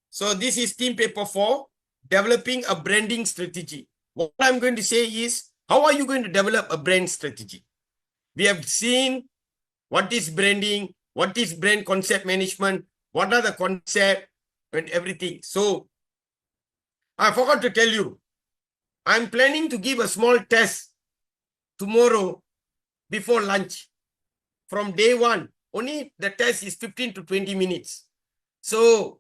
So this is team paper 4, developing a branding strategy. What I'm going to say is, how are you going to develop a brand strategy? We have seen what is branding, what is brand concept management, what are the concept and everything. So I forgot to tell you, I'm planning to give a small test tomorrow before lunch. From day one, only the test is 15 to 20 minutes. So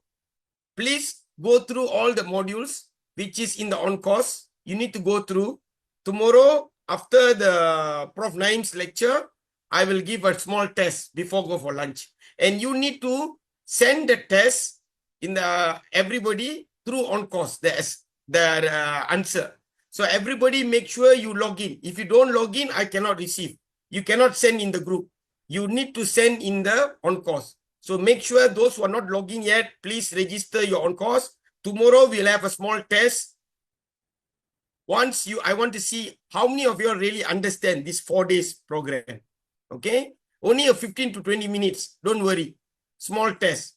please go through all the modules which is in the on course. You need to go through. Tomorrow, after the Prof. Naim's lecture, I will give a small test before go for lunch. And you need to send the test in the everybody through on course, the answer. So everybody make sure you log in. If you don't log in, I cannot receive. You cannot send in the group. You need to send in the on course. So make sure those who are not logging yet, please register your on course. Tomorrow we'll have a small test. I want to see how many of you really understand this 4 days program. Okay? Only a 15 to 20 minutes. Don't worry. Small test.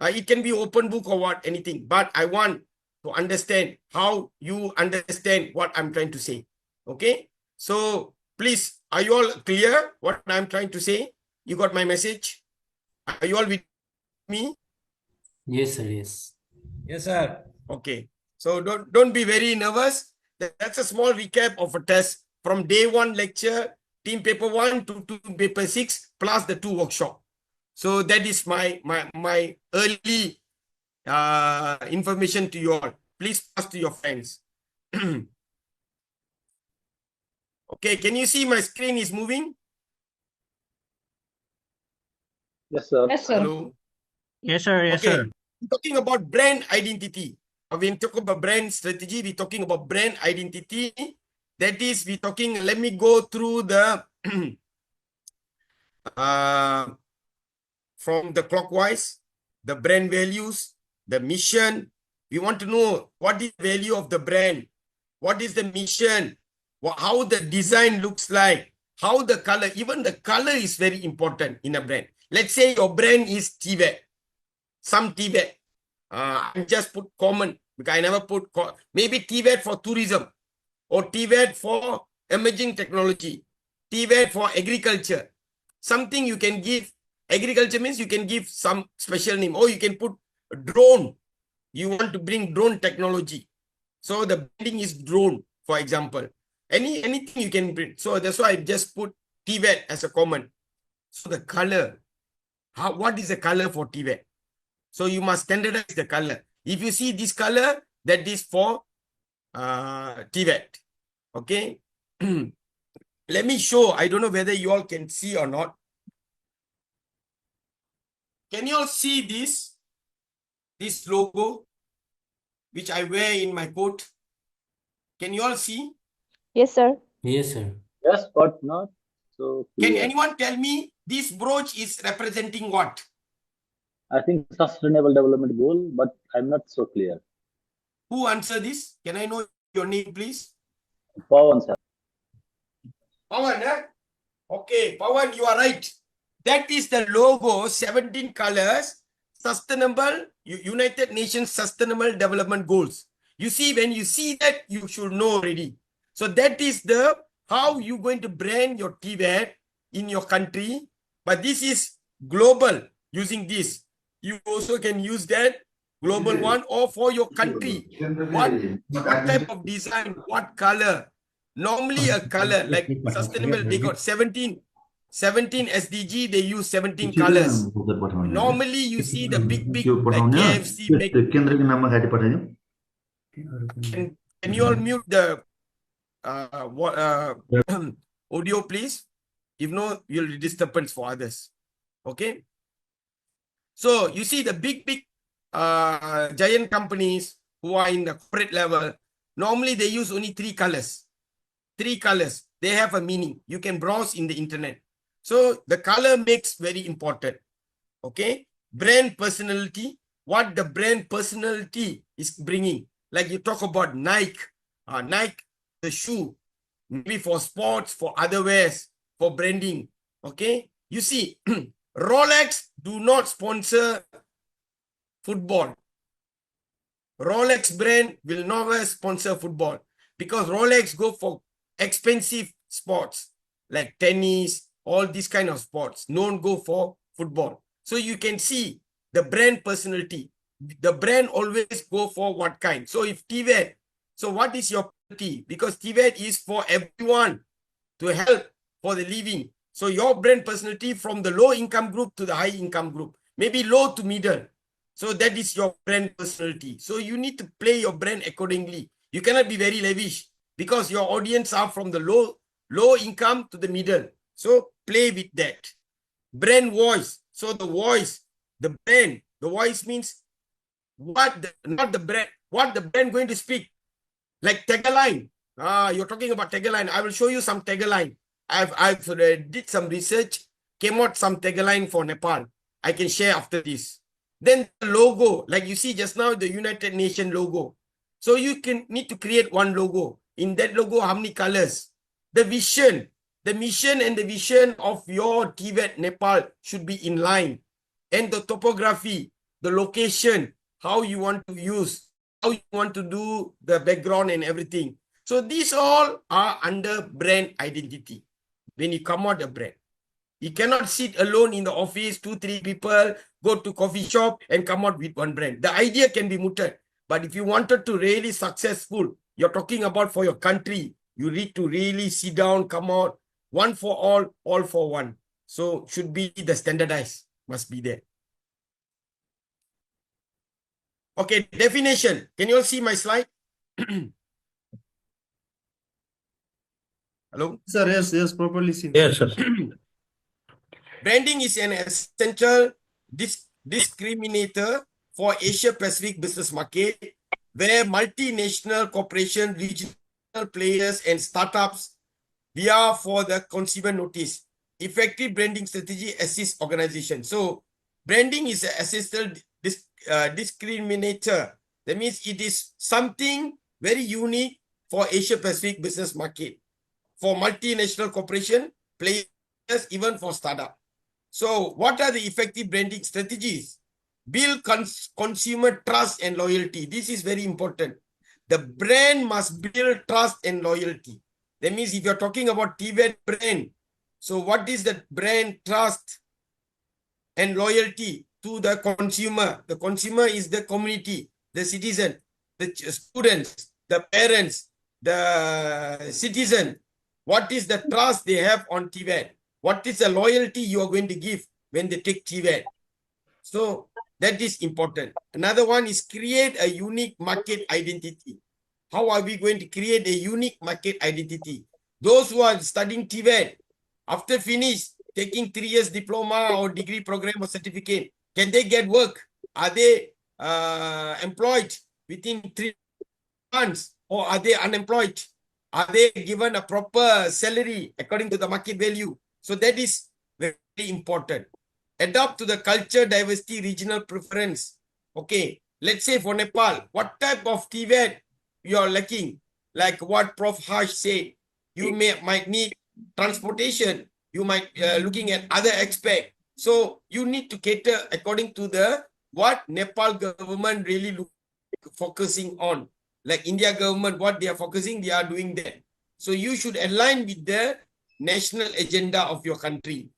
It can be open book or what, anything. But I want to understand how you understand what I'm trying to say. Okay? So please, are you all clear what I'm trying to say? You got my message? Are you all with me? Yes, sir. Yes. Yes, sir. Okay. So don't be very nervous. That's a small recap of a test from day 1 lecture, team paper 1 to team paper 6, plus the 2 workshop. So that is my early information to you all. Please pass to your friends. Okay, can you see my screen is moving? Yes, sir. Yes, sir. Hello. Yes, sir. Yes, Okay. sir. We're talking about brand identity. When we talk about brand strategy, we're talking about brand identity. That is, we're talking, let me go through the from the clockwise, the brand values, the mission. We want to know what is the value of the brand, what is the mission, how the design looks like, how the color, even the color is very important in a brand. Let's say your brand is TVET, some TVET. I just put common because I never put, maybe TVET for tourism or TVET for emerging technology, TVET for agriculture. Something you can give. Agriculture means you can give some special name, or you can put drone. You want to bring drone technology. So the branding is drone, for example. Anything you can bring. So that's why I just put TVET as a common. So the color, what is the color for TVET? So you must standardize the color. If you see this color, that is for TVET. Okay. Let me show. I don't know whether you all can see or not. Can you all see this logo, which I wear in my coat? Can you all see? Yes, sir. Yes, sir. Yes, but not so Can clear. anyone tell me this brooch is representing what? I think sustainable development goal, but I'm not so clear. Who answer this? Can I know your name, please? Pawan, sir. Pawan, eh? Okay, Pawan, you are right. That is the logo, 17 colors, sustainable, United Nations Sustainable Development Goals. You see, when you see that, you should know already. So that is the how you going to brand your TVET in your country. But this is global using this. You also can use that global one or for your country. What type of design, what color? Normally a color like sustainable, they got 17 SDG, they use 17 colors. Normally you see the big like KFC. Can you all mute the audio, please? If no, you'll be disturbance for others. Okay. So you see the big giant companies who are in the corporate level, normally they use only 3 colors. 3 colors. They have a meaning. You can browse in the internet. So the color makes very important. Okay. Brand personality. What the brand personality is bringing. Like you talk about Nike. Nike, the shoe. Maybe for sports, for other wears, for branding. Okay. You see, Rolex do not sponsor football. Rolex brand will never sponsor football because Rolex go for expensive sports like tennis, all these kind of sports. Don't go for football. So you can see the brand personality. The brand always go for what kind. So if TVET, so what is your personality? Because TVET is for everyone to help for the living. So your brand personality from the low income group to the high income group, maybe low to middle. So that is your brand personality. So you need to play your brand accordingly. You cannot be very lavish because your audience are from the low income to the middle. So play with that. Brand voice. So the voice, the brand, the voice means not the brand, what the brand going to speak. Like tagline. You're talking about tagline. I will show you some tagline. I've did some research, came out some tagline for Nepal. I can share after this. Then the logo, like you see just now, the United Nations logo. So you need to create one logo. In that logo, how many colors? The vision, the mission and the vision of your TVET Nepal should be in line. And the topography, the location, how you want to use, how you want to do the background and everything. So these all are under brand identity. When you come out a brand, you cannot sit alone in the office, 2-3 people, go to coffee shop and come out with one brand. The idea can be mooted. But if you wanted to really successful, you're talking about for your country, you need to really sit down, come out, one for all for one. So should be the standardized, must be there. Okay, definition. Can you all see my slide? Hello? Sir, yes, properly seen. Yes, sir. Branding is an essential discriminator for Asia Pacific business market, where multinational corporations, regional players, and startups via for the consumer notice. Effective branding strategy assists organization. So branding is an essential discriminator. That means it is something very unique for Asia Pacific business market, for multinational corporation, players, even for startup. So what are the effective branding strategies? Build consumer trust and loyalty. This is very important. The brand must build trust and loyalty. That means if you're talking about TVET brand, so what is the brand trust and loyalty to the consumer? The consumer is the community, the citizen, the students, the parents, the citizen. What is the trust they have on TVET? What is the loyalty you are going to give when they take TVET? So that is important. Another one is create a unique market identity. How are we going to create a unique market identity? Those who are studying TVET, after finish, taking 3 years diploma or degree program or certificate, can they get work? Are they employed within 3 months or are they unemployed? Are they given a proper salary according to the market value? So that is very important. Adapt to the culture, diversity, regional preference. Okay, let's say for Nepal, what type of TVET you are lacking? Like what Prof. Harsh said, you might need transportation. You might looking at other aspect. So you need to cater according to the what Nepal government really focusing on. Like India government, what they are focusing, they are doing that. So you should align with the national agenda of your country.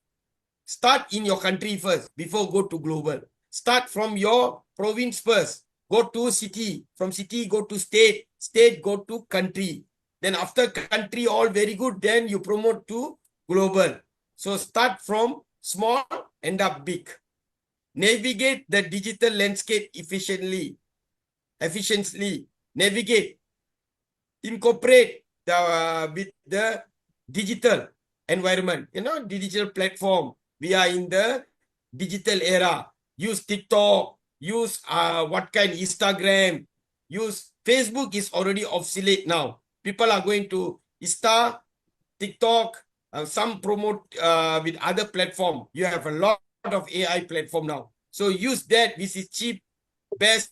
Start in your country first before go to global. Start from your province first. Go to city. From city, go to state. State, go to country. Then after country, all very good. Then you promote to global. So start from small, end up big. Navigate the digital landscape efficiently. Navigate. Incorporate with the digital environment. You know, digital platform. We are in the digital era. Use TikTok, use what kind, Instagram, use Facebook is already obsolete now. People are going to Insta, TikTok, some promote with other platform. You have a lot of AI platform now. So use that. This is cheap, best.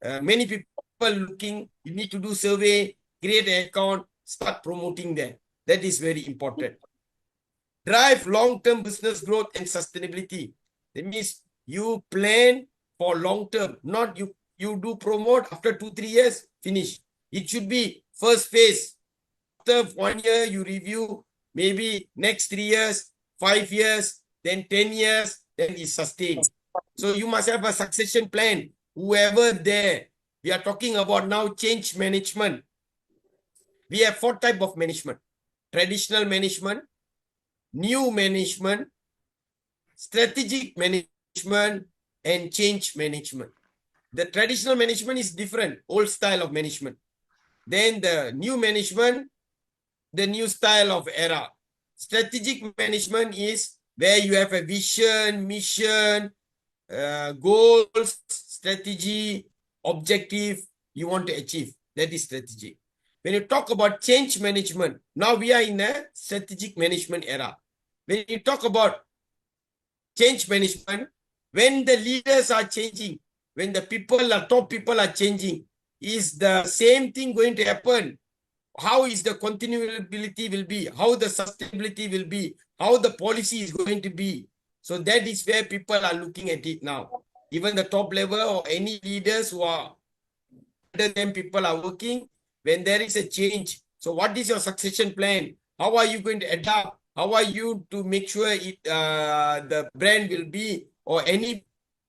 Many people looking, you need to do survey, create an account, start promoting that. That is very important. Drive long-term business growth and sustainability. That means you plan for long-term, not you you do promote after 2-3 years, finish. It should be first phase. After 1 year, you review, maybe next 3 years, 5 years, then 10 years, then it's sustained. So you must have a succession plan. Whoever there, we are talking about now change management. We have 4 types of management: traditional management, new management, strategic management, and change management. The traditional management is different, old style of management. Then the new management, the new style of era. Strategic management is where you have a vision, mission, goals, strategy, objective you want to achieve. That is strategic. When you talk about change management, now we are in a strategic management era. When you talk about change management, when the leaders are changing, when the top people are changing, is the same thing going to happen? How is the continuability will be? How the sustainability will be? How the policy is going to be? So that is where people are looking at it now. Even the top level or any leaders who are under them, people are working. When there is a change, so what is your succession plan? How are you going to adapt? How are you to make sure the brand will be, or any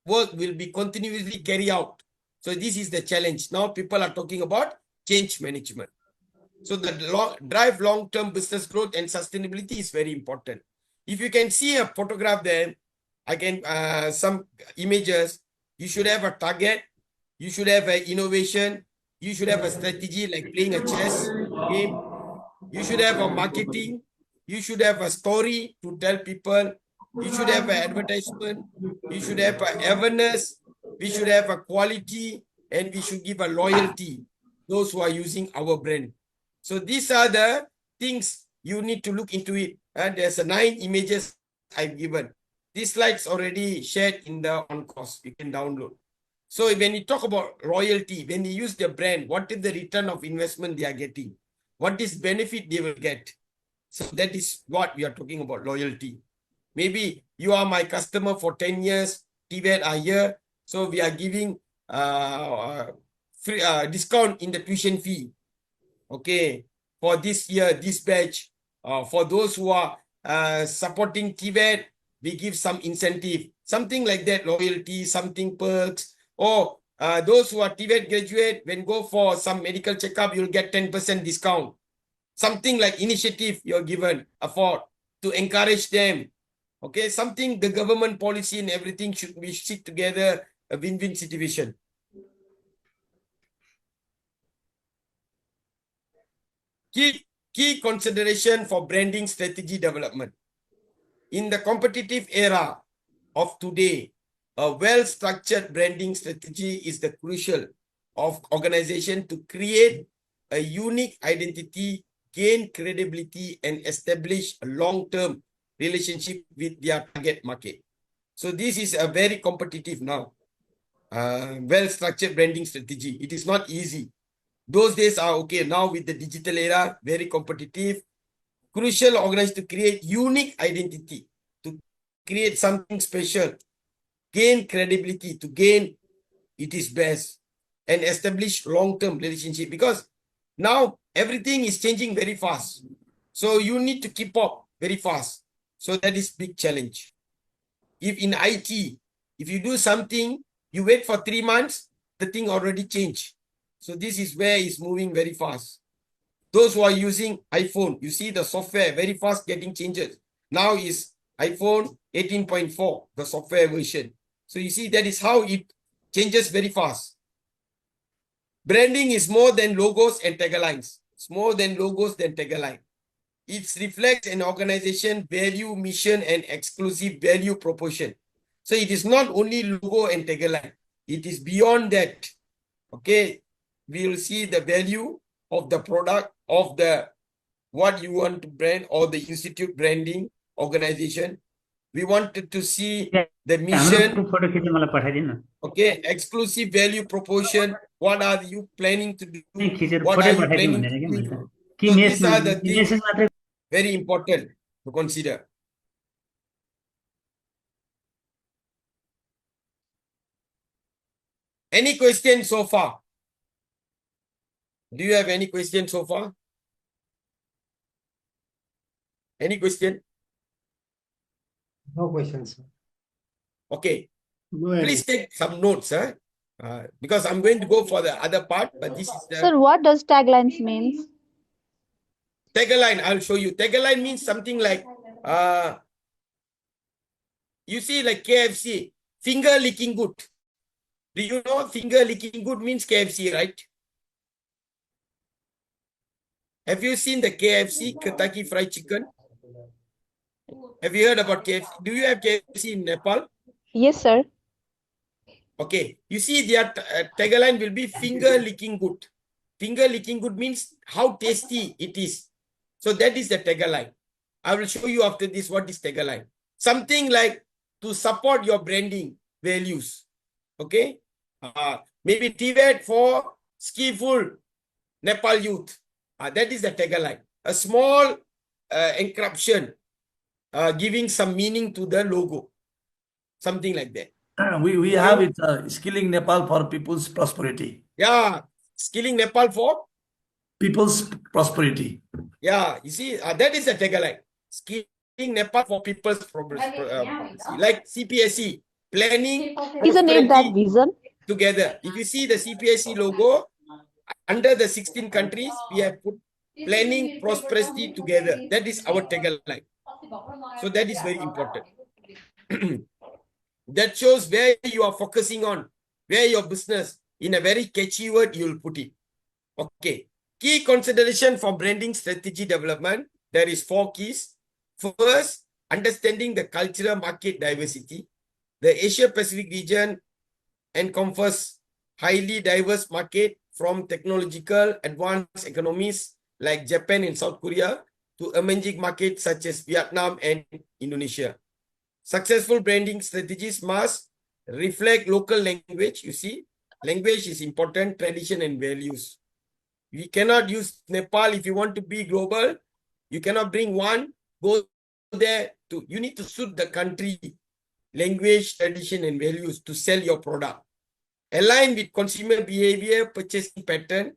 work will be continuously carried out? So this is the challenge. Now people are talking about change management. So the drive long-term business growth and sustainability is very important. If you can see a photograph there, I can some images. You should have a target. You should have an innovation. You should have a strategy like playing a chess game. You should have a marketing. You should have a story to tell people. You should have an advertisement. You should have an awareness. We should have a quality, and we should give a loyalty those who are using our brand. So these are the things you need to look into it. And there's 9 images I've given. These slides already shared in the on course. You can download. So when you talk about loyalty, when you use the brand, what is the return of investment they are getting? What is benefit they will get? So that is what we are talking about, loyalty. Maybe you are my customer for 10 years, TVET are here. So we are giving free discount in the tuition fee. Okay, for this year, this batch, for those who are supporting TVET, we give some incentive, something like that, loyalty, something perks. Or those who are TVET graduate, when go for some medical checkup, you'll get 10% discount. Something like initiative you're given, afford to encourage them. Okay, something the government policy and everything should be sit together, a win-win situation. Key consideration for branding strategy development. In the competitive era of today, a well-structured branding strategy is the crucial of organization to create a unique identity, gain credibility, and establish a long-term relationship with their target market. So this is a very competitive now. Well-structured branding strategy. It is not easy. Those days are okay. Now with the digital era, very competitive. Crucial organized to create unique identity, to create something special, gain credibility, to gain it is best, and establish long-term relationship, because now everything is changing very fast. So you need to keep up very fast. So that is big challenge. If in IT, if you do something, you wait for 3 months, the thing already changed. So this is where it's moving very fast. Those who are using iPhone, you see the software very fast getting changes. Now is iPhone 18.4, the software version. So you see that is how it changes very fast. Branding is more than logos and taglines. It's more than logos than tagline. It reflects an organization value, mission, and exclusive value proposition. So it is not only logo and tagline. It is beyond that. Okay, we will see the value of the product, of the what you want to brand, or the institute branding organization. We wanted to see the mission. Okay, exclusive value proposition. What are you planning to do? What are you planning to do? So these are the things very important to consider. Any questions so far? Do you have any questions so far? Any question? No questions, sir. Okay. No Please take some notes, because I'm going to go for the other part, but this is the Sir, what does taglines means? tagline. I'll show you. Tagline means something like, you see, like KFC, finger licking good. Do you know finger licking good means KFC, right? Have you seen the KFC, Kentucky Fried Chicken? Have you heard about KFC? Do you have KFC in Nepal? Yes, sir. Okay. You see, their tagline will be finger licking good. Finger licking good means how tasty it is. So that is the tagline. I will show you after this what is tagline. Something like to support your branding values. Okay. Maybe TVET for skillful Nepal youth. That is the tagline. A small encryption giving some meaning to the logo. Something like that. We have it, skilling Nepal for people's prosperity. Yeah. Skilling Nepal for? People's prosperity. Yeah. You see, that is the tagline. Skilling Nepal for people's prosperity. Like CPSC. Planning Isn't it that prosperity vision? together. If you see the CPSC logo, under the 16 countries, we have put planning prosperity together. That is our tagline. So that is very important. That shows where you are focusing on, where your business, in a very catchy word, you will put it. Okay. Key consideration for branding strategy development. There is 4 keys. First, understanding the cultural market diversity. The Asia Pacific region encompasses highly diverse market from technological advanced economies like Japan and South Korea to emerging markets such as Vietnam and Indonesia. Successful branding strategies must reflect local language. You see, language is important, tradition and values. We cannot use Nepal if you want to be global. You cannot bring one, go there to, you need to suit the country, language, tradition and values to sell your product. Align with consumer behavior, purchasing pattern,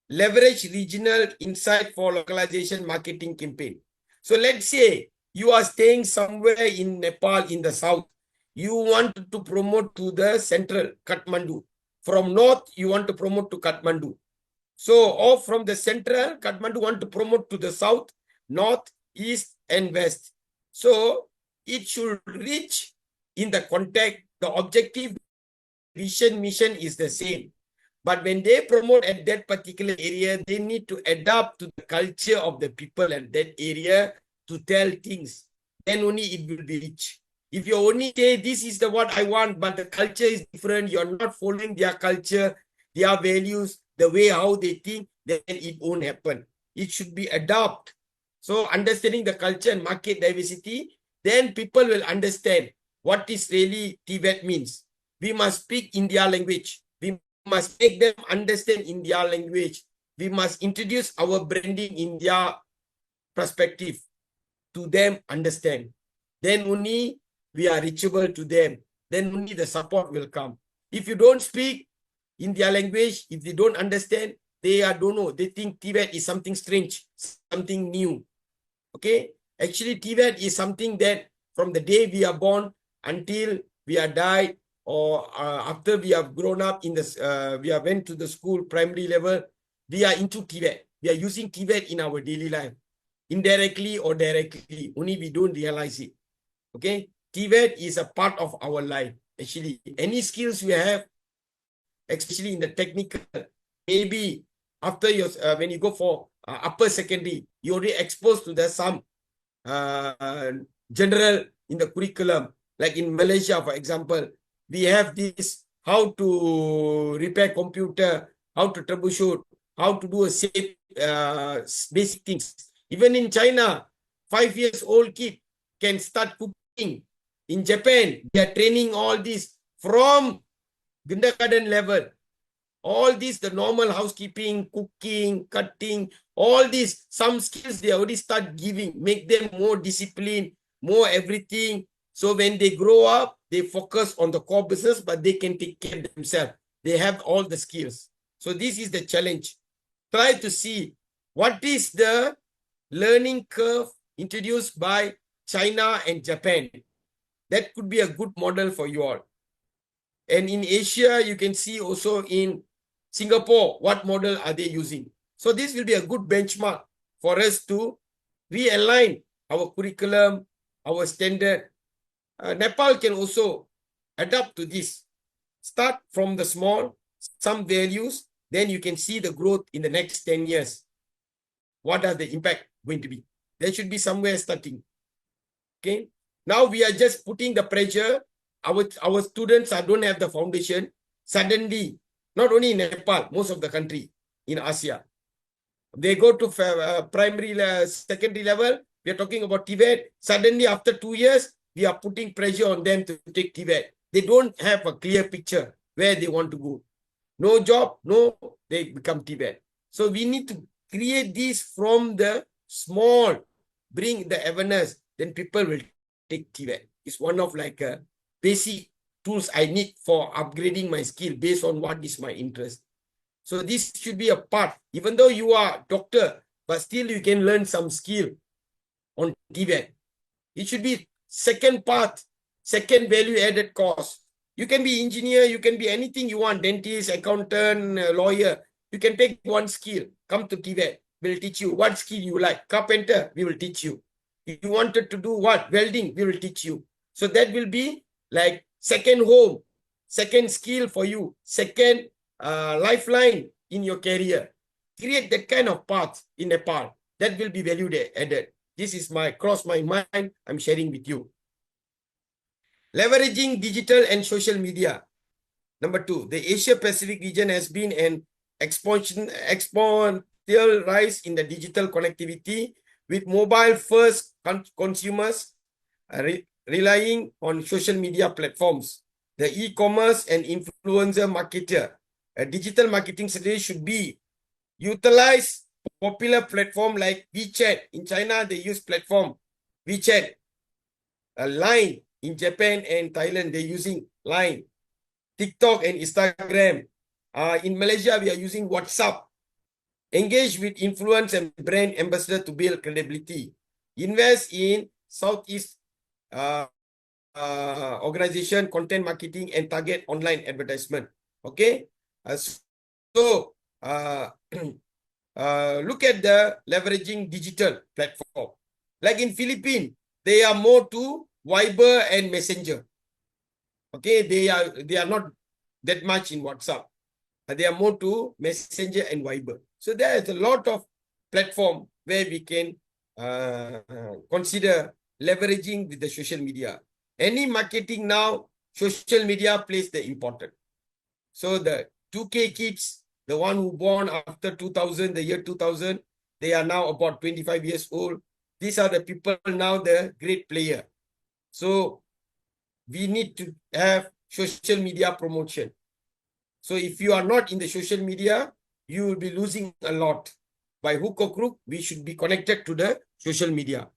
leverage regional insight for localization marketing campaign. So let's say you are staying somewhere in Nepal in the south. You want to promote to the central, Kathmandu. From north, you want to promote to Kathmandu. So, or from the central, Kathmandu want to promote to the south, north, east, and west. So, it should reach in the context, the objective, vision, mission is the same. But when they promote at that particular area, they need to adapt to the culture of the people at that area to tell things. Then only it will be rich. If you only say, this is the what I want, but the culture is different, you're not following their culture, their values, the way how they think, then it won't happen. It should be adapt. So understanding the culture and market diversity, then people will understand what is really TVET means. We must speak in their language. We must make them understand in their language. We must introduce our branding in their perspective to them understand. Then only we are reachable to them. Then only the support will come. If you don't speak in their language, if they don't understand, they don't know. They think TVET is something strange, something new. Okay? Actually, TVET is something that from the day we are born until we are died, or after we have grown up in this, we have went to the school, primary level, we are into TVET. We are using TVET in our daily life, indirectly or directly. Only we don't realize it. Okay, TVET is a part of our life. Actually, any skills we have, especially in the technical, maybe after your when you go for upper secondary, you already exposed to the some general in the curriculum. Like in Malaysia, for example, we have this how to repair computer, how to troubleshoot, how to do a safe basic things. Even in China, 5 years old kid can start cooking. In Japan, they are training all this from kindergarten level. All this, the normal housekeeping, cooking, cutting, all these, some skills they already start giving, make them more disciplined, more everything. So when they grow up, they focus on the core business, but they can take care of themselves. They have all the skills. So this is the challenge. Try to see what is the learning curve introduced by China and Japan. That could be a good model for you all. And in Asia, you can see also in Singapore, what model are they using? So this will be a good benchmark for us to realign our curriculum, our standard. Nepal can also adapt to this. Start from the small, some values, then you can see the growth in the next 10 years. What are the impact going to be? There should be somewhere starting. Okay. Now we are just putting the pressure. Our students don't have the foundation. Suddenly, not only in Nepal, most of the country in Asia, they go to primary, secondary level. We are talking about TVET. Suddenly, after 2 years, we are putting pressure on them to take TVET. They don't have a clear picture where they want to go. No job, no, they become TVET. So we need to create this from the small, bring the awareness, then people will take TVET. It's one of like a basic tools I need for upgrading my skill based on what is my interest. So this should be a part, even though you are doctor, but still you can learn some skill on TVET. It should be second part, second value added course. You can be engineer, you can be anything you want, dentist, accountant, lawyer. You can take one skill, come to TVET, we'll teach you what skill you like. Carpenter, we will teach you. If you wanted to do what? Welding, we will teach you. So that will be like second home, second skill for you, second lifeline in your career. Create that kind of path in Nepal. That will be value added. This is cross my mind, I'm sharing with you. Leveraging digital and social media. Number 2, the Asia Pacific region has been an exponential rise in the digital connectivity with mobile first consumers relying on social media platforms. The e-commerce and influencer marketer, a digital marketing strategy should be utilize popular platform like WeChat. In China, they use platform WeChat. Line in Japan and Thailand, they're using Line. TikTok and Instagram. In Malaysia, we are using WhatsApp. Engage with influence and brand ambassador to build credibility. Invest in Southeast organization, content marketing, and target online advertisement. Okay. Look at the leveraging digital platform. Like in Philippines, they are more to Viber and Messenger. Okay, they are not that much in WhatsApp. They are more to Messenger and Viber. So there is a lot of platform where we can consider leveraging with the social media. Any marketing now, social media plays the important. So the 2K kids, the one who born after 2000, the year 2000, they are now about 25 years old. These are the people now, the great player. So we need to have social media promotion. So if you are not in the social media, you will be losing a lot. By hook or crook, we should be connected to the social media.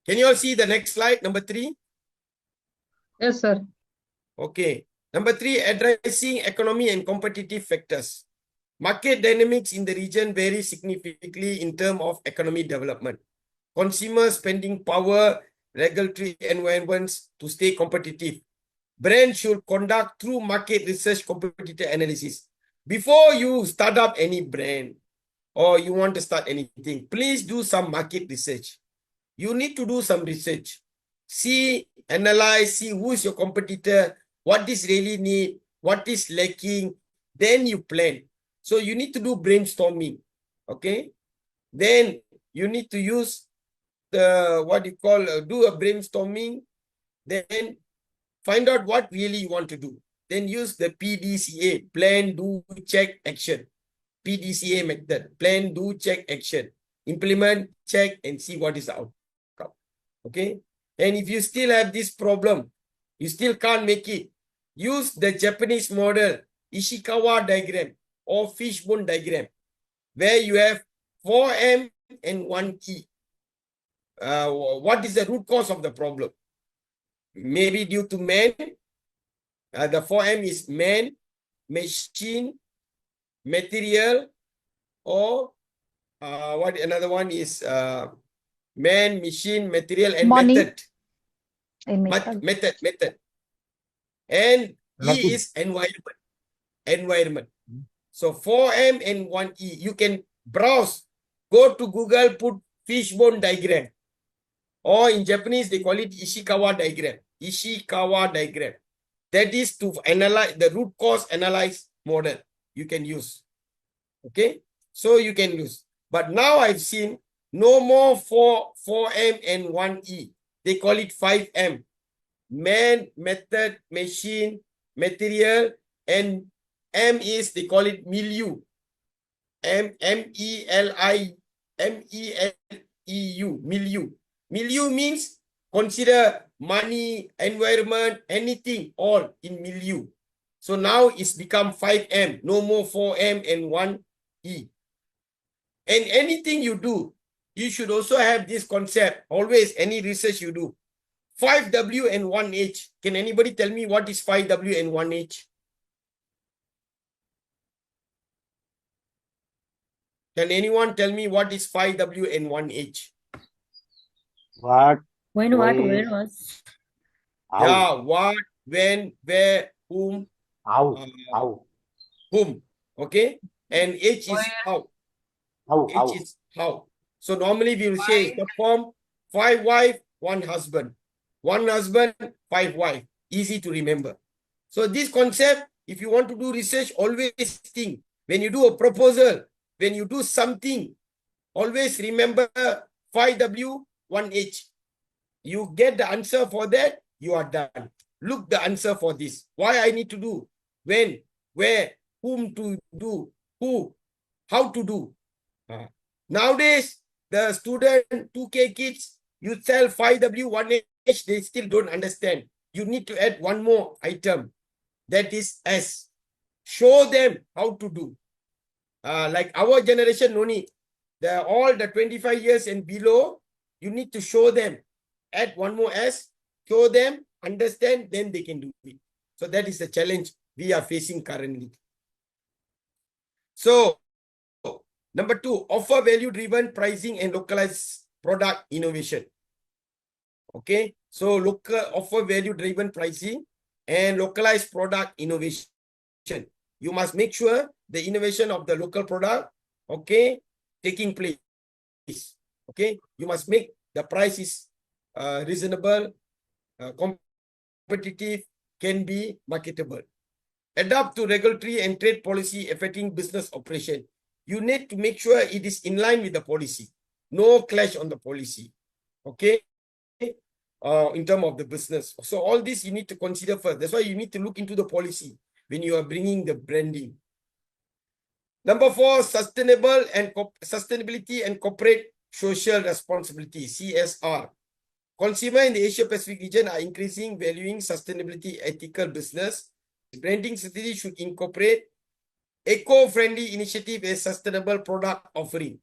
Can you all see the next slide, number 3? Yes, sir. Okay. Number 3, addressing economy and competitive factors. Market dynamics in the region vary significantly in terms of economic development. Consumer spending power, regulatory environments to stay competitive. Brands should conduct through market research competitor analysis. Before you start up any brand or you want to start anything, please do some market research. You need to do some research. See, analyze, see who is your competitor, what is really need, what is lacking, then you plan. So you need to do brainstorming, okay? Then you need to use the, do a brainstorming, then find out what really you want to do. Then use the PDCA, plan, do, check, action. PDCA method, plan, do, check, action. Implement, check, and see what is the outcome. Okay? And if you still have this problem, you still can't make it, use the Japanese model, Ishikawa diagram or fishbone diagram, where you have 4M and 1E. What is the root cause of the problem? maybe due to man. The 4M is man, machine, material, or what another one is man, machine, material, and Money. method. A method. Method. And Method. E is environment. Environment. So 4M and 1E. You can browse. Go to Google, put fishbone diagram. Or in Japanese, they call it Ishikawa diagram. Ishikawa diagram. That is to analyze the root cause analyze model you can use. Okay? So you can use. But now I've seen no more 4M and 1E. They call it 5M. Man, method, machine, material, and M is, they call it milieu. M-E-L-I-M-E-L-E-U, milieu. Milieu means consider money, environment, anything, all in milieu. So now it's become 5M, no more 4M and 1E. And anything you do, you should also have this concept. Always, any research you do. 5W and 1H. Can anybody tell me what is 5W and 1H? Can anyone tell me what is 5W and 1H? What? When, what, Why? where was? How? Yeah, what, when, where, whom, How? uh, How? whom. Okay? And H is how. How? H is how. So normally we will say the form 5 wife, 1 husband. 1 husband, 5 wife. Easy to remember. So this concept, if you want to do research, always think. When you do a proposal, when you do something, always remember 5W, 1H. You get the answer for that, you are done. Look the answer for this. Why I need to do? When, where, whom to do, who, how to do. Nowadays, the student 2K kids, you tell 5W, 1H, they still don't understand. You need to add one more item. That is S. Show them how to do. Like our generation, no need. All the 25 years and below, you need to show them. Add one more S, show them, understand, then they can do it. So that is the challenge we are facing currently. So, number 2, offer value-driven pricing and localized product innovation. Okay, so local offer value-driven pricing and localized product innovation. You must make sure the innovation of the local product, okay, taking place. Okay, you must make the price is reasonable, competitive, can be marketable. Adapt to regulatory and trade policy affecting business operation. You need to make sure it is in line with the policy. No clash on the policy. Okay, in terms of the business. So all this you need to consider first. That's why you need to look into the policy when you are bringing the branding. Number 4, sustainability and corporate social responsibility, CSR. Consumer in the Asia Pacific region are increasing valuing sustainability, ethical business. Branding strategy should incorporate eco-friendly initiative as sustainable product offering.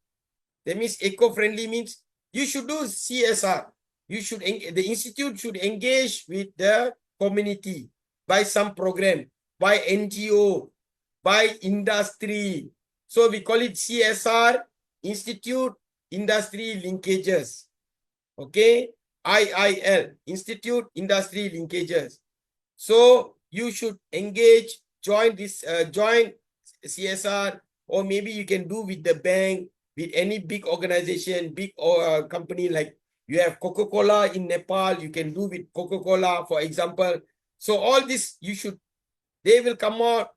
That means eco-friendly means you should do CSR. The institute should engage with the community by some program, by NGO, by industry. So we call it CSR, Institute Industry Linkages. Okay, IIL, Institute Industry Linkages. So you should engage, join this, join CSR, or maybe you can do with the bank, with any big organization, big company like you have Coca-Cola in Nepal, you can do with Coca-Cola, for example. So all this they will come out,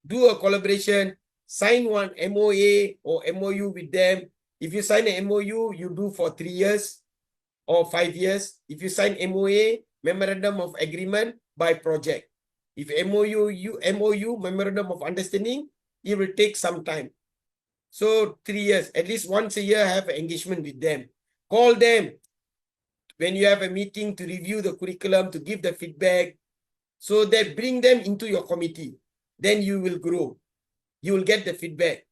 do a collaboration, sign one MOA or MOU with them. If you sign an MOU, you do for 3 years or 5 years. If you sign MOA, Memorandum of Agreement, by project. If MOU, Memorandum of Understanding, it will take some time. So 3 years, at least once a year, have an engagement with them. Call them when you have a meeting to review the curriculum, to give the feedback. So that bring them into your committee. Then you will grow. You will get the feedback.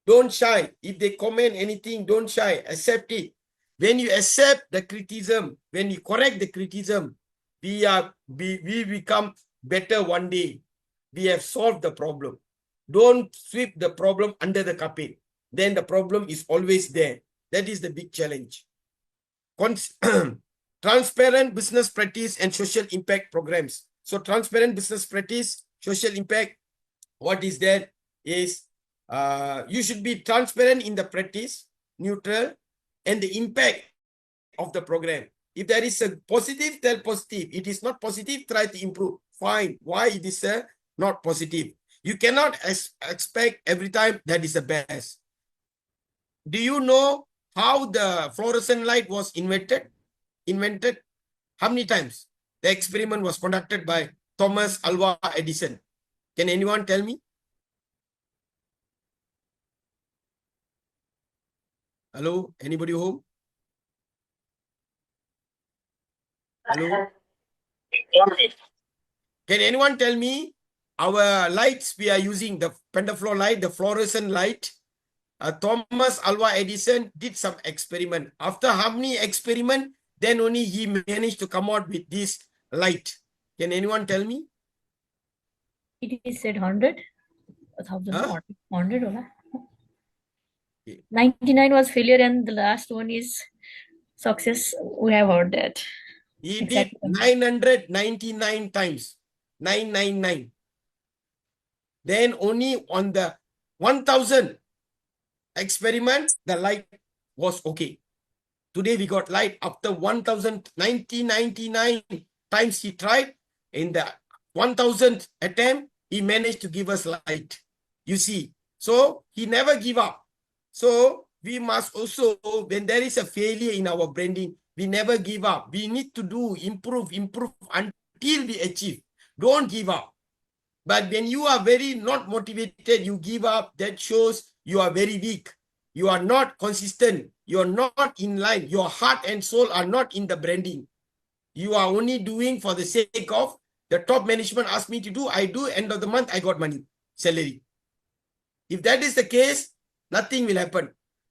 Don't shy. If they comment anything, don't shy. Accept it. When you accept the criticism, when you correct the criticism, we become better one day. We have solved the problem. Don't sweep the problem under the carpet. Then the problem is always there. That is the big challenge. Transparent business practice and social impact programs. So transparent business practice, social impact, what is that is you should be transparent in the practice, neutral, and the impact of the program. If there is a positive, tell positive. It is not positive, try to improve. Fine. Why it is not positive? You cannot expect every time that is the best. Do you know how the fluorescent light was invented? How many times? The experiment was conducted by Thomas Alva Edison. Can anyone tell me? Hello? Anybody home? Hello? Can anyone tell me our lights we are using, the pentafloor light, the fluorescent light? Thomas Alva Edison did some experiment. After how many experiment, then only he managed to come out with this light. Can anyone tell me? It is said 100, 1,000, Huh? 100 hola. Okay. 99 was failure and the last one is success. We have heard that. He Exactly. did 999 times. 999. Then only on the 1000 experiment, the light was okay. Today we got light after 1999 times he tried. In the 1000th attempt, he managed to give us light. You see, so he never give up. So we must also, when there is a failure in our branding, we never give up. We need to improve until we achieve. Don't give up. But when you are very not motivated, you give up, that shows you are very weak. You are not consistent. You are not in line. Your heart and soul are not in the branding. You are only doing for the sake of the top management asked me to do. I do, end of the month, I got money, salary. If that is the case, nothing will happen.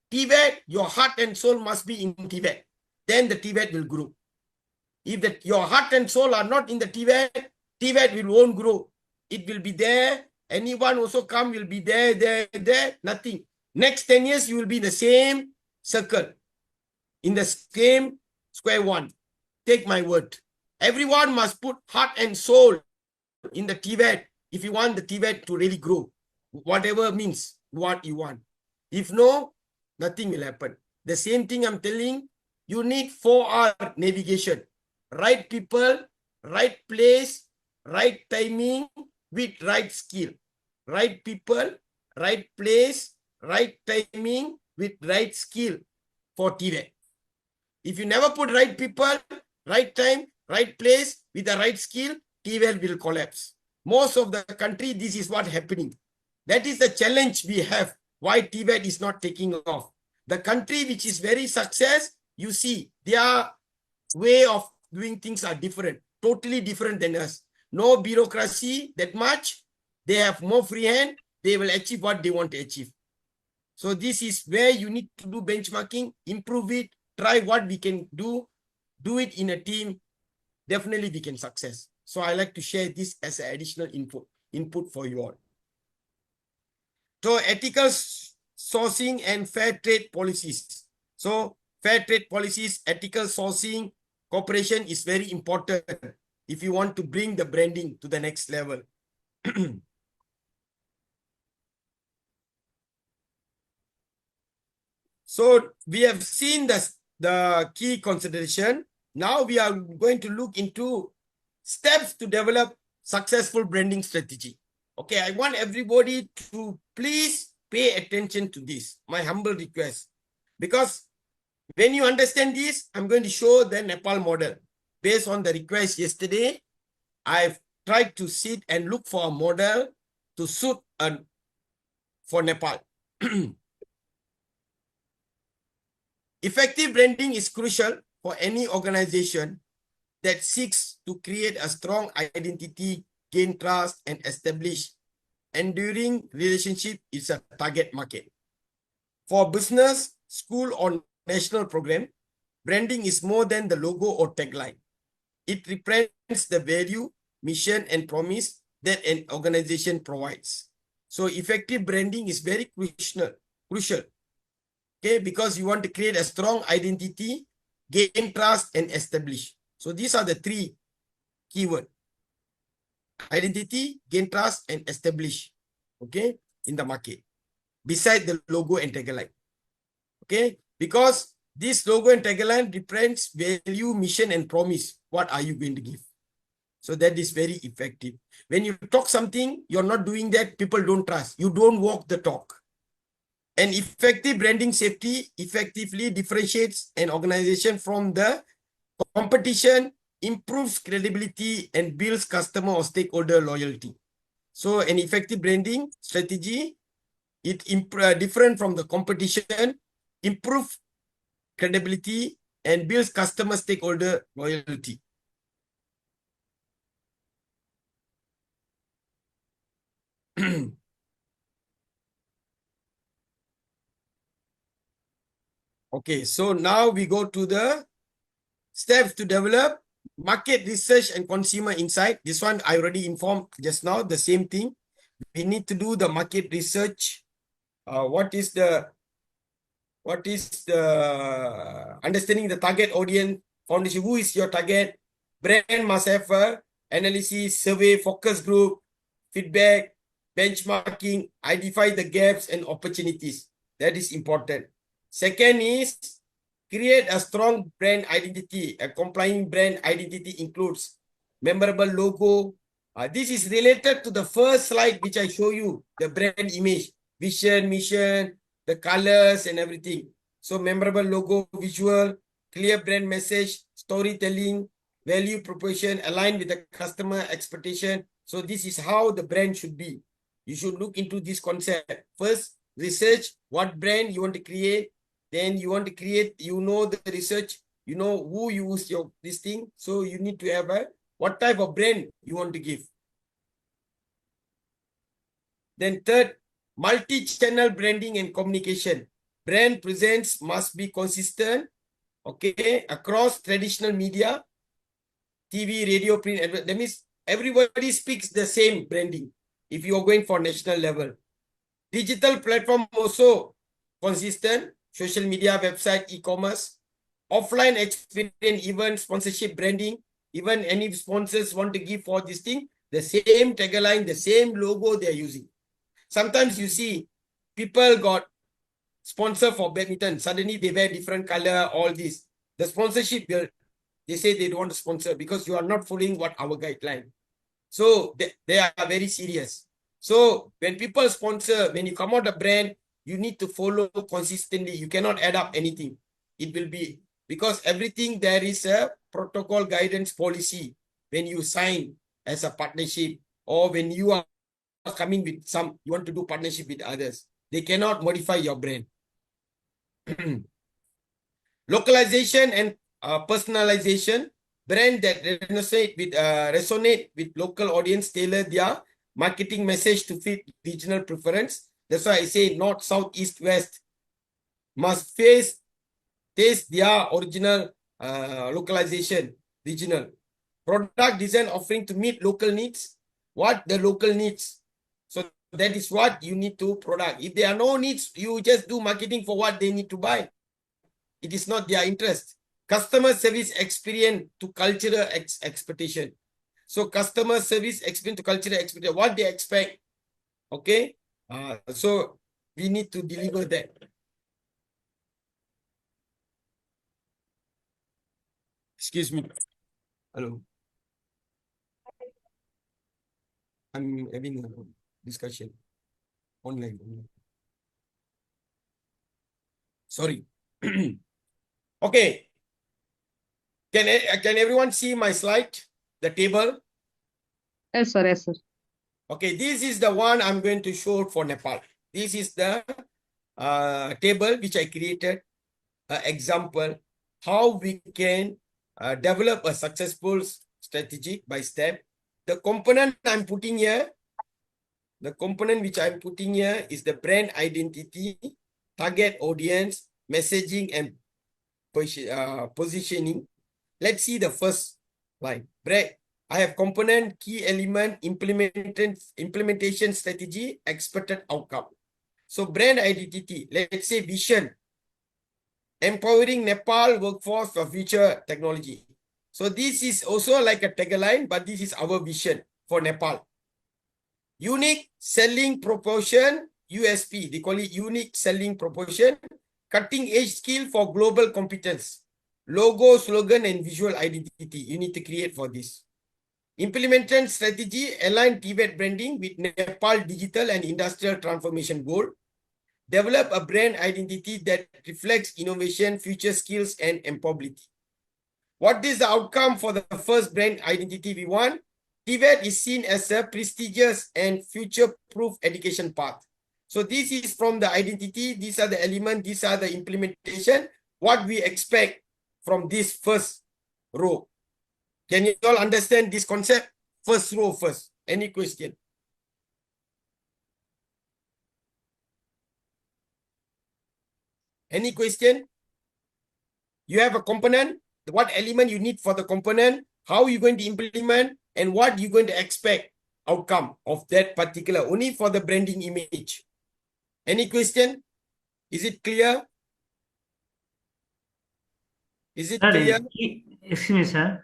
TVET, your heart and soul must be in TVET. Then the TVET will grow. If your heart and soul are not in the TVET, TVET won't grow. It will be there. Anyone also come will be there, nothing. Next 10 years, you will be in the same circle, in the same square one. Take my word. Everyone must put heart and soul in the TVET if you want the TVET to really grow. Whatever means what you want. If no, nothing will happen. The same thing I'm telling, you need 4R navigation. Right people, right place, right timing with right skill. Right people, right place, right timing with right skill for TVET. If you never put right people, right time, right place with the right skill, TVET will collapse. Most of the country, this is what happening. That is the challenge we have. Why TVET is not taking off. The country which is very success, you see, their way of doing things are different, totally different than us. No bureaucracy that much. They have more free hand. They will achieve what they want to achieve. So this is where you need to do benchmarking, improve it, try what we can do it in a team. Definitely we can success. So I like to share this as an additional input for you all. So ethical sourcing and fair trade policies. So fair trade policies, ethical sourcing, cooperation is very important if you want to bring the branding to the next level. So we have seen the key consideration. Now we are going to look into steps to develop successful branding strategy. Okay, I want everybody to please pay attention to this, my humble request. Because when you understand this, I'm going to show the Nepal model. Based on the request yesterday, I've tried to sit and look for a model to suit for Nepal. Effective branding is crucial for any organization that seeks to create a strong identity, gain trust, and establish enduring relationship is a target market. For business, school, or national program, branding is more than the logo or tagline. It represents the value, mission, and promise that an organization provides. So effective branding is very crucial. Okay, because you want to create a strong identity, gain trust, and establish. So these are the three keywords: identity, gain trust, and establish. Okay, in the market, beside the logo and tagline. Okay, because this logo and tagline represents value, mission, and promise. What are you going to give? So that is very effective. When you talk something, you're not doing that, people don't trust. You don't walk the talk. And effective branding safety effectively differentiates an organization from the competition, improves credibility, and builds customer or stakeholder loyalty. So an effective branding strategy, it different from the competition, improve credibility, and builds customer stakeholder loyalty. Okay, so now we go to the steps to develop market research and consumer insight. This one I already informed just now, the same thing. We need to do the market research. What is the understanding the target audience, foundation, who is your target? Brand must have a analysis, survey, focus group, feedback, benchmarking, identify the gaps and opportunities. That is important. Second is create a strong brand identity. A complying brand identity includes memorable logo. This is related to the first slide which I show you, the brand image, vision, mission, the colors and everything. So memorable logo, visual, clear brand message, storytelling, value proposition, aligned with the customer expectation. So this is how the brand should be. You should look into this concept. First, research what brand you want to create. Then you want to create, you know the research, you know who use your this thing. So you need to have a what type of brand you want to give. Then third, multi-channel branding and communication. Brand presence must be consistent, okay, across traditional media, TV, radio, print. That means everybody speaks the same branding if you are going for national level. Digital platform also consistent. Social media, website, e-commerce, offline experience, event, sponsorship, branding. Even any sponsors want to give for this thing, the same tagline, the same logo they're using. Sometimes you see people got sponsor for badminton. Suddenly they wear different color, all this. The sponsorship, they say they don't want to sponsor because you are not following what our guideline. So they are very serious. So when people sponsor, when you come out a brand, you need to follow consistently. You cannot add up anything. It will be, because everything there is a protocol guidance policy when you sign as a partnership, or when you are coming with some, you want to do partnership with others. They cannot modify your brand. Localization and personalization. Brand that resonate with local audience, tailor their marketing message to fit regional preference. That's why I say north, south, east, west must taste their original localization, regional. Product design offering to meet local needs. What the local needs. So that is what you need to product. If there are no needs, you just do marketing for what they need to buy. It is not their interest. Customer service experience to cultural expectation. So customer service experience to cultural expectation, what they expect. Okay. So we need to deliver that. Excuse me. Hello. I'm having a discussion online. Sorry. Okay. Can everyone see my slide? The table? Yes, sir. Yes, sir. Okay, this is the one I'm going to show for Nepal. This is the table which I created. Example, how we can develop a successful strategy by step. The component I'm putting here, the component which I'm putting here is the brand identity, target audience, messaging, and positioning. Let's see the first Right. I have component, key element, implementation strategy, expected outcome. So brand identity, let's say vision, empowering Nepal workforce for future technology. So this is also like a tagline, but this is our vision for Nepal. Unique selling proportion, USP, they call it unique selling proportion, cutting edge skill for global competence. Logo, slogan, and visual identity you need to create for this. Implementation strategy, align TVET branding with Nepal digital and industrial transformation goal. Develop a brand identity that reflects innovation, future skills, and employability. What is the outcome for the first brand identity we want? TVET is seen as a prestigious and future-proof education path. So this is from the identity, these are the elements, these are the implementation, what we expect from this first row. Can you all understand this concept? First row first. Any question? Any question? You have a component, what element you need for the component, how you're going to implement, and what you're going to expect outcome of that particular, only for the branding image. Any question? Is it clear? Is it clear? Excuse me, sir.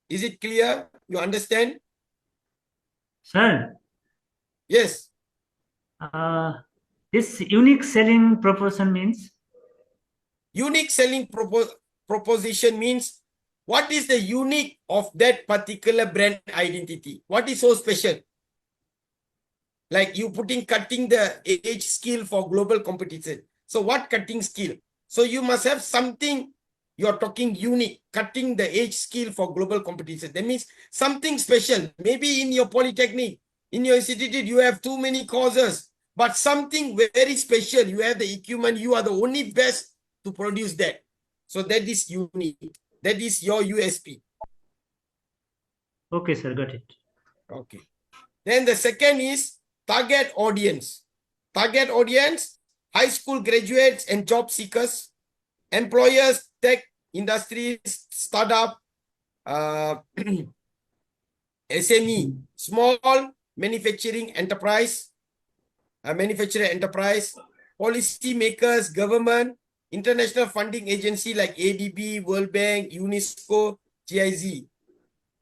Is it clear? You understand? Sir, Yes. this unique selling proportion means? Unique selling proposition means what is the unique of that particular brand identity? What is so special? Like you cutting the edge skill for global competition. So what cutting skill? So you must have something, you're talking unique, cutting the edge skill for global competition. That means something special. Maybe in your polytechnic, in your institute, you have too many courses, but something very special. You have the equipment, you are the only best to produce that. So that is unique. That is your USP. Okay, sir, got it. Okay. Then the second is target audience. Target audience, high school graduates and job seekers, employers, tech industries, startup, SME, small manufacturing enterprise, policy makers, government, international funding agency like ADB, World Bank, UNESCO, GIZ.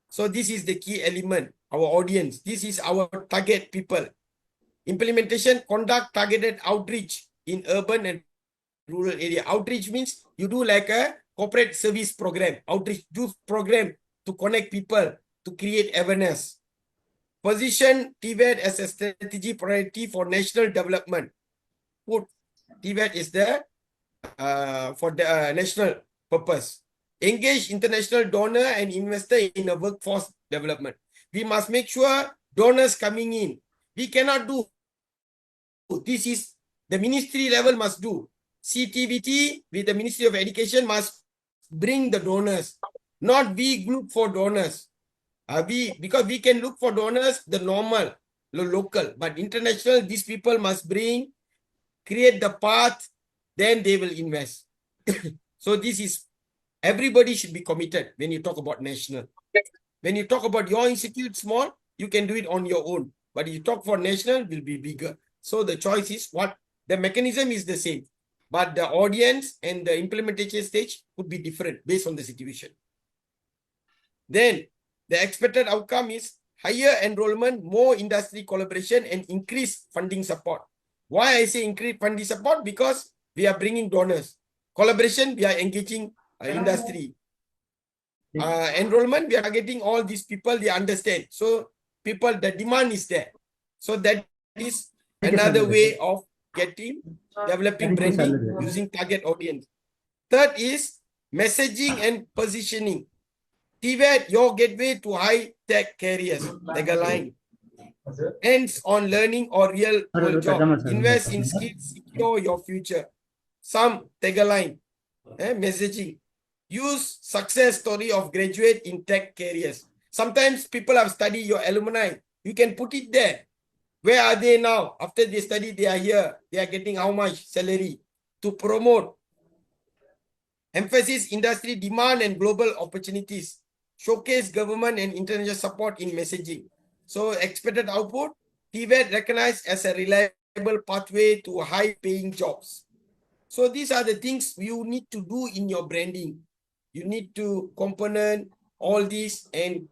So this is the key element, our audience. This is our target people. Implementation, conduct targeted outreach in urban and rural area. Outreach means you do like a corporate service program, outreach youth program to connect people, to create awareness. Position TVET as a strategy priority for national development. Put TVET is the for the national purpose. Engage international donor and investor in a workforce development. We must make sure donors coming in. We cannot do. This is the ministry level must do. CTVT with the Ministry of Education must bring the donors, not we look for donors. Because we can look for donors, the normal, the local, but international, these people must bring, create the path, then they will invest. So this is, everybody should be committed when you talk about national. When you talk about your institute small, you can do it on your own. But if you talk for national, will be bigger. So the choice is what? The mechanism is the same. But the audience and the implementation stage could be different based on the situation. Then the expected outcome is higher enrollment, more industry collaboration, and increased funding support. Why I say increased funding support? Because we are bringing donors. Collaboration, we are engaging industry. Enrollment, we are getting all these people, they understand. So people, the demand is there. So that is another way of developing branding using target audience. Third is messaging and positioning. TVET, your gateway to high-tech careers, tagline. Hands-on learning or real world job. Invest in skills, secure your future. Some tagline, messaging. Use success story of graduate in tech careers. Sometimes people have studied your alumni. You can put it there. Where are they now? After they study, they are here. They are getting how much salary to promote. Emphasis industry demand and global opportunities. showcase government and international support in messaging. So expected output, TVET recognized as a reliable pathway to high-paying jobs. So these are the things you need to do in your branding. You need to component all these and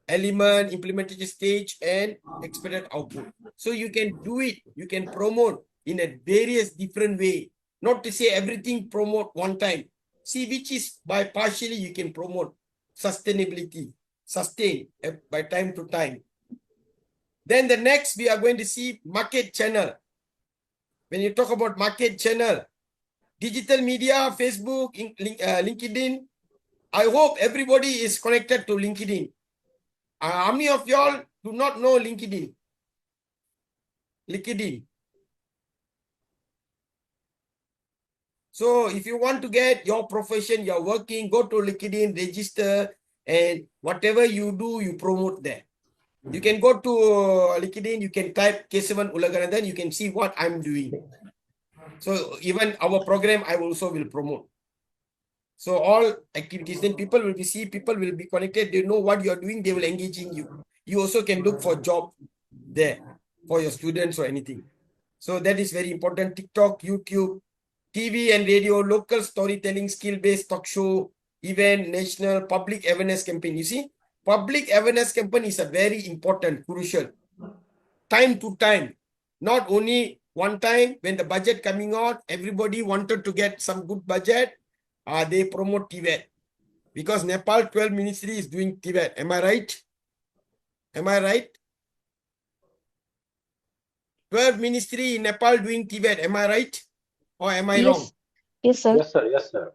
element, implementation stage, and expected output. So you can do it, you can promote in a various different way. Not to say everything promote one time. See which is by partially you can promote sustainability, sustain by time to time. Then the next we are going to see market channel. When you talk about market channel, digital media, Facebook, LinkedIn. I hope everybody is connected to LinkedIn. How many of y'all do not know LinkedIn? LinkedIn. So if you want to get your profession, you're working, go to LinkedIn, register, and whatever you do, you promote there. You can go to LinkedIn, you can type Kesavan Ulaganathen, you can see what I'm doing. So even our program, I also will promote. So all activities, then people will be connected, they know what you are doing, they will engage in you. You also can look for job there for your students or anything. So that is very important. TikTok, YouTube, TV and radio, local storytelling, skill-based talk show, event, national, public awareness campaign. You see, public awareness campaign is a very important, crucial. Time to time, not only one time when the budget coming out, everybody wanted to get some good budget, they promote TVET. Because Nepal 12 ministry is doing TVET. Am I right? Am I right? 12 ministry in Nepal doing TVET. Am I right? Or am I wrong? Yes, sir. Yes, sir. Yes, sir.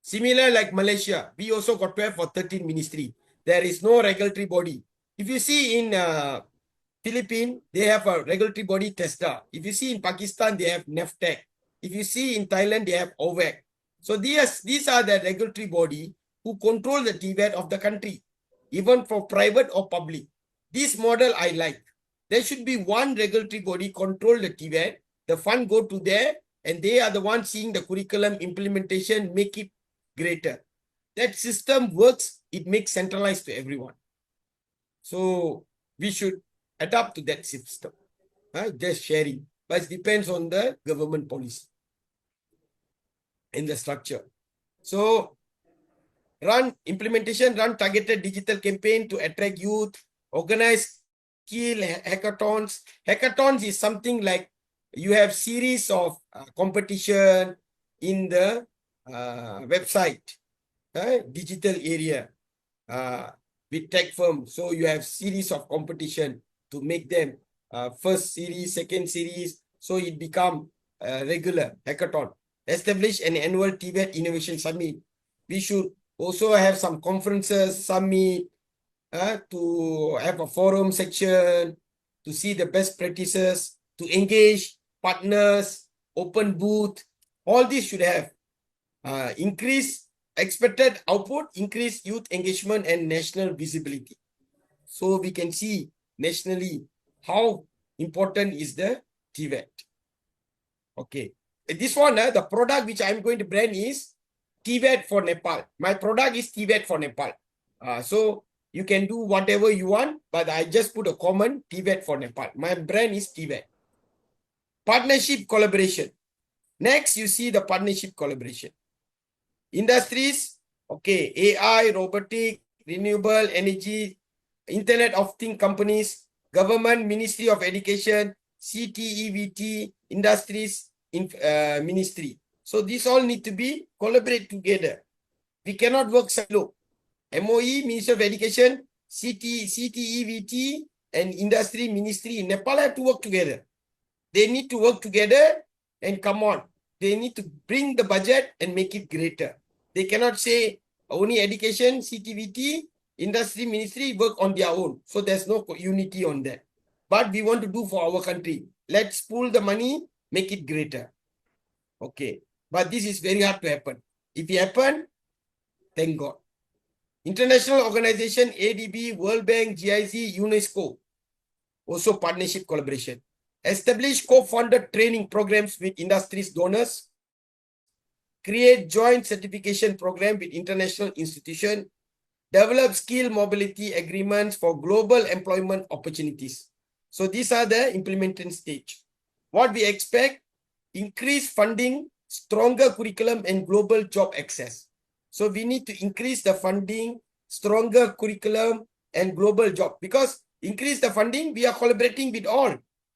Similar like Malaysia, we also got 12 or 13 ministry. There is no regulatory body. If you see in Philippines, they have a regulatory body, TESDA. If you see in Pakistan, they have NEFTEC. If you see in Thailand, they have OVEC. So these are the regulatory body who control the TVET of the country, even for private or public. This model I like. There should be one regulatory body control the TVET. The fund go to there, and they are the ones seeing the curriculum implementation, make it greater. That system works, it makes centralized to everyone. So we should adapt to that system. Just sharing. But it depends on the government policy and the structure. So run targeted digital campaign to attract youth, organize skill hackathons. Hackathons is something like you have series of competition in the website, digital area with tech firms. So you have series of competition to make them first series, second series. So it become regular hackathon. Establish an annual TVET Innovation Summit. We should also have some conferences, summit, to have a forum section, to see the best practices, to engage partners, open booth. All this should have increase expected output, increase youth engagement and national visibility. So we can see nationally how important is the TVET. Okay. This one, the product which I'm going to brand is TVET for Nepal. My product is TVET for Nepal. So you can do whatever you want, but I just put a common TVET for Nepal. My brand is TVET. Partnership collaboration. Next, you see the partnership collaboration. Industries, okay, AI, robotic, renewable energy, Internet of Things companies, government, Ministry of Education, CTEVT, industries, ministry. So these all need to be collaborate together. We cannot work silo. MOE, Ministry of Education, CTEVT, and industry, ministry in Nepal have to work together. They need to work together and come on. They need to bring the budget and make it greater. They cannot say only education, CTVT, industry, ministry work on their own. So there's no unity on that. But we want to do for our country. Let's pool the money, make it greater. Okay. But this is very hard to happen. If it happen, thank God. International organization, ADB, World Bank, GIZ, UNESCO. Also partnership collaboration. Establish co-funded training programs with industries donors. create joint certification program with international institution, develop skill mobility agreements for global employment opportunities. So these are the implementation stage. What we expect, increase funding, stronger curriculum and global job access. So we need to increase the funding, stronger curriculum and global job, because increase the funding, we are collaborating with all.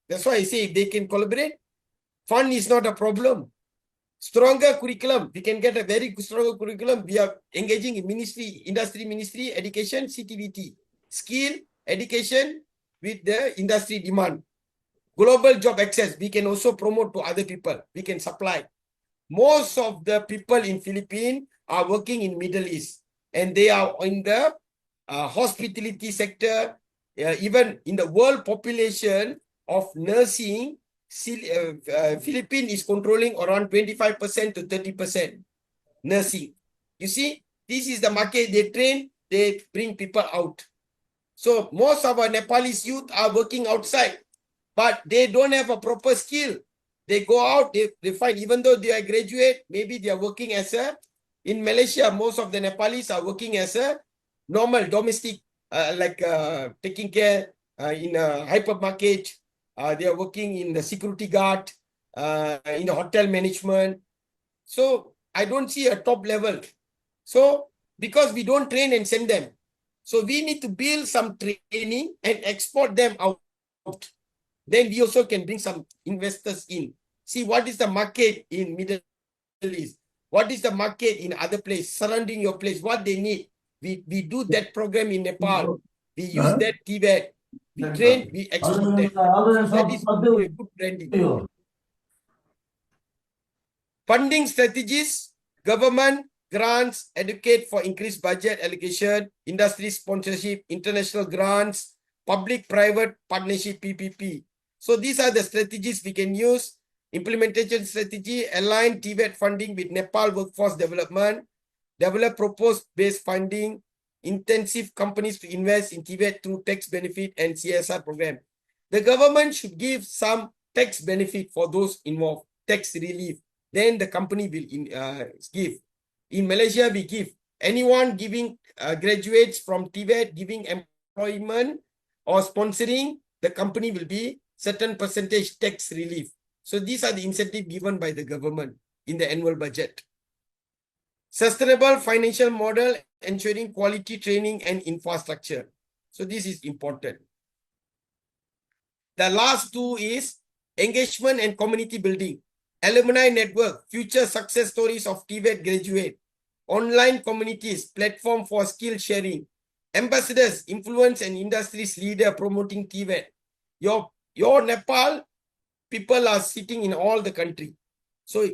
That's why I say if they can collaborate, fund is not a problem. Stronger curriculum, we can get a very stronger curriculum. We are engaging in ministry, industry ministry, education, CTVT, skill, education with the industry demand. Global job access, we can also promote to other people. We can supply. Most of the people in Philippines are working in Middle East, and they are in the hospitality sector. Even in the world population of nursing, Philippines is controlling around 25% to 30% nursing. You see, this is the market. They train, they bring people out. So most of our Nepalese youth are working outside, but they don't have a proper skill. They go out, they find, even though they are graduate, maybe they are working as a, in Malaysia, most of the Nepalese are working as a normal domestic, taking care in a hypermarket. They are working in the security guard, in the hotel management. So I don't see a top level. So because we don't train and send them, so we need to build some training and export them out. Then we also can bring some investors in. See what is the market in Middle East. What is the market in other place, surrounding your place, what they need. We do that program in Nepal. We use that TVET. We train, we export that. So that is a good branding. Funding strategies, government grants, educate for increased budget allocation, industry sponsorship, international grants, public-private partnership, PPP. So these are the strategies we can use. Implementation strategy, align TVET funding with Nepal workforce development, develop proposed-based funding, intensive companies to invest in TVET through tax benefit and CSR program. The government should give some tax benefit for those involved, tax relief. Then the company will give. In Malaysia, we give. Anyone giving graduates from TVET, giving employment or sponsoring, the company will be certain percentage tax relief. So these are the incentives given by the government in the annual budget. Sustainable financial model, ensuring quality training and infrastructure. So this is important. The last two is engagement and community building. Alumni network, future success stories of TVET graduate. Online communities, platform for skill sharing. Ambassadors, influence and industries leader promoting TVET. Your Nepal people are sitting in all the country. So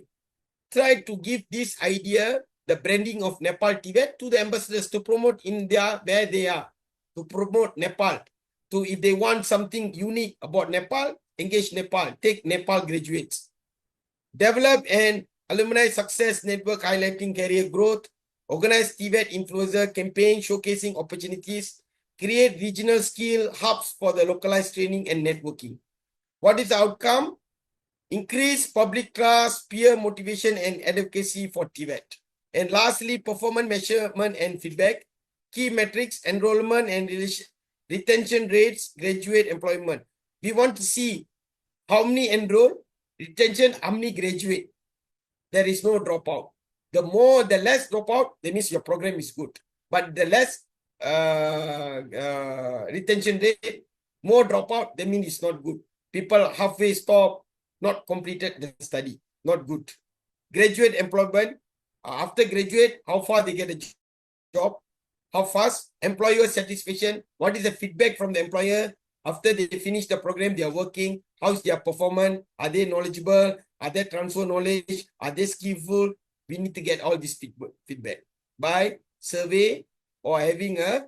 try to give this idea, the branding of Nepal TVET to the ambassadors to promote India where they are, to promote Nepal. To if they want something unique about Nepal, engage Nepal, take Nepal graduates. Develop an alumni success network highlighting career growth, organize TVET influencer campaign showcasing opportunities, create regional skill hubs for the localized training and networking. What is the outcome? Increase public trust, peer motivation and advocacy for TVET. And lastly, performance measurement and feedback, key metrics, enrollment and retention rates, graduate employment. We want to see how many enroll, retention, how many graduate. There is no dropout. The less dropout, that means your program is good. But the less retention rate, more dropout, that means it's not good. People halfway stop, not completed the study, not good. Graduate employment, after graduate, how far they get a job, how fast, employer satisfaction, what is the feedback from the employer after they finish the program, they are working, how's their performance, are they knowledgeable, are they transfer knowledge, are they skillful? We need to get all this feedback by survey or having a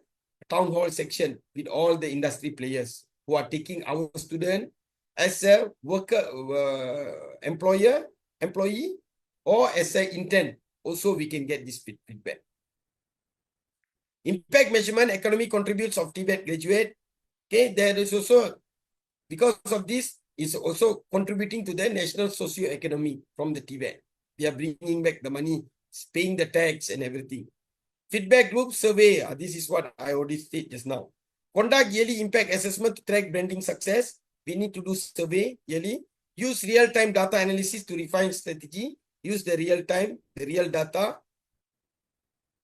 town hall section with all the industry players who are taking our student as a worker, employee, or as an intern. Also, we can get this feedback. Impact measurement, economic contributes of TVET graduate. Okay, there is also, because of this, is also contributing to the national socio-economy from the TVET. They are bringing back the money, paying the tax and everything. Feedback loop survey. This is what I already stated just now. Conduct yearly impact assessment to track branding success. We need to do survey yearly. Use real-time data analysis to refine strategy. Use the real data.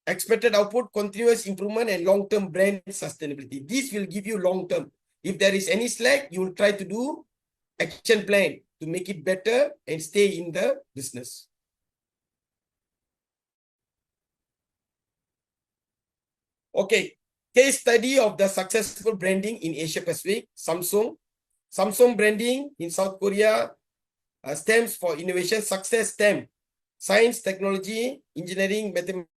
Expected output, continuous improvement, and long-term brand sustainability. This will give you long-term. If there is any slack, you will try to do action plan to make it better and stay in the business. Okay, case study of the successful branding in Asia Pacific. Samsung branding in South Korea stands for innovation, success STEM, science, technology, engineering, mathematics.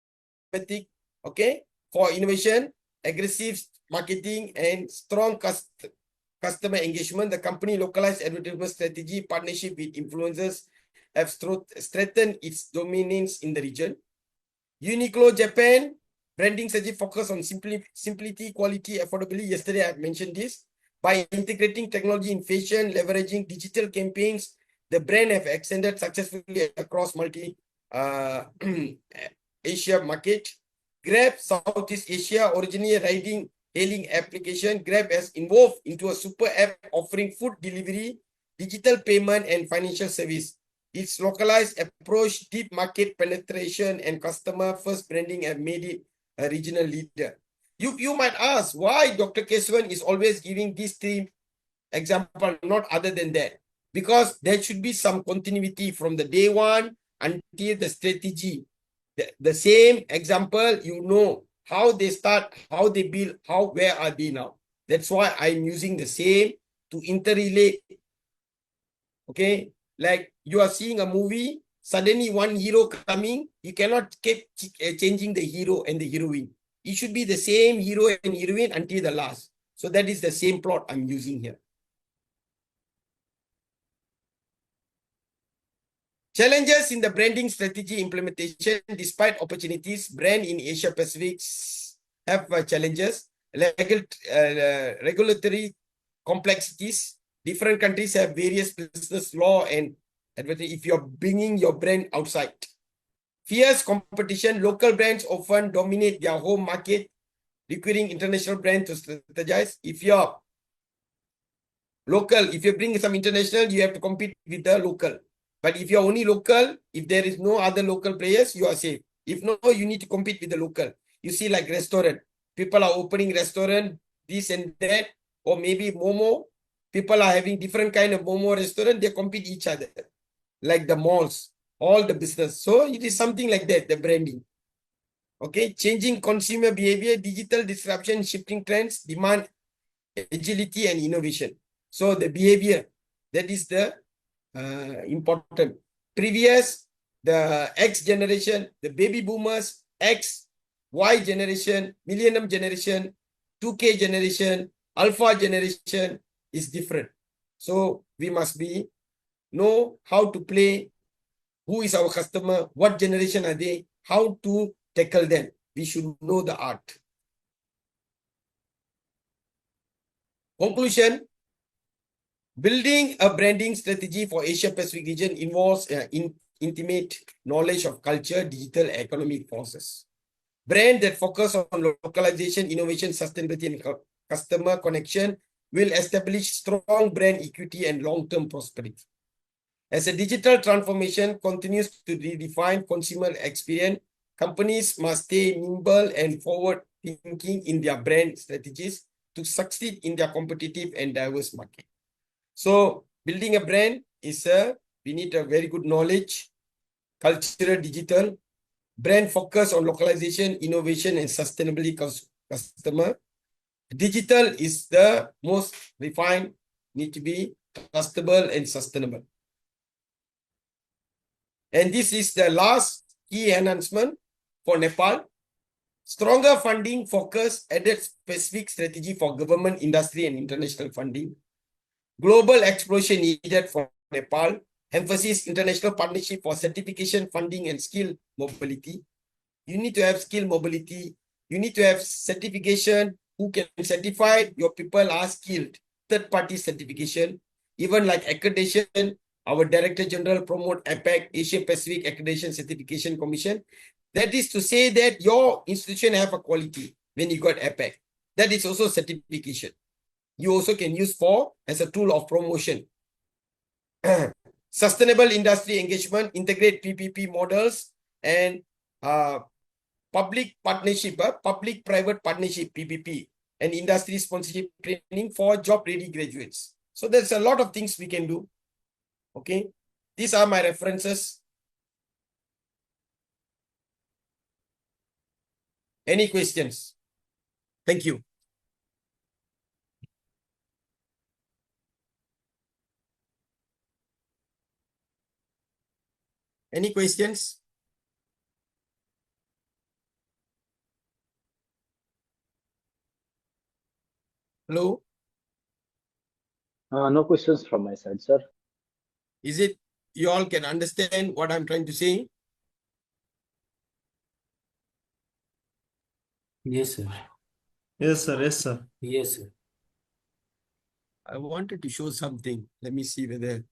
Okay, for innovation, aggressive marketing, and strong customer engagement. The company localized advertisement strategy, partnership with influencers have strengthened its dominance in the region. Uniqlo Japan, branding strategy focus on simplicity, quality, affordability. Yesterday I mentioned this. By integrating technology in fashion, leveraging digital campaigns, the brand have extended successfully across Asia market. Grab, Southeast Asia, originally a hailing application. Grab has evolved into a super app offering food delivery, digital payment, and financial service. Its localized approach, deep market penetration, and customer-first branding have made it a regional leader. You might ask why Dr. Kesavan is always giving this three example, not other than that. Because there should be some continuity from the day one until the strategy. The same example, you know how they start, how they build, where are they now. That's why I'm using the same to interrelate. Okay, like you are seeing a movie, suddenly one hero coming, you cannot keep changing the hero and the heroine. It should be the same hero and heroine until the last. So that is the same plot I'm using here. Challenges in the branding strategy implementation. Despite opportunities, brand in Asia Pacific have challenges. Regulatory complexities. Different countries have various business law and if you're bringing your brand outside. Fierce competition. Local brands often dominate their home market, requiring international brands to strategize. If you're local, if you bring some international, you have to compete with the local. But if you're only local, if there is no other local players, you are safe. If no, you need to compete with the local. You see like restaurant. People are opening restaurant, this and that, or maybe Momo. People are having different kind of Momo restaurant. They compete each other. Like the malls, all the business. So it is something like that, the branding. Okay, changing consumer behavior, digital disruption, shifting trends, demand, agility, and innovation. So the behavior, that is the important. Previous, the X generation, the baby boomers, X, Y generation, millennium generation, 2K generation, alpha generation is different. So we must know how to play, who is our customer, what generation are they, how to tackle them. We should know the art. Conclusion. Building a branding strategy for Asia Pacific region involves intimate knowledge of culture, digital, economic forces. Brand that focus on localization, innovation, sustainability, and customer connection will establish strong brand equity and long-term prosperity. As a digital transformation continues to redefine consumer experience, companies must stay nimble and forward-thinking in their brand strategies to succeed in their competitive and diverse market. So building a brand is we need a very good knowledge, cultural, digital, brand focus on localization, innovation, and sustainability customer. Digital is the most refined, need to be trustable and sustainable. And this is the last key enhancement for Nepal. Stronger funding focus, added specific strategy for government, industry, and international funding. Global exploration needed for Nepal. Emphasis international partnership for certification, funding, and skill mobility. You need to have skill mobility. You need to have certification. Who can certify your people are skilled. Third-party certification. Even like accreditation, Our Director General promote APAC, Asia Pacific Accreditation Certification Commission. That is to say that your institution have a quality when you got APAC. That is also certification. You also can use for as a tool of promotion. Sustainable industry engagement, integrate PPP models and public partnership, public-private partnership, PPP, and industry sponsorship training for job-ready graduates. So there's a lot of things we can do. Okay, these are my references. Any questions? Thank you. Any questions? Hello? No questions from my side, sir. Is it you all can understand what I'm trying to say? Yes, sir. Yes, sir. Yes, sir. Yes, sir. I wanted to show something. Let me see whether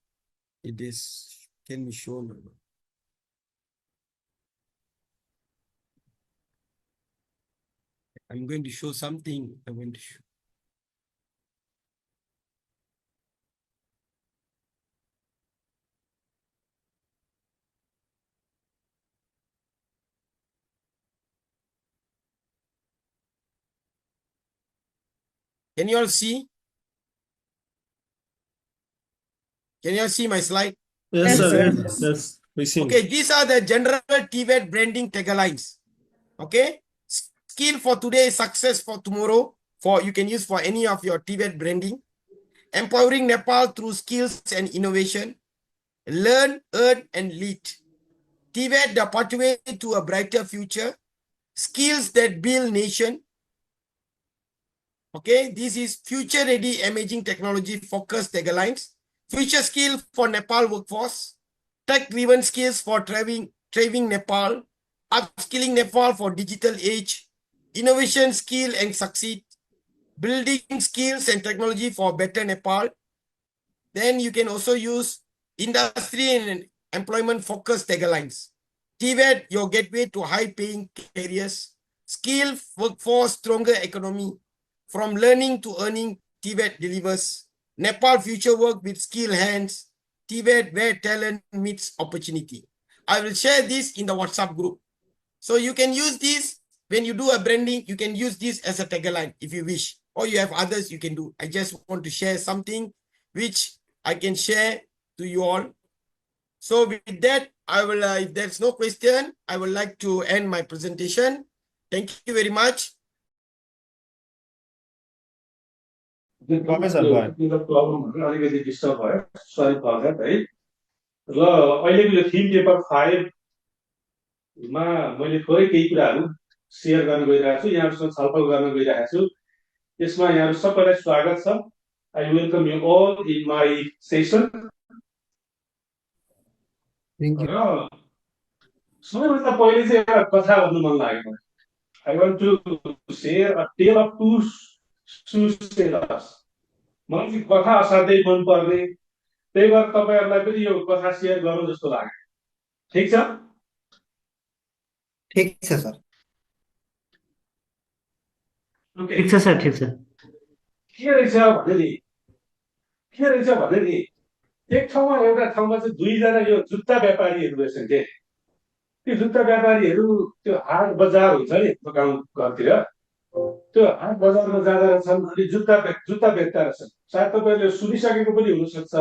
it can be shown or not. I'm going to show something. I'm going to show. Can you all see? Can you all see my slide? Yes, Yes, sir. sir. Yes, yes. We see. Okay, these are the general TVET branding taglines. Okay, skill for today, success for tomorrow. For you can use for any of your TVET branding. Empowering Nepal through skills and innovation. Learn, earn, and lead. TVET, the pathway to a brighter future. Skills that build nation. Okay, this is future ready emerging technology focused taglines. Future skill for Nepal workforce. Tech driven skills for thriving Nepal. Upskilling Nepal for digital age. Innovation, skill and succeed. Building skills and technology for better Nepal. Then you can also use industry and employment focused taglines. TVET, your gateway to high paying careers. Skill workforce, stronger economy. From learning to earning, TVET delivers. Nepal future work with skill hands. TVET, where talent meets opportunity. I will share this in the WhatsApp group. So you can use this when you do a branding. You can use this as a tagline if you wish, or you have others you can do. I just want to share something which I can share to you all. So with that, I will, if there's no question, I would like to end my presentation. Thank you very much. अलिकति disturb भयो सरी for that है र अहिलेको यो थिम paper 5 मा मैले थोरै केही कुराहरू शेयर गर्न गइरहेको छु यहाँहरुसँग छलफल गर्न गइरहेको छु यसमा यहाँहरु सबैलाई स्वागत छ I welcome you all in my session Thank you. सबैभन्दा पहिले चाहिँ एउटा कथा भन्नु मन लाग्यो I want to share a tale of two shoe sellers मलाई चाहिँ कथा असाध्यै मन पर्ने त्यही भएर तपाईहरुलाई पनि यो कथा शेयर गरौँ जस्तो लाग्यो ठीक छ ठीक छ सर ओके ठिक छ सर ठिक छ के रहेछ भने नि एक ठाउँमा एउटा ठाउँमा चाहिँ दुईजना यो जुत्ता व्यापारीहरु रहेछन् के त्यो जुत्ता व्यापारीहरु त्यो हाट बजार हुन्छ नि गाउँ घरतिर त्यो हाट बजारमा जाँदा रहेछन् अनि जुत्ता बेच्दा रहेछन् सायद तपाईहरुले सुनिसकेको पनि हुन सक्छ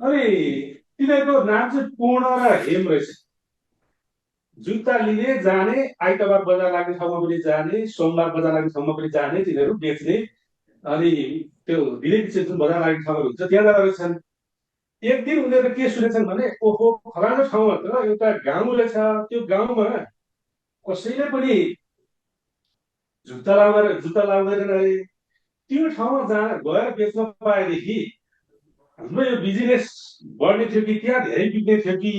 अनि तिनीहरुको नाम चाहिँ पूर्ण र हेम रहेछ जुत्ता लिने जाने आइतबार बजार लाग्ने ठाउँमा पनि जाने सोमबार बजार लाग्ने ठाउँमा पनि जाने तिनीहरु बेच्ने अनि त्यो दिनैपिछे जुन बजार लाग्ने ठाउँहरु हुन्छ त्यहाँ जाँदा रहेछन् एक दिन उनीहरुले के सुनेछन् भने ओहो फलानो ठाउँमा त एउटा गाउँ रहेछ त्यो गाउँमा कसैले पनि जुत्ता लाउँदैन अरे त्यो ठाउँमा गएर बेच्न पाएदेखि हाम्रो यो बिजनेस बढ्ने थियो कि त्यहाँ धेरै बिक्ने थियो कि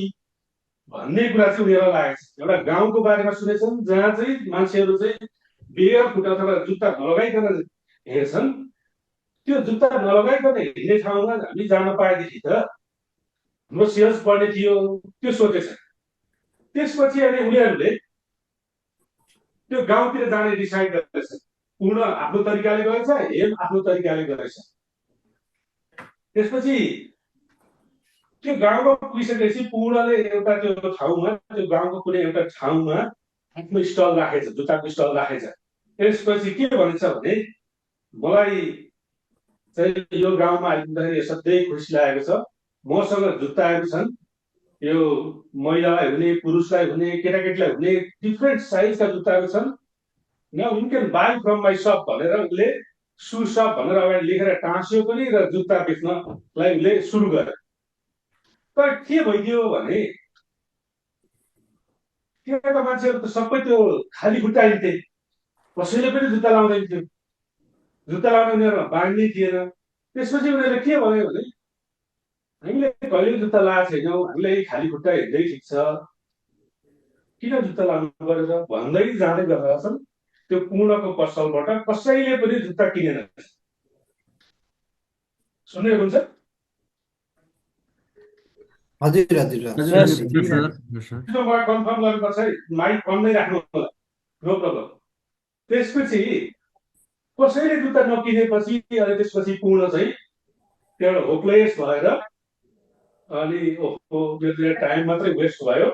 भन्ने कुरा चाहिँ उनीहरुलाई लागेको छ एउटा गाउँको बारेमा सुनेछन् जहाँ चाहिँ मान्छेहरु चाहिँ बेगर खुट्टा अथवा जुत्ता नलगाइकन हेर्छन् त्यो जुत्ता नलगाइकन हिँड्ने ठाउँमा हामी जान पाएदेखि त हाम्रो सेल्स बढ्ने थियो त्यो सोचेछ। त्यसपछि अनि उनीहरूले त्यो गाउँतिर जाने डिसाइड गरेछ। पूर्ण आफ्नो तरिकाले गरेछ, हेम आफ्नो तरिकाले गरेछ। त्यसपछि त्यो गाउँमा पुगिसकेपछि पूर्णले एउटा त्यो ठाउँमा, त्यो गाउँको कुनै एउटा ठाउँमा आफ्नो स्टल राखेछ, जुत्ताको स्टल राखेछ। त्यसपछि के भनेछ भने मलाई चाहिँ यो गाउँमा आइपुग्दाखेरि असाध्यै खुसी लागेको छ। मसँग जुत्ताहरू छन्, यो महिलालाई हुने, पुरुषलाई हुने, केटाकेटीलाई हुने डिफ्रेन्ट साइजका जुत्ताहरू छन्। Now you can by from my सप भनेर उसले सु सप भनेर अगाडि लेखेर टाँस्यो पनि र जुत्ता बेच्नलाई उसले सुरु गर्यो। तर के भइदियो भने त्यहाँका मान्छेहरू त सबै त्यो खाली खुट्टा हिँड्थे, कसैले पनि जुत्ता लाउँदैन थियो, जुत्ता लाउने उनीहरूमा बाँड्नै थिएन। त्यसपछि उनीहरूले के भन्यो भने हामीले कहिले जुत्ता लगाएको छैनौँ, हामीलाई खाली खुट्टा हिँड्दै ठिक छ, किन जुत्ता लाउनु गरेर भन्दै जाँदै गरेका छन्। त्यो पूर्णको पसलबाट कसैले पनि जुत्ता किनेन। सुन्दै हुनुहुन्छ? हजुर हजुर मलाई कन्फर्म गर्नुपर्छ है, माइक अन नै राख्नु होला, नो प्रब्लम। त्यसपछि कसैले जुत्ता नकिनेपछि अनि त्यसपछि पूर्ण चाहिँ एउटा होपलेस भएर अनि ओहो मेरो टाइम मात्रै वेस्ट भयो,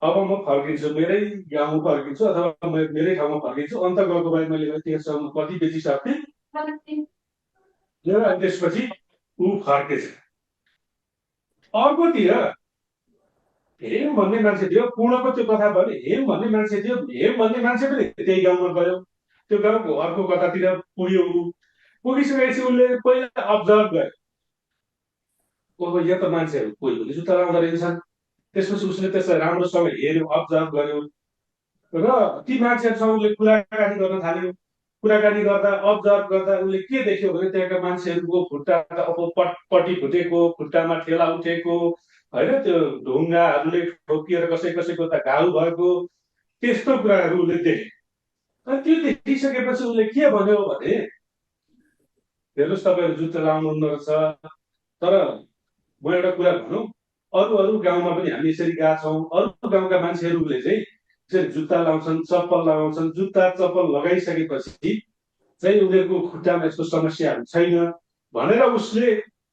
अब म फर्किन्छु, मेरै गाउँ फर्किन्छु अथवा मेरै ठाउँमा फर्किन्छु, अन्त गएको भए मैले त्यससँग कति बेचिसक्थेँ। त्यसपछि ऊ फर्केछ। अर्कोतिर हेम भन्ने मान्छे थियो, पूर्णको त्यो कथा भने हेम भन्ने मान्छे थियो, हेम भन्ने मान्छे पनि त्यही गाउँमा गयो। त्यो गाउँको अर्को कतातिर पुग्यो। पुगिसकेपछि उसले पहिला अब्जर्भ गर्यो, ओहो यहाँ त मान्छेहरू कोही पनि जुत्ता लाउँदो रहेछन्। त्यसपछि उसले त्यसलाई राम्रोसँग हेर्यो, अब्जर्भ गर्यो र ती मान्छेहरूसँग उसले कुराकानी गर्न थाल्यो। कुराकानी गर्दा अब्जर्भ गर्दा उसले के देख्यो भने त्यहाँका मान्छेहरूको खुट्टा पट्टी फुटेको, खुट्टामा ठेला उठेको होइन, त्यो ढुङ्गाहरूले ठोकिएर कसै कसैको त घाउ भएको, त्यस्तो कुराहरू उसले देखे। अनि त्यो देखिसकेपछि उसले के भन्यो भने हेर्नुहोस् तपाईँहरू जुत्ता लाउनुहुन्न रहेछ, तर म एउटा कुरा भनौँ, अरू गाउँमा पनि हामी यसरी गएका छौँ। अरू गाउँका मान्छेहरूले चाहिँ यसरी जुत्ता लाउँछन्, चप्पल लगाउँछन्। जुत्ता चप्पल लगाइसकेपछि चाहिँ उनीहरूको खुट्टामा यस्तो समस्याहरू छैन भनेर उसले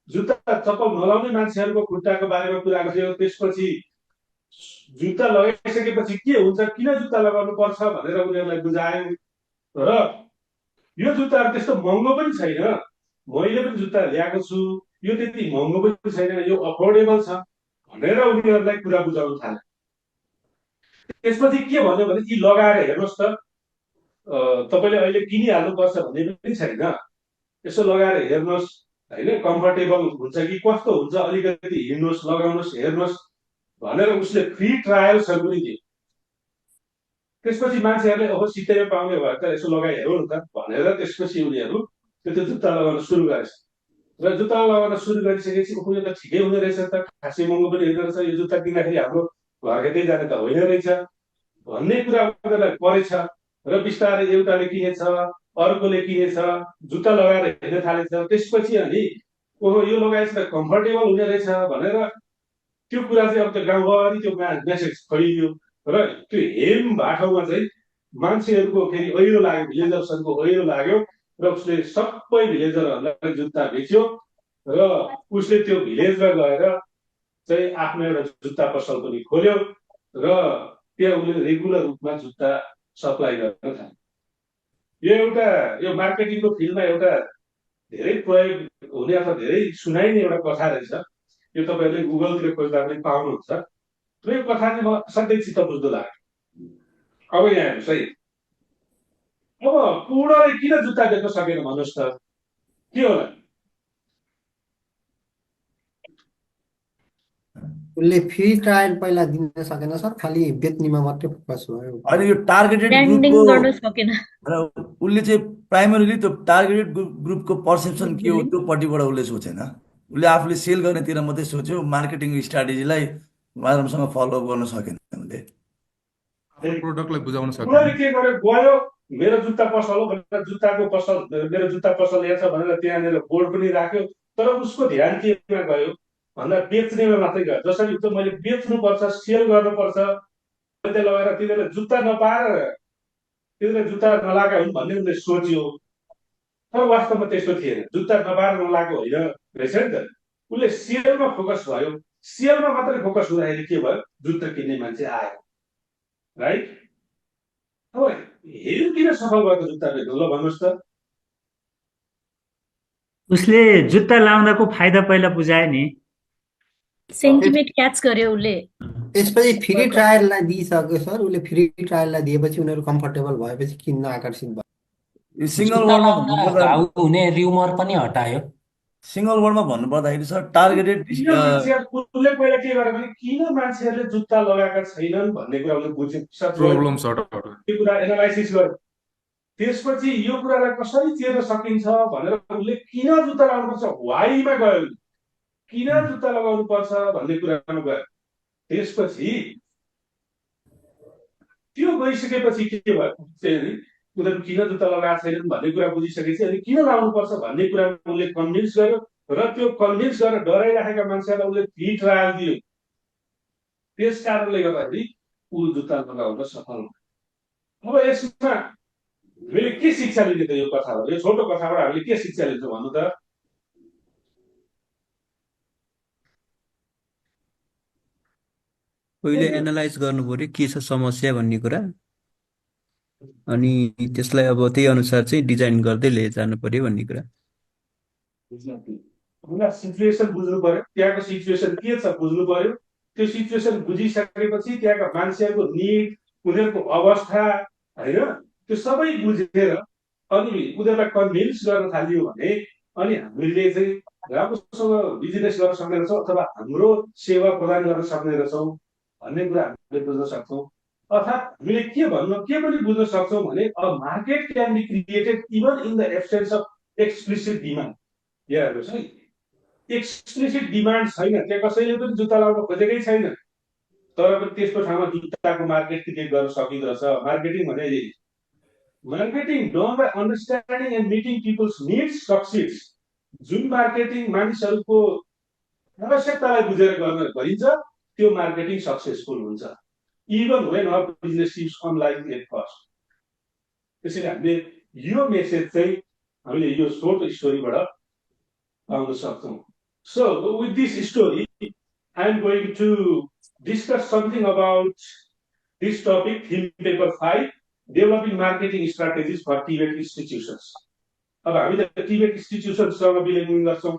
जुत्ता चप्पल नलाउने मान्छेहरूको खुट्टाको बारेमा कुरा गर्थ्यो। त्यसपछि जुत्ता लगाइसकेपछि के हुन्छ, किन जुत्ता लगाउनु पर्छ भनेर उनीहरूलाई बुझायो। र यो जुत्ताहरू त्यस्तो महँगो पनि छैन, मैले पनि जुत्ता ल्याएको छु, यो त्यति महँगो पनि छैन, यो अफोर्डेबल छ भनेर उनीहरूलाई कुरा बुझाउन थाले। त्यसपछि के भन्यो भने यी लगाएर हेर्नुहोस् त, तपाईँले अहिले किनिहाल्नुपर्छ भन्ने पनि छैन, यसो लगाएर हेर्नुहोस् होइन, कम्फर्टेबल हुन्छ कि कस्तो हुन्छ, अलिकति हिँड्नुहोस्, लगाउनुहोस्, हेर्नुहोस् भनेर उसले फ्री ट्रायल्सहरू पनि दियो। त्यसपछि मान्छेहरूले ओहो सित्तैमा पाउने भयो त यसो लगाइ हेरौँ न त भनेर त्यसपछि उनीहरू त्यो जुत्ता लगाउन सुरु गरेछ। र जुत्ता लगाउन सुरु गरिसकेपछि ओहो यो त ठिकै हुने रहेछ त, खासै महँगो पनि होइन रहेछ, यो जुत्ता किन्दाखेरि हाम्रो घर खेतै जाने त होइन रहेछ भन्ने कुरा उनीहरूलाई परेछ। र बिस्तारै एउटाले किनेछ, अर्कोले किनेछ, जुत्ता लगाएर हिँड्न थालेछ। त्यसपछि अनि ओहो यो लगाएछ त कम्फर्टेबल हुने रहेछ भनेर त्यो कुरा चाहिँ अब त्यो गाउँभरि त्यो मेसेज फैलियो। र त्यो हेम भाटामा चाहिँ मान्छेहरूको फेरि ऐरो लाग्यो, भिलेजर्सहरूको ऐरो लाग्यो र उसले सबै भिलेजरहरूलाई जुत्ता बेच्यो र उसले त्यो भिलेजमा गएर चाहिँ आफ्नो एउटा जुत्ता पसल पनि खोल्यो र त्यहाँ उसले रेगुलर रूपमा जुत्ता सप्लाई गर्न थाल्यो। यो मार्केटिङको फिल्डमा एउटा धेरै प्रयोग हुने अथवा धेरै सुनाइने एउटा कथा रहेछ। यो तपाईँहरूले गुगलतिर खोज्दा पनि पाउनुहुन्छ। र यो कथा चाहिँ म असाध्यै चित्त बुझ्दो लाग्यो। अब यहाँ हेर्नुहोस् है, अब पूर्णले किन जुत्ता बेच्न सकेन भन्नुहोस् त, के होला? उसले फ्री ट्रायल पहिला दिन सकेन सर, खालि बेच्नेमा मात्रै फोकस भयो। अनि यो टार्गेटेड ब्रान्डिङ ग्रुपको गर्न सकेन। उसले चाहिँ प्राइमरीली त्यो टार्गेटेड ग्रुपको पर्सेप्सन के हो त्यो पट्टिबाट उसले सोचेन। उसले आफूले सेल गर्नेतिर मात्रै सोच्यो, मार्केटिङ स्ट्राटेजीलाई राम्रोसँग फलोअप गर्न सकेन उसले। प्रोडक्टलाई बुझाउन सकेन। उनीहरूले के गर्यो, गयो मेरो जुत्ता पसल हो भनेर जुत्ताको पसल, मेरो जुत्ता पसल यहाँ छ भनेर त्यहाँनिर बोर्ड पनि राख्यो। तर उसको ध्यान केमा गयो भन्दा बेच्नेमा मात्रै गयो। जसरी त मैले बेच्नुपर्छ, सेल गर्नुपर्छ, त्यहाँ लगाएर तिनीहरूले जुत्ता नपाएर तिनीहरूले जुत्ता नलागा हुन् भन्ने उनले सोच्यो, तर वास्तवमा त्यस्तो थिएन। जुत्ता नपाएर नलागेको होइन रहेछ नि त। उसले सेलमा फोकस भयो, सेलमा मात्रै फोकस हुँदाखेरि के भयो, जुत्ता किन्ने मान्छे आयो, राइट? अब हेऱ्यो किन सफल भएको जुत्ता बेच्नु, ल भन्नुहोस् त? उसले जुत्ता लाउँदाको फाइदा पहिला बुझायो नि। सेन्टिमेन्ट क्याच गर्यो उसले। त्यसपछि फ्री ट्रायललाई दिइसक्यो सर। उसले फ्री ट्रायललाई दिएपछि उनीहरू कम्फर्टेबल भएपछि किन्न आकर्षित भयो। यो सिङ्गल जुत्ता वर्डमा लाउँदा भन्नुपर्दा घाउ हुने र्युमर पनि हटायो। सिङ्गल वर्डमा भन्नुपर्दाखेरि सर टार्गेटेड किन उसले पहिला के गर्यो भने किन मान्छेहरूले जुत्ता लगाएका छैनन् भन्ने कुरा उसले बुझ्यो, प्रब्लम सर्ट आउट। त्यो कुरा एनालाइसिस गर्यो। त्यसपछि यो कुरालाई कसरी चिर्न सकिन्छ भनेर उसले किन जुत्ता लगाउनुपर्छ वाइमा गयो, किन जुत्ता लगाउनु पर्छ भन्ने कुरामा गयो। त्यसपछि त्यो गइसकेपछि के भयो, उनीहरू किन जुत्ता लगाएका छैनन् भन्ने कुरा बुझिसकेपछि अनि किन लाउनुपर्छ भन्ने कुरामा उसले कन्भिन्स गर्यो, र त्यो कन्भिन्स गरेर डराइराखेका मान्छेहरूलाई उसले फ्री ट्रायल दियो। त्यस कारणले गर्दाखेरि ऊ जुत्ता लगाउन सफल भयो। अब यसमा हामीले के शिक्षा लिने त, यो कथाबाट, यो छोटो कथाबाट हामीले के शिक्षा लिन्छौँ भन्नु त? पहिले एनालाइज गर्नु पर्यो के छ समस्या भन्ने कुरा, अनि त्यसलाई अब त्यही अनुसार चाहिँ डिजाइन गर्दै लिएर जानु पर्यो भन्ने कुरा। उनीहरू सिचुएसन बुझ्नु पर्यो, त्यहाँको सिचुएसन के छ बुझ्नु पर्यो। त्यो सिचुएसन बुझिसकेपछि त्यहाँका मान्छेहरूको निड, उनीहरूको अवस्था, होइन, त्यो सबै बुझेर अनि उनीहरूलाई कन्भिन्स गर्न थालियो भने अनि हामीले चाहिँ राम्रोसँग बिजनेस गर्न सक्ने रहेछौँ अथवा हाम्रो सेवा प्रदान गर्न सक्ने रहेछौँ भन्ने कुरा हामीले बुझ्न सक्छौँ। अर्थात् हामीले के पनि बुझ्न सक्छौँ भने a market can be created even in the absence of explicit demand. हेर्नुहोस् है, एक्सप्लिसिट डिमान्ड छैन, त्यहाँ कसैले पनि जुत्ता लाउन खोजेकै छैन, तर पनि त्यसको ठाउँमा जुत्ताको मार्केट क्रिएट गर्न सकिँदो रहेछ। मार्केटिङ भने marketing done by understanding and meeting people's needs succeeds. जुन मार्केटिङ मानिसहरूको आवश्यकतालाई बुझेर गरिन्छ त्यो मार्केटिङ सक्सेसफुल हुन्छ, even when our business seems unlike at first. त्यसैले हामीले यो मेसेज चाहिँ हामीले यो सोर्ट स्टोरीबाट पाउन सक्छौँ। So with this story, I am going to discuss something about this topic, theme paper 5, developing marketing strategies for TVET institutions. अब हामी त TVET institutionsसँग बिलिङ गर्छौँ।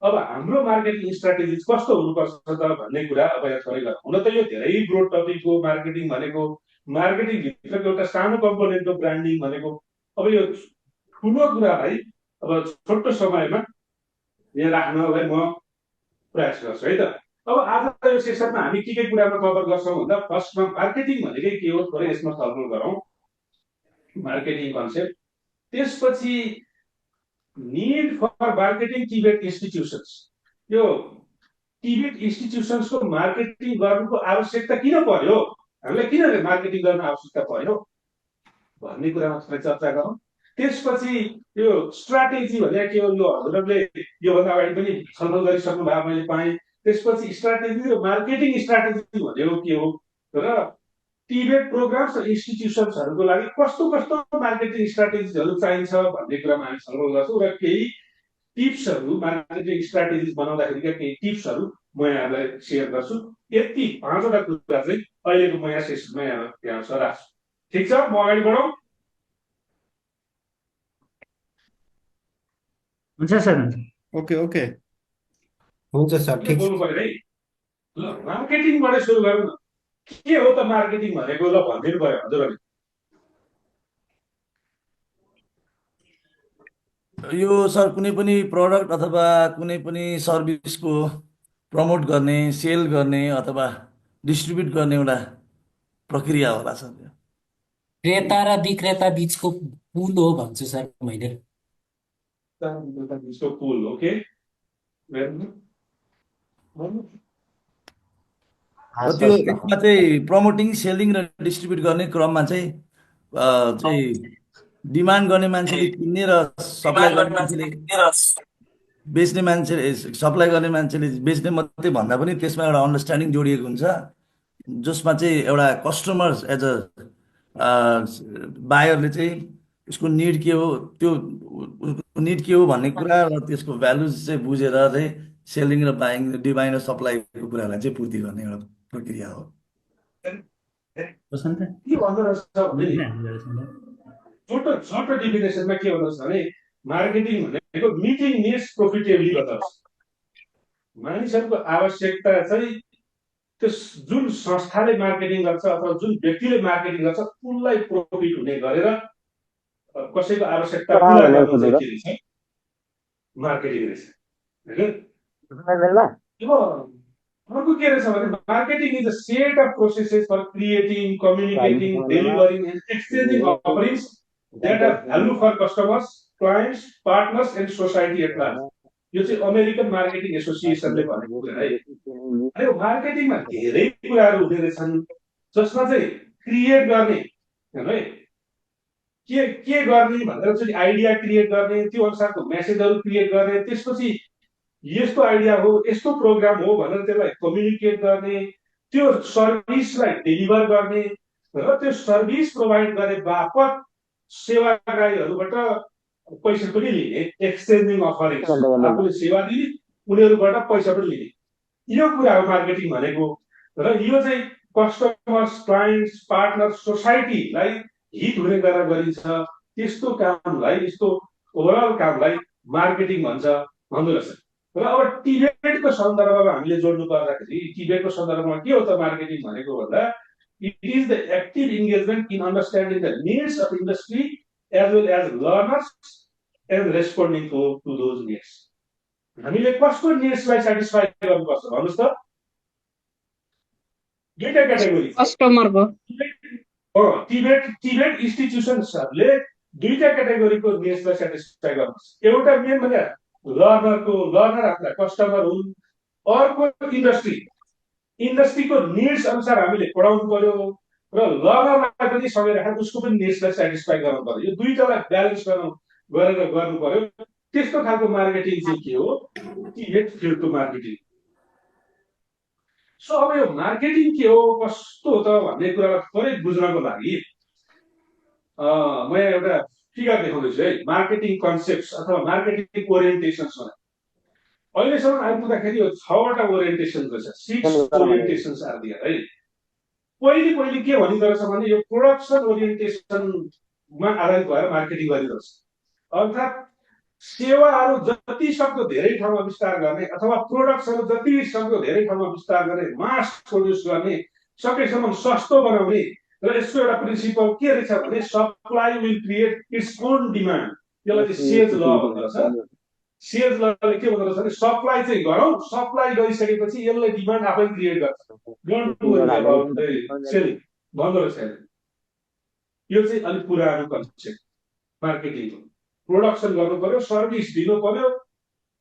अब हाम्रो मार्केटिङ स्ट्राटेजिज कस्तो हुनुपर्छ त भन्ने कुरा अब यहाँ थोरै गरौँ। हुन त यो धेरै ब्रोड टपिक हो। मार्केटिङ भनेको, मार्केटिङ भित्रको एउटा सानो कम्पोनेन्ट हो ब्रान्डिङ भनेको। अब यो ठुलो कुरालाई अब छोटो समयमा यहाँ राख्नलाई म प्रयास गर्छु है त। अब आज यो सेसनमा हामी के कुरामा कभर गर्छौँ भन्दा फर्स्टमा मार्केटिङ भनेकै के हो थोरै यसमा छलफल गरौँ, मार्केटिङ कन्सेप्ट। त्यसपछि निड फर मार्केटिङ टिबेट इन्स्टिट्युसन्स, यो टिबेट इन्स्टिट्युसन्सको मार्केटिङ गर्नुको आवश्यकता किन पर्यो, हामीलाई किन मार्केटिङ गर्न आवश्यकता पर्यो भन्ने कुरामा थोरै चर्चा गरौँ। त्यसपछि यो स्ट्राटेजी भने के हो, यो हजुरहरूले योभन्दा अगाडि पनि छलफल गरिसक्नु भएको मैले पाएँ। त्यसपछि स्ट्राटेजी र मार्केटिङ स्ट्राटेजी भनेको के हो र टिबेट प्रोग्राम्स र इन्स्टिट्युसन्सहरूको लागि कस्तो कस्तो मार्केटिङ स्ट्राटेजीहरू चाहिन्छ भन्ने कुरामा हामी छलफल गर्छौँ र केही टिप्सहरू, मार्केटिङ स्ट्राटेजिज बनाउँदाखेरिका केही टिप्सहरू म यहाँलाई सेयर गर्छु। यति 5वटा कुरा चाहिँ अहिलेको म यहाँ सेसनमा यहाँ राख्छु। ठिक छ, म अगाडि बढौँ। हुन्छ सर, हुन्छ। ओके हुन्छ सर, ठिक छ। बोल्नु पर्यो है। ल मार्केटिङबाट सुरु गरौँ न। के हो त मार्केटिङ भनेको, ल भनिदिनु पर्यो हजुरहरूले। यो सर कुनै पनि प्रडक्ट अथवा कुनै पनि सर्भिसको प्रमोट गर्ने, सेल गर्ने अथवा डिस्ट्रिब्युट गर्ने एउटा प्रक्रिया होला सर। क्रेता र विक्रेता बीचको पुल हो भन्छु सर मैले। पुल, ओके। त्यो यसमा चाहिँ प्रमोटिङ, सेलिङ र डिस्ट्रिब्युट गर्ने क्रममा चाहिँ डिमान्ड गर्ने मान्छेले किन्ने र सप्लाई गर्ने मान्छेले बेच्ने मान्छे सप्लाई गर्ने मान्छेले बेच्ने मात्रै भन्दा पनि त्यसमा एउटा अन्डरस्ट्यान्डिङ जोडिएको हुन्छ जसमा चाहिँ एउटा कस्टमर एज अ बायरले चाहिँ उसको निड के हो त्यो उसको निड के हो भन्ने कुरा र त्यसको भ्यालुज चाहिँ बुझेर चाहिँ सेलिङ र बाइङ डिमान्ड र सप्लाईको कुरालाई चाहिँ पूर्ति गर्ने एउटा प्रक्रिया हो। वसन्त के भन्दो रहेछ भने किन हामी गरेछौँ? छोटो डिफिनेसनमा के भन्दो रहेछ भने मार्केटिङ भनेको मिटिङ निड्स प्रोफिटेबली गर्दो रहेछ। मानिसहरूको आवश्यकता चाहिँ त्यो जुन संस्थाले मार्केटिङ गर्छ अथवा जुन व्यक्तिले मार्केटिङ गर्छ उसलाई प्रोफिट हुने गरेर कसैको आवश्यकता पुरा गर्नु चाहिँ के रहेछ मार्केटिङ रहेछ हैन। अब अर्को के रहेछ भने marketing is a set of processes for creating communicating delivering and exchanging offerings that are value for customers clients partners and society at large. यो चाहिँ अमेरिकन मार्केटिङ एसोसिएसनले भनेको कुरा है। अनि मार्केटिङमा धेरै कुराहरू हुँदै रहेछन् जसमा चाहिँ क्रिएट गर्ने है के गर्ने भनेर चाहिँ आइडिया क्रिएट गर्ने त्यो अनुसारको मेसेजहरू क्रिएट गर्ने त्यसपछि यस्तो आइडिया हो यस्तो प्रोग्राम हो भनेर त्यसलाई कम्युनिकेट गर्ने त्यो सर्भिसलाई डेलिभर गर्ने र त्यो सर्भिस प्रोभाइड गरे बापत सेवाग्राहीहरूबाट पैसा पनि लिने एक्सचेन्जिङ अफरिङ्स आफूले सेवा दिने उनीहरूबाट पैसा पनि लिने यो कुरा हो मार्केटिङ भनेको। र यो चाहिँ कस्टमर्स क्लाइन्ट्स पार्टनर सोसाइटीलाई हित हुने गरेर गरिन्छ त्यस्तो कामलाई यस्तो ओभरअल कामलाई मार्केटिङ भन्छ भन्दो रहेछ। र अब टिबेटको सन्दर्भमा हामीले जोड्नु पर्दाखेरि टिबेटको सन्दर्भमा के हो त मार्केटिङ भनेको भन्दा it is the active engagement in understanding the needs of industry as well as learners and responding to those needs. हामीले कसको निड्सलाई सेटिस्फाई गर्नुपर्छ भन्नुहोस् त? दुईटा क्याटेगोरी कस्टमरको टिबेट इन्स्टिट्युसन्सहरूले दुईटा क्याटेगोरीको निड्सलाई सेटिस्फाई गर्नुपर्छ। एउटा मेन भने लर्नर हाम्रा कस्टमर हुन्। अर्को इन्डस्ट्रीको निड्स अनुसार हामीले पढाउनु पर्यो र लर्नरलाई पनि सँगै राखेर उसको पनि निड्सलाई सेटिस्फाई गर्नु पर्यो। यो दुईटालाई ब्यालेन्स गरेर गर्नु पर्यो। त्यस्तो खालको मार्केटिङ चाहिँ के हो? Tibet फिल्डको marketing. सो अब यो मार्केटिङ के हो कस्तो हो त भन्ने कुरालाई थोरै बुझ्नको लागि म एउटा फिगर देखाउँदैछु है। मार्केटिङ कन्सेप्ट्स अथवा मार्केटिङ ओरिएन्टेसन्स अहिलेसम्म आइपुग्दाखेरि यो 6वटा ओरिएन्टेसन रहेछ। 6 ओरिएन्टेसन्स आर दिएर है। पहिले के भनिँदो रहेछ भने यो प्रोडक्सन ओरिएन्टेसनमा आधारित भएर मार्केटिङ गरिँदो रहेछ। अर्थात् सेवाहरू जति सक्दो धेरै ठाउँमा विस्तार गर्ने अथवा प्रोडक्ट्सहरू जति सक्दो धेरै ठाउँमा विस्तार गर्ने मास प्रोड्युस गर्ने सकेसम्म सस्तो बनाउने र यसको एउटा प्रिन्सिपल के रहेछ भने supply will create its own demand. यसलाई चाहिँ सेल्स ल भन्दो रहेछ। सेल्स लले के भन्दो रहेछ भने सप्लाई चाहिँ गरौँ, सप्लाई गरिसकेपछि यसले डिमान्ड आफै क्रिएट गर्छ। Don't worry about the selling भन्दो रहेछ। यो चाहिँ अलिक पुरानो कन्सेप्ट मार्केटिङको। प्रोडक्सन गर्नु पर्यो, सर्भिस दिनु पर्यो,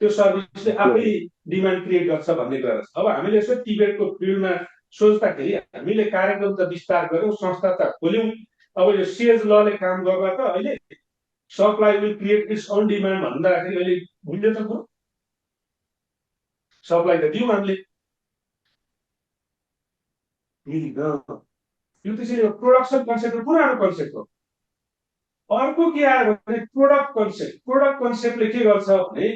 त्यो सर्भिसले आफै डिमान्ड क्रिएट गर्छ भन्ने कुरा रहेछ। अब हामीले यसो टिबेटको फिल्डमा सोच्दाखेरि हामीले कार्यक्रम त विस्तार गर्यौँ, संस्था त खोल्यौँ। अब यो सेल्स लले काम गर्दा त अहिले supply will create its own demand भन्दाखेरि अहिले भुल्यो त कुरो। सप्लाई त दिउँ हामीले। यो त्यसरी प्रोडक्सन कन्सेप्ट पुरानो कन्सेप्ट हो। अर्को के आयो भने प्रोडक्ट कन्सेप्ट। प्रोडक्ट कन्सेप्टले के गर्छ भने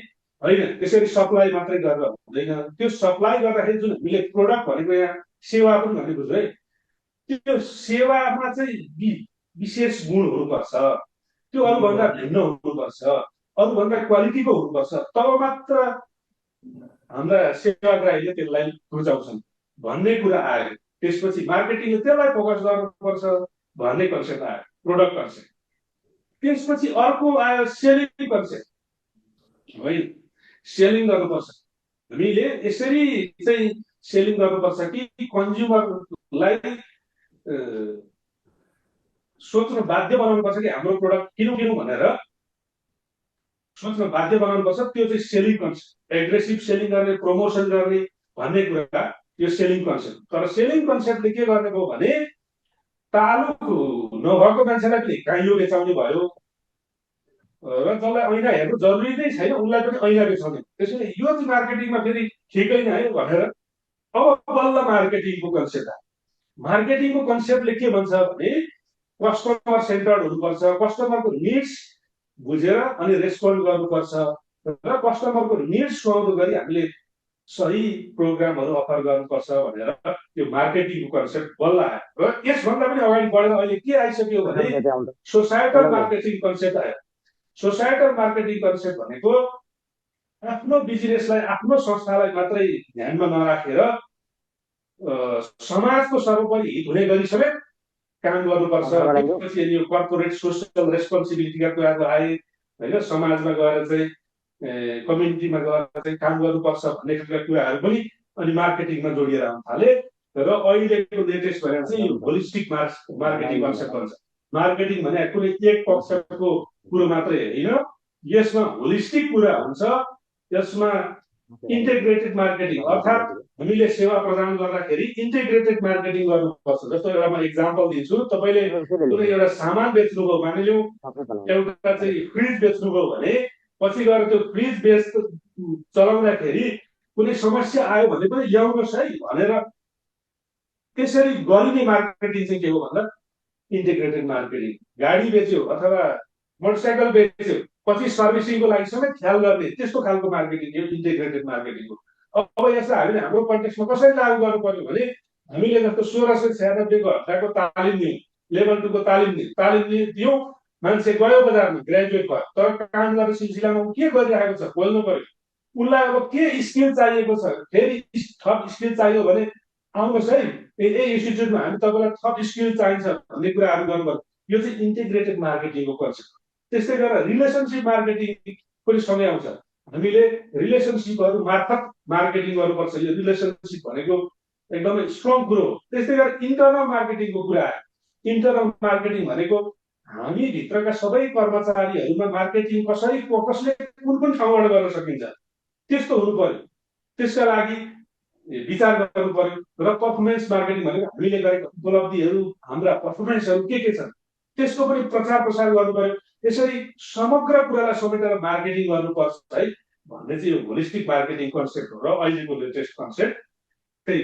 होइन त्यसरी सप्लाई मात्रै गरेर हुँदैन। त्यो सप्लाई गर्दाखेरि जुन हामीले प्रोडक्ट भनेको यहाँ सेवा पनि भनेको छु है। त्यो सेवामा चाहिँ विशेष गुण हुनुपर्छ, त्यो अरूभन्दा भिन्न हुनुपर्छ, अरूभन्दा क्वालिटीको हुनुपर्छ, तब मात्र हाम्रा सेवाग्राहीले त्यसलाई रुचाउँछन् भन्ने कुरा आयो। त्यसपछि मार्केटिङले त्यसलाई फोकस गर्नुपर्छ भन्ने कन्सेप्ट आयो, प्रोडक्ट कन्सेप्ट। त्यसपछि अर्को आयो सेलिङ कन्सेप्ट है। सेलिङ गर्नुपर्छ, हामीले यसरी चाहिँ सेलिङ गर्नुपर्छ कि कन्ज्युमरलाई सोच्न बाध्य बनाउनुपर्छ कि हाम्रो प्रोडक्ट किनौँ भनेर सोच्न बाध्य बनाउनुपर्छ। त्यो चाहिँ सेलिङ कन्सेप्ट। एग्रेसिभ सेलिङ गर्ने, प्रमोसन गर्ने भन्ने कुरा यो सेलिङ कन्सेप्ट। तर सेलिङ कन्सेप्टले के गर्ने भयो भने तालुक नभएको मान्छेलाई पनि गाइयो बेचाउने भयो, र जसलाई ऐना हेर्नु जरुरी नै छैन उनलाई पनि ऐना बेच्ने। त्यसैले यो चाहिँ मार्केटिङमा फेरि ठिकै नै है भनेर अब बल्ल मार्केटिङको कन्सेप्ट आयो। मार्केटिङको कन्सेप्टले के भन्छ भने कस्टमर सेन्टर्ड हुनुपर्छ, कस्टमरको निड्स बुझेर अनि रेस्पोन्ड गर्नुपर्छ र कस्टमरको निड्स सुहाउँदो गरी हामीले सही प्रोग्रामहरू अफर गर्नुपर्छ भनेर त्यो मार्केटिङको कन्सेप्ट बल्ल आयो। र यसभन्दा पनि अगाडि बढेर अहिले के आइसक्यो भने सोसाइटल मार्केटिङ कन्सेप्ट आयो। सोसाइटल मार्केटिङ कन्सेप्ट भनेको आफ्नो बिजनेसलाई आफ्नो संस्थालाई मात्रै ध्यानमा नराखेर समाजको सर्वोपरि हित हुने गरी समेत काम गर्नुपर्छ। त्यसपछि यो कर्पोरेट सोसियल रेस्पोन्सिबिलिटीका कुराहरू आए होइन, समाजमा गएर चाहिँ कम्युनिटीमा गएर चाहिँ काम गर्नुपर्छ भन्ने खालका कुराहरू पनि अनि मार्केटिङमा जोडिएर आउन थाले। र अहिलेको लेटेस्ट भनेर चाहिँ यो होलिस्टिक मार्केटिङ कन्सेप्ट भन्छ। मार्केटिङ भने कुनै एक पक्षको कुरो मात्रै होइन, यसमा होलिस्टिक कुरा हुन्छ। यसमा इन्टिग्रेटेड मार्केटिङ अर्थात् हामीले सेवा प्रदान गर्दाखेरि इन्टिग्रेटेड मार्केटिङ गर्नुपर्छ। जस्तो एउटा म इक्जाम्पल दिन्छु, तपाईँले कुनै एउटा सामान बेच्नुभयो, मानिलिउँ एउटा चाहिँ फ्रिज बेच्नुभयो भने पछि गएर त्यो फ्रिज चलाउँदाखेरि कुनै समस्या आयो भने पनि ल्याउनुहोस् है भनेर त्यसरी गरिने मार्केटिङ चाहिँ के हो भन्दा इन्टिग्रेटेड मार्केटिङ। गाडी बेच्यो अथवा मोटरसाइकल बेच्यो पछि सर्भिसिङको लागि समेत ख्याल गर्ने त्यस्तो खालको मार्केटिङ यो इन्टिग्रेटेड मार्केटिङ हो। अब यसलाई हामीले हाम्रो कन्टेक्समा कसरी लागू गर्नु पर्यो भने हामीले जस्तो 1696 को हप्ताको तालिम दियौँ, लेभल 2 को तालिम दियौँ, मान्छे गयो बजारमा ग्रेजुएट भयो, तर काम गर्ने सिलसिलामा के गरिरहेको छ बोल्नु पर्यो। उसलाई अब के स्किल चाहिएको छ, फेरि थप स्किल चाहियो भने आउनुहोस् है इन्स्टिट्युटमा हामी तपाईँलाई थप स्किल चाहिन्छ भन्ने कुराहरू गर्नु पर्यो। यो चाहिँ इन्टिग्रेटेड मार्केटिङको कन्सेप्ट। त्यस्तै गरेर रिलेसनसिप मार्केटिङ पनि सँगै आउँछ। हामीले रिलेसनसिपहरू मार्फत मार्केटिङ गर्नुपर्छ। यो रिलेसनसिप भनेको एकदमै स्ट्रङ कुरो हो। त्यस्तै गरेर इन्टरनल मार्केटिङको कुरा आयो। इन्टरनल मार्केटिङ भनेको हामी भित्रका सबै कर्मचारीहरूमा मार्केटिङ कसले कुन ठाउँबाट गर्न सकिन्छ त्यस्तो हुनु पर्यो। त्यसका लागि विचार गर्नु पर्यो। र पर्फर्मेन्स मार्केटिङ भनेको हामीले गरेका उपलब्धिहरू, हाम्रा पर्फर्मेन्सहरू के छन् त्यसको पनि प्रचार प्रसार गर्नु पर्यो। यसरी समग्र कुरालाई समेटेर मार्केटिङ गर्नुपर्छ है भन्ने चाहिँ यो होलिस्टिक मार्केटिङ कन्सेप्ट हो र अहिलेको लेटेस्ट कन्सेप्ट त्यही।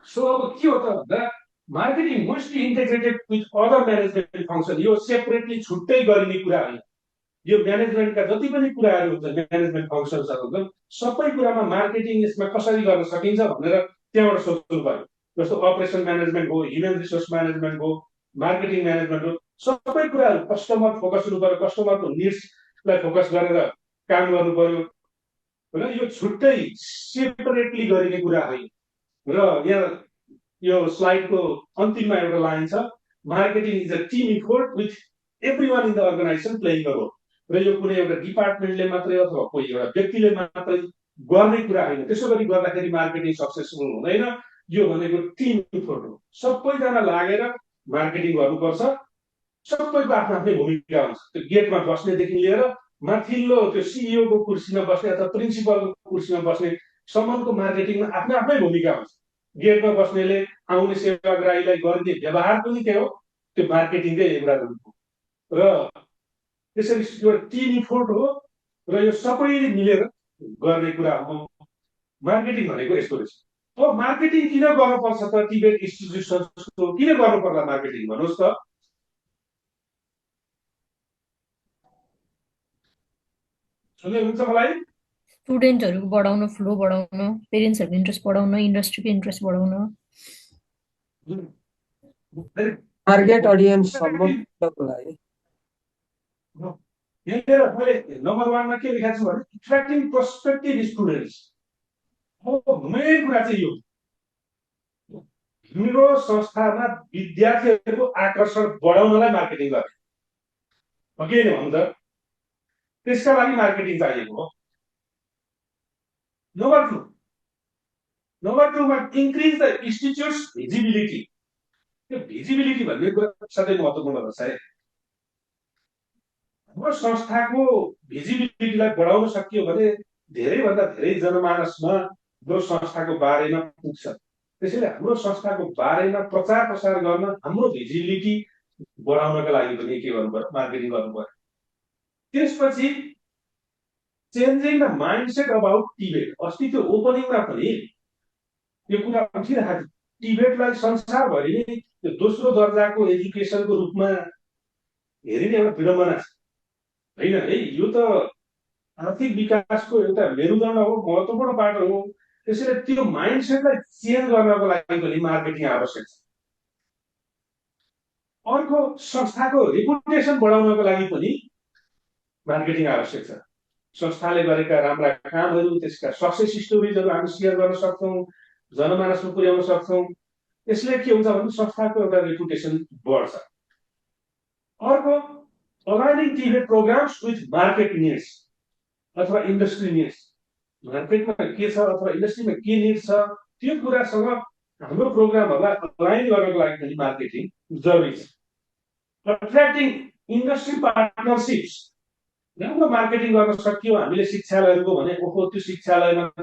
सो अब के हो त भन्दा marketing mostly integrated with other management function. Yo separately छुट्टै गरिने कुरा होइन। यो म्यानेजमेन्टका जति पनि कुराहरू हुन्छ, म्यानेजमेन्ट फङ्सन्सहरू हुन्छ, सबै कुरामा मार्केटिङ यसमा कसरी गर्न सकिन्छ भनेर त्यहाँबाट सोच्नु पर्यो। जस्तो अपरेसन म्यानेजमेन्ट हो, ह्युमन रिसोर्स म्यानेजमेन्ट हो, मार्केटिङ म्यानेजमेन्ट हो, सबै कुराहरू कस्टमर फोकस हुनु पर्यो। कस्टमरको निड्सलाई फोकस गरेर काम गर्नु पर्यो होइन। यो छुट्टै सेपरेटली गरिने कुरा होइन। र यहाँ यो स्लाइडको अन्तिममा एउटा लाइन छ, marketing is a team effort with everyone in the organisation playing a role. र यो कुनै एउटा डिपार्टमेन्टले मात्रै अथवा कोही एउटा व्यक्तिले मात्रै गर्ने कुरा होइन। त्यसो गरी गर्दाखेरि मार्केटिङ सक्सेसफुल हुँदैन। यो भनेको टिम इफोर्ट हो। सबैजना लागेर मार्केटिङ गर्नुपर्छ। सबैको आफ्नो आफ्नै भूमिका हुन्छ। त्यो गेटमा बस्नेदेखि लिएर माथिल्लो त्यो सिइओको कुर्सीमा बस्ने अथवा प्रिन्सिपलको कुर्सीमा बस्ने सम्मको मार्केटिङमा आफ्नो आफ्नै भूमिका हुन्छ। गेटमा बस्नेले आउने सेवाग्राहीलाई गर्ने व्यवहार पनि के हो, त्यो मार्केटिङकै एउटा रूप हो। र त्यसरी यो टिम इफोर्ट हो र यो सबैले मिलेर गर्ने कुरा हो। मार्केटिङ भनेको यस्तो रहेछ। अब मार्केटिङ किन गर्नुपर्छ त टिबेट इन्स्टिट्युसन्सको किन गर्नु पर्ला मार्केटिङ भन्नुहोस् त। सुन्दै हुन्छ मलाई? स्टुडेन्टहरूको बढाउन, फ्लो बढाउन, पेरेन्ट्सहरूको इन्ट्रेस्ट बढाउन, इन्डस्ट्रीको इन्ट्रेस्ट बढाउन, टार्गेट अडियन्स सम्मको लागि। यहाँनिर मैले नम्बर 1 मा के लेखेको छु भने एट्र्याक्टिङ प्रोस्पेक्टिभ स्टुडेन्ट्स। अब मेन कुरा चाहिँ यो मेरो संस्थामा विद्यार्थीहरूको आकर्षण बढाउनलाई मार्केटिङ गर्ने हो कि होइन भन्नु त। त्यसका लागि मार्केटिङ चाहिएको हो। नम्बर 2 मा इन्क्रिज द इन्स्टिट्युट्स भिजिबिलिटी। त्यो भिजिबिलिटी भन्ने कुरा सधैँ महत्त्वपूर्ण रहेछ है। हाम्रो संस्थाको भिजिबिलिटीलाई बढाउन सकियो भने धेरैभन्दा धेरै जनमानसमा हाम्रो संस्थाको बारेमा पुग्छ। त्यसैले हाम्रो संस्थाको बारेमा प्रचार प्रसार गर्न, हाम्रो भिजिबिलिटी बढाउनका लागि पनि के गर्नु पर्यो, मार्केटिङ गर्नु पर्यो। त्यसपछि changing the mindset about Tibet. अस्ति त्यो ओपनिङमा पनि यो कुरा उठिरहेको थियो। टिबेटलाई संसारभरि नै त्यो दोस्रो दर्जाको एजुकेसनको रूपमा हेरिने एउटा विडम्बना छ, होइन है? यो त आर्थिक विकासको एउटा मेरुदण्ड हो, महत्त्वपूर्ण पाटो हो। त्यसैले त्यो माइन्डसेटलाई चेन्ज गर्नको लागि पनि मार्केटिङ आवश्यक छ। अर्को, संस्थाको रेपुटेसन बढाउनको लागि पनि मार्केटिङ आवश्यक छ। संस्थाले गरेका राम्रा कामहरू, त्यसका सक्सेस स्टोरिजहरू हामी सेयर गर्न सक्छौँ, जनमानसमा पुर्याउन सक्छौँ। यसले के हुन्छ भने संस्थाको एउटा रेपुटेसन बढ्छ। अर्को, अलाइनिङ टिबेट प्रोग्राम्स विथ मार्केट निड्स अथवा इन्डस्ट्री निड्स। मार्केटमा के छ अथवा इन्डस्ट्रीमा के निड छ त्यो कुरासँग हाम्रो प्रोग्रामहरूलाई अलाइन गर्नको लागि पनि मार्केटिङ जरुरी छ। Attracting industry partnerships. राम्रो मार्केटिङ गर्न सकियो हामीले शिक्षालयहरूको भने, ओहो त्यो शिक्षालयमा त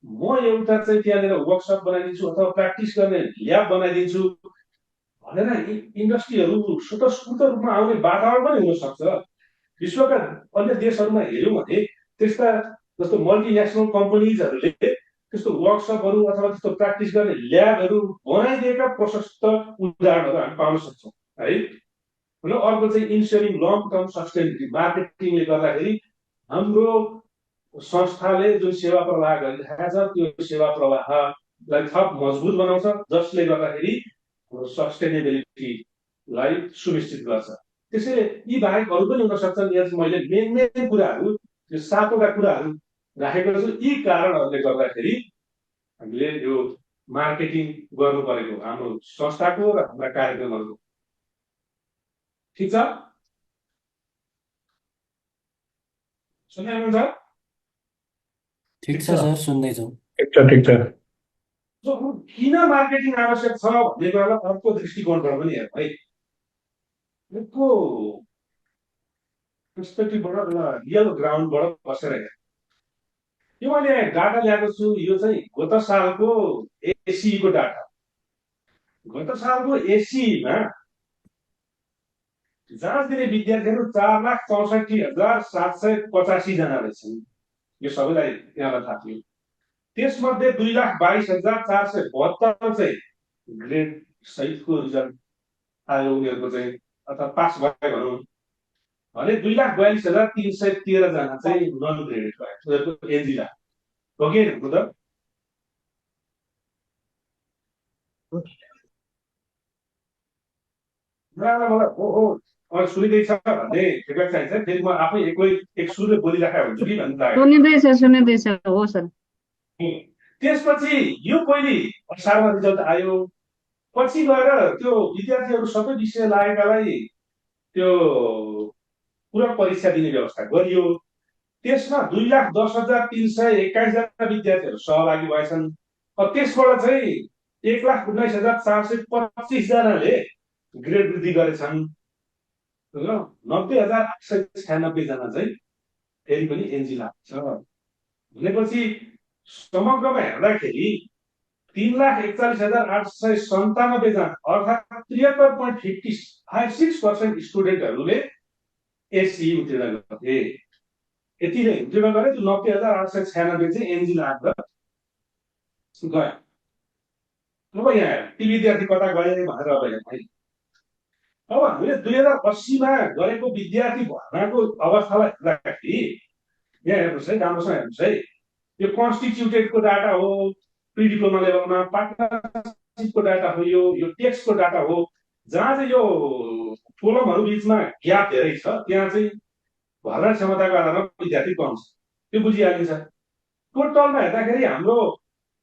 म एउटा चाहिँ त्यहाँनिर वर्कसप बनाइदिन्छु अथवा प्र्याक्टिस गर्ने ल्याब बनाइदिन्छु भनेर इन्डस्ट्रीहरू स्वतस्फूर्त रूपमा आउने वातावरण पनि हुन सक्छ। विश्वका अन्य देशहरूमा हेऱ्यौँ भने त्यस्ता जस्तो मल्टिनेसनल कम्पनीजहरूले त्यस्तो वर्कसपहरू अथवा त्यस्तो प्र्याक्टिस गर्ने ल्याबहरू बनाइदिएका प्रशस्त उदाहरणहरू हामी पाउन सक्छौँ है। र अर्को चाहिँ इन्स्योरिङ लङ टर्म सस्टेनेबिलिटी। मार्केटिङले गर्दाखेरि हाम्रो संस्थाले जुन सेवा प्रवाह गरिरहेको छ त्यो सेवा प्रवाहलाई थप मजबुत बनाउँछ, जसले गर्दाखेरि सस्टेनेबिलिटीलाई सुनिश्चित गर्छ। त्यसैले यी बाहेक अरू पनि हुन सक्छन्। यहाँ मैले मेन कुराहरू, यो 7वटा कुराहरू राखेको छु। यी कारणहरूले गर्दाखेरि हामीले यो मार्केटिङ गर्नु परेको हाम्रो संस्थाको र हाम्रा कार्यक्रमहरूको। ठिक छ, सुन्दै हुनुहुन्छ? ठिक छ सर, सुन्दैछौँ। ठिक छ। किन मार्केटिङ आवश्यक छ भन्ने कुरालाई अर्को दृष्टिकोणबाट पनि हेरौँ है। यसको पर्सपेक्टिभबाट रियल ग्राउन्डबाट बसेर हेर। यो मैले डाटा ल्याएको छु। यो चाहिँ गत सालको एसीको डाटा। गत सालको एसीमा जाँच दिने विद्यार्थीहरू 4,64,785 जना रहेछन्। यो सबैलाई यहाँलाई थाहा थियो। त्यसमध्ये 2,22,472 चाहिँ ग्रेड सहितको रिजल्ट आयो उनीहरूको चाहिँ, अथवा पास भयो भनौँ भने 2,42,313 जना चाहिँ नन ग्रेडेड भयो उनीहरूको एनजिला हो कि मतलब। मलाई ओहो सुनिँदैछ भन्ने फिडब्याक चाहिन्छ। फेरि म आफै एक सुरले बोलिराखेको हुन्छु कि भन्ने लाग्यो। सुनिँदैछ हो सर। त्यसपछि यो पहिले असारमा रिजल्ट आयो। पछि गएर त्यो विद्यार्थीहरू सबै विषय लागेकालाई त्यो पूरक परीक्षा दिने व्यवस्था गरियो। त्यसमा 2,10,321 जना विद्यार्थीहरू सहभागी भएछन्। त्यसबाट चाहिँ 1,19,425 जनाले ग्रेड वृद्धि गरेछन् र 90,896 जना चाहिँ फेरि पनि एनजी लाग्छ। भनेपछि समग्रमा हेर्दाखेरि 3,41,897 जना अर्थात् 73.56% स्टुडेन्टहरूले एससी उत्तीर्ण गरे। यति नै उत्तीर्ण गरे। त्यो 90,896 चाहिँ एनजी लाग्दा गयो। अब यहाँ ती विद्यार्थी कता गए भनेर अब हेर्नु। अब हामीले 2080मा गरेको विद्यार्थी भर्नाको अवस्थालाई हेर्दाखेरि यहाँ हेर्नुहोस् है, राम्रोसँग हेर्नुहोस् है। यो कन्स्टिट्युटेडको डाटा हो, प्री डिप्लोमा लेभलमा पार्टनरसिपको डाटा हो, यो टेक्स्टको डाटा हो। जहाँ चाहिँ यो कोलमहरू बिचमा ग्याप धेरै छ त्यहाँ चाहिँ भर्ना क्षमताको आधारमा विद्यार्थी कम छ, त्यो बुझिहालिन्छ। टोटलमा हेर्दाखेरि हाम्रो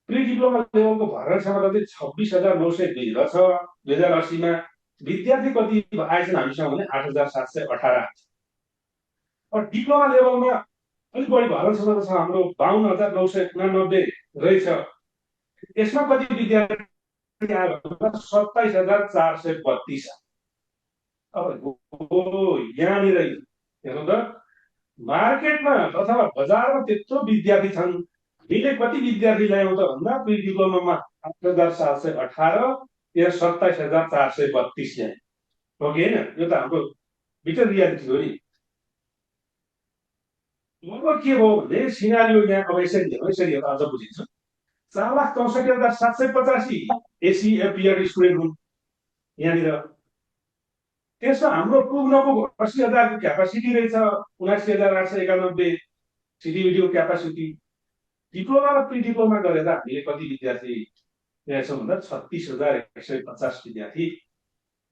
प्री डिप्लोमा लेभलको भर्ना क्षमता चाहिँ 26,902 रहेछ 2080मा। विद्यार्थी कति आएछन् हामीसँग भने 8,718। और डिप्लोमा लेभलमा अलिक बढी भर्ना क्षमता छ हाम्रो 52,989 रहेछ। यसमा कति विद्यार्थी आयो भने 27,432। अब यहाँनिर हेर्नु त, मार्केटमा अथवा बजारमा त्यत्रो विद्यार्थी छन्, हामीले कति विद्यार्थी ल्यायौँ त भन्दा प्री डिप्लोमामा 8,718 या 27,432 ल्यायौँ हो कि होइन? यो त हाम्रो भित्र रियालिटी हो नि। अब के भयो भने सिनारियो यहाँ अब यसरी हेर्नु यसरी हेर्दा अझ बुझिन्छ 4,64,785 एसिएपिआर स्टुडेन्ट हुन् यहाँनिर त्यसमा हाम्रो पुग नपुग 80,000को क्यापासिटी रहेछ 79,891 सिटिभिटीको क्यापासिटी डिप्लोमा र प्रि डिप्लोमा गरेर हामीले कति विद्यार्थी ल्याएछौँ भन्दा 36,150 विद्यार्थी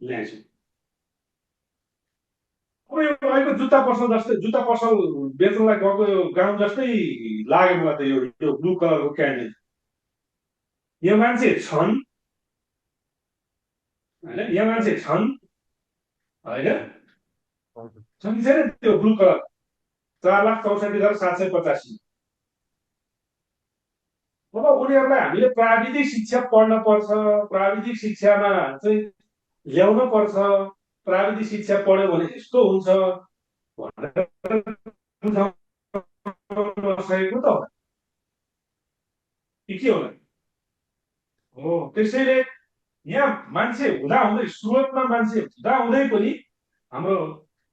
ल्याएछौँ अब यो अहिले जुत्ता पसल जस्तै जुत्ता पसल बेच्नलाई गएको यो गाउँ जस्तै लाग्यो मलाई त यो ब्लू कलरको क्यान्डल यो मान्छे छन् होइन यहाँ मान्छे छन् होइन छन् कि छैन त्यो ब्लू कलर 4,64,785 अब उनीहरूलाई हामीले प्राविधिक शिक्षा पढ्न पर्छ प्राविधिक शिक्षामा चाहिँ ल्याउन पर्छ प्राविधिक शिक्षा पढ्यो भने यस्तो हुन्छ भनेर बुझाउन त के होला हो त्यसैले यहाँ मान्छे हुँदै सुरुवातमा मान्छे हुँदै पनि हाम्रो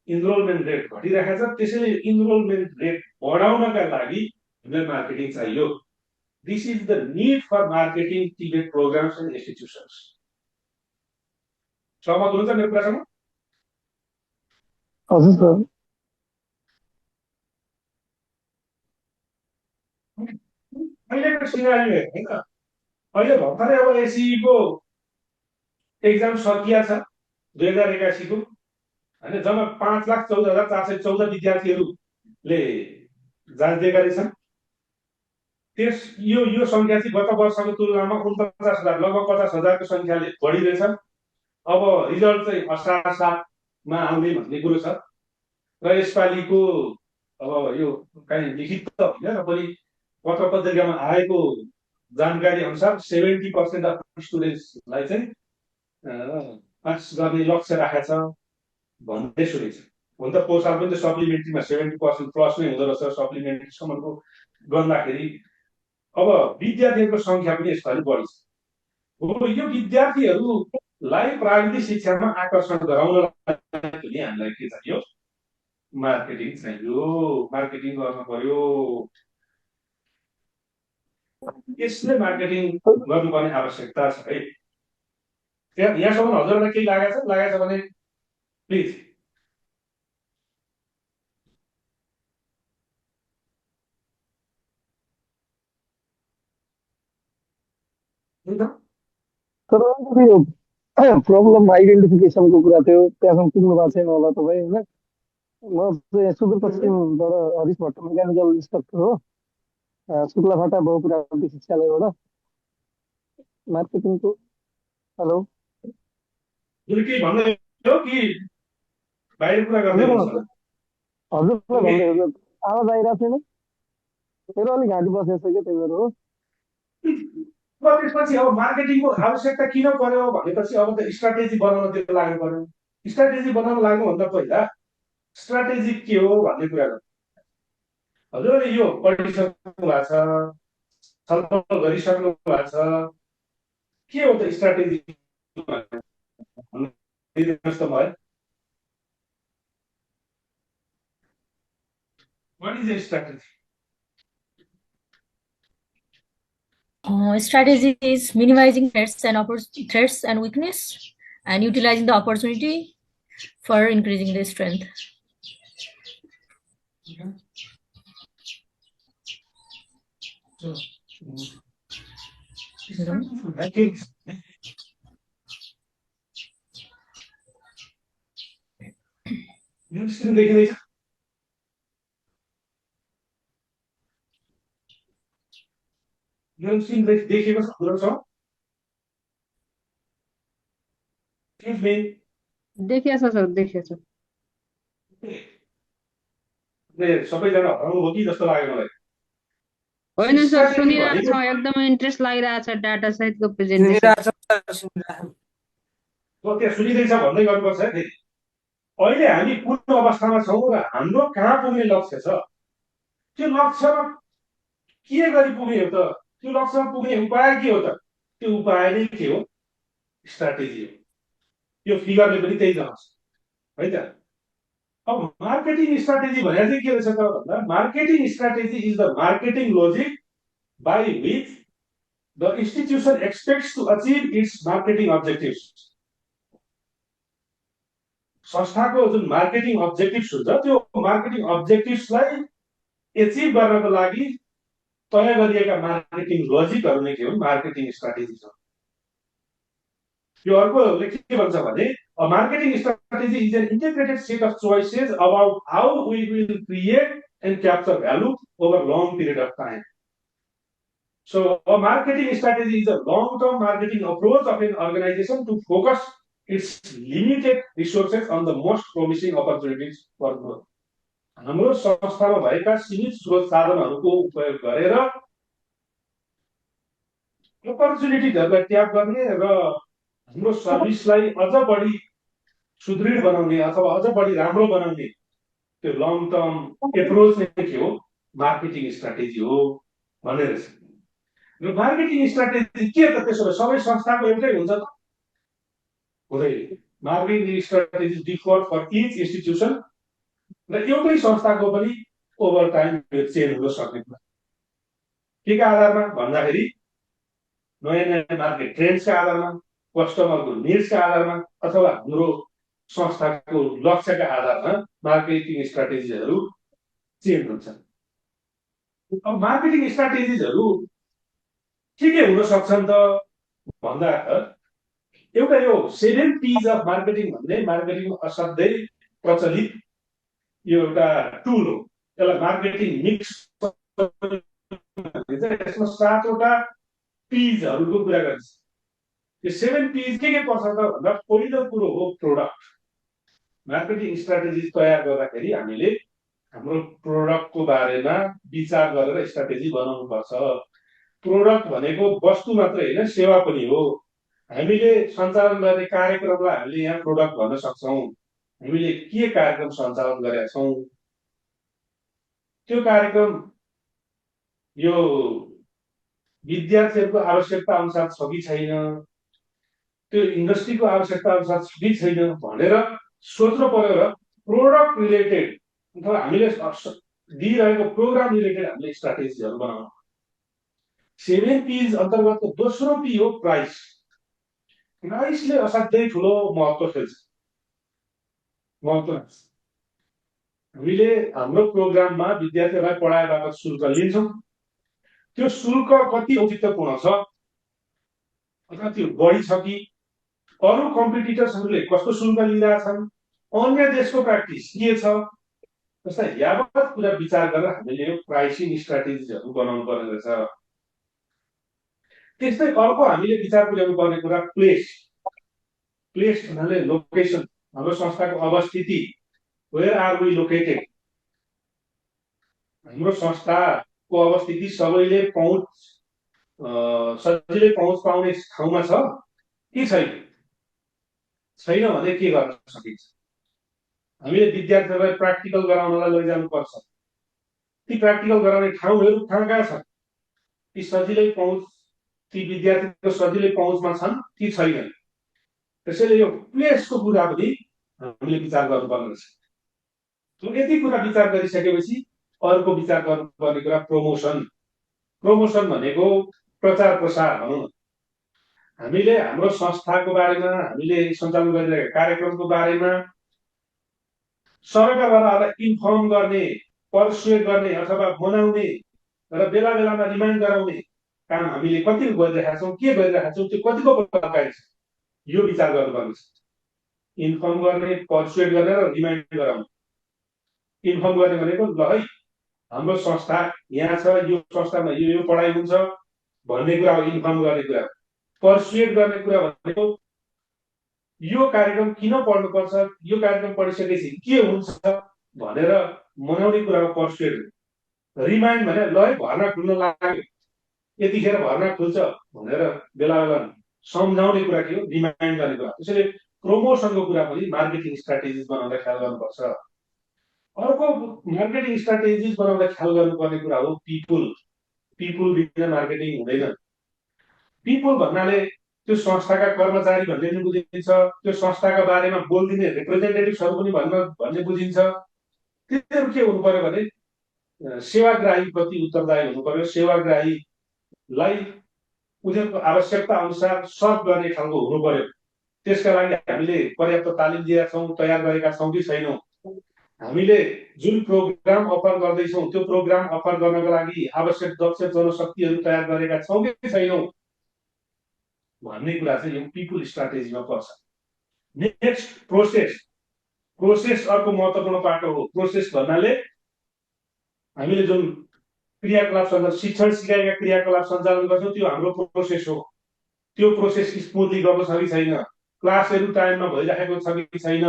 इनरोलमेन्ट रेट घटिरहेको छ त्यसैले इनरोलमेन्ट रेट बढाउनका लागि हामीलाई मार्केटिङ चाहियो this is the need for marketing टिबेट प्रोग्राम्स एन्ड इन्स्टिट्युसन्स सहमत हुनुहुन्छ मेरो कुरासँग हजुर सर अहिलेको सिनारियो हेर्नु होइन अहिले भर्खरै अब एसिईको एक्जाम सकिया छ 2081 को होइन जम्मा 5,14,414 विद्यार्थीहरूले जाँच दिएका रहेछन् त्यस यो सङ्ख्या चाहिँ गत वर्षको तुलनामा 49,000 लगभग 50,000को सङ्ख्याले बढिरहेछ अब रिजल्ट चाहिँ असार 7मा आउने भन्ने कुरो छ र यसपालिको अब यो कहीँ लिखित त होइन र पनि पत्र पत्रिकामा आएको जानकारी अनुसार 70% अफ स्टुडेन्ट्सलाई चाहिँ पास गर्ने लक्ष्य राखेको छ भन्दै सुनिन्छ हुन त पोहोर साल पनि त सप्लिमेन्ट्रीमा 70% प्लस नै हुँदो रहेछ सप्लिमेन्ट्रीसम्मको गर्दाखेरि अब विद्यार्थीहरूको सङ्ख्या पनि यसपालि बढी छ हो यो विद्यार्थीहरूलाई प्राविधिक शिक्षामा आकर्षण गराउनलाई पनि हामीलाई के चाहियो मार्केटिङ चाहियो मार्केटिङ गर्न पर्यो यसले मार्केटिङ गर्नुपर्ने आवश्यकता छ है यहाँसम्म हजुरहरूलाई केही लागेको छ भने प्लिज तर यो प्रब्लम आइडेन्टिफिकेसनको कुरा थियो त्यहाँसम्म पुग्नु भएको छैन होला तपाईँ होइन म चाहिँ सुदूरपश्चिमबाट हरिश भट्ट मेकानिकल इन्स्ट्रक्टर हो शुक्लाफाटा बहुप्राविधिक शिक्षालयबाट मार्केटिङको हेलो केही भन्दै हो कि बाहिर कुरा गर्दै हजुरलाई भन्दै हो आवाज आइरहेको छैन मेरो अलिक घाँटी बसेको छ क्या त्यही भएर हो त्यसपछि अब मार्केटिङको आवश्यकता किन पर्यो भनेपछि अब त स्ट्राटेजी बनाउनतिर लाग्नु पर्यो स्ट्राटेजी बनाउन लाग्नुभन्दा पहिला स्ट्राटेजी के हो भन्ने कुरा गर्नु हजुरले यो पढिसक्नु भएको छ छलफल गरिसक्नु भएको छ के हो त स्ट्राटेजी दिनुहोस् त मलाई What is your strategy? Strategy is minimizing threats and weakness and utilizing the opportunity for increasing the strength. देखिएको छ कुरो छ देखिएको छ सर देखिएको छ सबैजना हराउनु हो कि जस्तो लाग्यो मलाई होइन सर सुनिरहेको छ एकदमै इन्ट्रेस्ट लागिरहेको छ डाटा सहितको प्रेजेन्टेसन त्यहाँ सुनिँदैछ भन्दै गर्नुपर्छ है फेरि अहिले हामी कुन अवस्थामा छौँ र हाम्रो कहाँ पुग्ने लक्ष्य छ त्यो लक्ष्यमा के गरी पुग्ने हो त त्यो लक्ष्यमा पुग्ने उपाय के हो त त्यो उपाय नै के हो स्ट्राटेजी हो यो फिगरले पनि त्यही जनाउँछ है त अब मार्केटिङ स्ट्राटेजी भनेर चाहिँ के रहेछ त भन्दा marketing strategy is the marketing logic by which the institution expects to achieve its marketing objectives. संस्थाको जुन मार्केटिङ अब्जेक्टिभ्स हुन्छ त्यो मार्केटिङ अब्जेक्टिभ्सलाई एचिभ गर्नको लागि तय गरिएका मार्केटिङ लजिकहरू नै के हुन् मार्केटिङ स्ट्राटेजी छ। यो अर्कोले के भन्छ भने a marketing strategy is an integrated set of choices about how we will create and capture value over long period of time. So a marketing strategy is a long-term marketing approach of an organization to focus its limited resources on the most promising opportunities for growth. हाम्रो संस्थामा भएका सीमित स्रोत साधनहरूको उपयोग गरेर अपर्चुनिटीजहरूलाई tap गर्ने र हाम्रो सर्भिसलाई अझ बढी सुदृढ बनाउने अथवा अझ बढी राम्रो बनाउने त्यो लङ टर्म एप्रोच नै के हो मार्केटिङ स्ट्राटेजी हो भनेर छ। र मार्केटिङ स्ट्राटेजी के त त्यसो भए सबै संस्थाको एउटै हुन्छ त हुँदैन। Marketing strategy differ for each institution र एउटै संस्थाको पनि ओभर टाइम चेन्ज हुन सक्ने कुरा केका आधारमा भन्दाखेरि नयाँ नयाँ मार्केट ट्रेन्ड्सका आधारमा कस्टमरको निड्सका आधारमा अथवा हाम्रो संस्थाको लक्ष्यका आधारमा मार्केटिङ स्ट्राटेजीहरू चेन्ज हुन्छन्। अब मार्केटिङ स्ट्राटेजीहरू के हुन सक्छन् त भन्दा एउटा यो 7 P's अफ मार्केटिङ भन्ने मार्केटिङ असाध्यै प्रचलित यो एउटा टुल हो। यसलाई मार्केटिङ मिक्स यसमा 7वटा पीजहरूको कुरा गरिन्छ। यो 7 P's के पर्छ त भन्दा पहिलो कुरो हो प्रोडक्ट। मार्केटिङ स्ट्राटेजी तयार गर्दाखेरि हामीले हाम्रो प्रोडक्टको बारेमा विचार गरेर स्ट्राटेजी बनाउनु पर्छ। प्रोडक्ट भनेको वस्तु मात्र होइन सेवा पनि हो। हामीले सञ्चालन गर्ने कार्यक्रमलाई हामीले यहाँ प्रोडक्ट भन्न सक्छौँ। हामीले के कार्यक्रम सञ्चालन गरेका छौँ त्यो कार्यक्रम यो विद्यार्थीहरूको आवश्यकता अनुसार छ कि छैन, त्यो इन्डस्ट्रीको आवश्यकता अनुसार छ कि छैन भनेर सोच्नु पर्यो र प्रोडक्ट रिलेटेड अथवा हामीले दिइरहेको प्रोग्राम रिलेटेड हामीले स्ट्राटेजीहरू बनाउनु। 7 P's अन्तर्गतको दोस्रो पी हो प्राइस। प्राइसले असाध्यै ठुलो महत्त्व खेल्छ। हामीले हाम्रो प्रोग्राममा विद्यार्थीहरूलाई पढाए बापत शुल्क लिन्छौँ। त्यो शुल्क कति औचित्यपूर्ण छ अथवा त्यो बढी छ कि अरू कम्पिटिटर्सहरूले कस्तो शुल्क लिइरहेछन्, अन्य देशको प्र्याक्टिस के छ, जस्ता यावत कुरा विचार गरेर हामीले यो प्राइसिङ स्ट्राटेजीहरू बनाउनु पर्ने रहेछ। त्यस्तै अर्को हामीले विचार पुर्याउनु पर्ने कुरा प्लेस भन्नाले लोकेसन, हाम्रो संस्थाको अवस्थिति, वेयर आर वी लोकेटेड। हाम्रो संस्थाको अवस्थिति सबैले सजिलै पहुँच पाउने ठाउँमा छ कि छैन भने के गर्न सकिन्छ। हामीले विद्यार्थीहरूलाई प्र्याक्टिकल गराउनलाई लैजानुपर्छ। ती प्र्याक्टिकल गराउने ठाउँहरू कहाँ छन्, ती सजिलै पहुँच, ती विद्यार्थीको सजिलै पहुँचमा छन् कि छैनन्। त्यसैले यो प्लेसको कुरा पनि हामीले विचार गर्नुपर्ने रहेछ। यति कुरा विचार गरिसकेपछि अर्को विचार गर्नुपर्ने कुरा प्रमोसन भनेको प्रचार प्रसार भनौँ न। हामीले हाम्रो संस्थाको बारेमा, हामीले सञ्चालन गरिरहेका कार्यक्रमको बारेमा सरकारबाट इन्फर्म गर्ने, पर्सुएड गर्ने अथवा मनाउने र बेला बेलामा रिमाइन्ड गराउने काम हामीले कति गरिरहेका छौँ, के गरिरहेका छौँ, त्यो कतिको प्रभावकारी छ यो विचार गर्नुपर्ने छ। इन्फर्म गर्ने, पर्सुएड गर्ने र रिमाइन्ड गराउने। इन्फर्म गर्ने भनेको ल है हाम्रो संस्था यहाँ छ, यो संस्थामा यो पढाइ हुन्छ भन्ने कुरा हो इन्फर्म गर्ने कुरा। पर्सुएड गर्ने कुरा भनेको यो कार्यक्रम किन पढ्नुपर्छ, यो कार्यक्रम पढिसकेपछि के हुन्छ भनेर मनाउने कुरा हो पर्सुएड। रिमाइन्ड भने ल है भर्ना खुल्न लाग्यो, यतिखेर भर्ना खुल्छ भनेर बेला बेला सम्झाउने कुरा के हो रिमाइन्ड गर्ने कुरा। त्यसैले प्रमोसनको कुरा पनि मार्केटिङ स्ट्राटेजिज बनाउँदा ख्याल गर्नुपर्छ। अर्को मार्केटिङ स्ट्राटेजिज बनाउँदा ख्याल गर्नुपर्ने कुरा हो पिपुल बिना मार्केटिङ हुँदैन। पिपुल भन्नाले त्यो संस्थाका कर्मचारी भन्ने पनि बुझिन्छ, त्यो संस्थाका बारेमा बोलिदिने रिप्रेजेन्टेटिभ्सहरू पनि भन्ने बुझिन्छ। तिनीहरू के हुनु पर्यो भने सेवाग्राही प्रति उत्तरदायी हुनु पर्यो, सेवाग्राहीलाई उनीहरूको आवश्यकता अनुसार सर्भ गर्ने खालको हुनु पर्यो। त्यसका लागि हामीले पर्याप्त तालिम दिएका छौँ, तयार गरेका छौँ कि छैनौँ, हामीले जुन प्रोग्राम अफर गर्दैछौँ त्यो प्रोग्राम अफर गर्नको लागि आवश्यक दक्ष जनशक्तिहरू तयार गरेका छौँ कि छैनौँ भन्ने कुरा चाहिँ यो पिपुल स्ट्राटेजीमा पर्छ। नेक्स्ट प्रोसेस अर्को महत्त्वपूर्ण पाटो हो। प्रोसेस भन्नाले हामीले जुन क्रियाकलाप सञ्चालन, शिक्षण सिकाइका क्रियाकलाप सञ्चालन गर्छौँ त्यो हाम्रो प्रोसेस हो। त्यो प्रोसेस स्मुथली गएको छ कि छैन, क्लासहरू टाइममा भइरहेको छ कि छैन,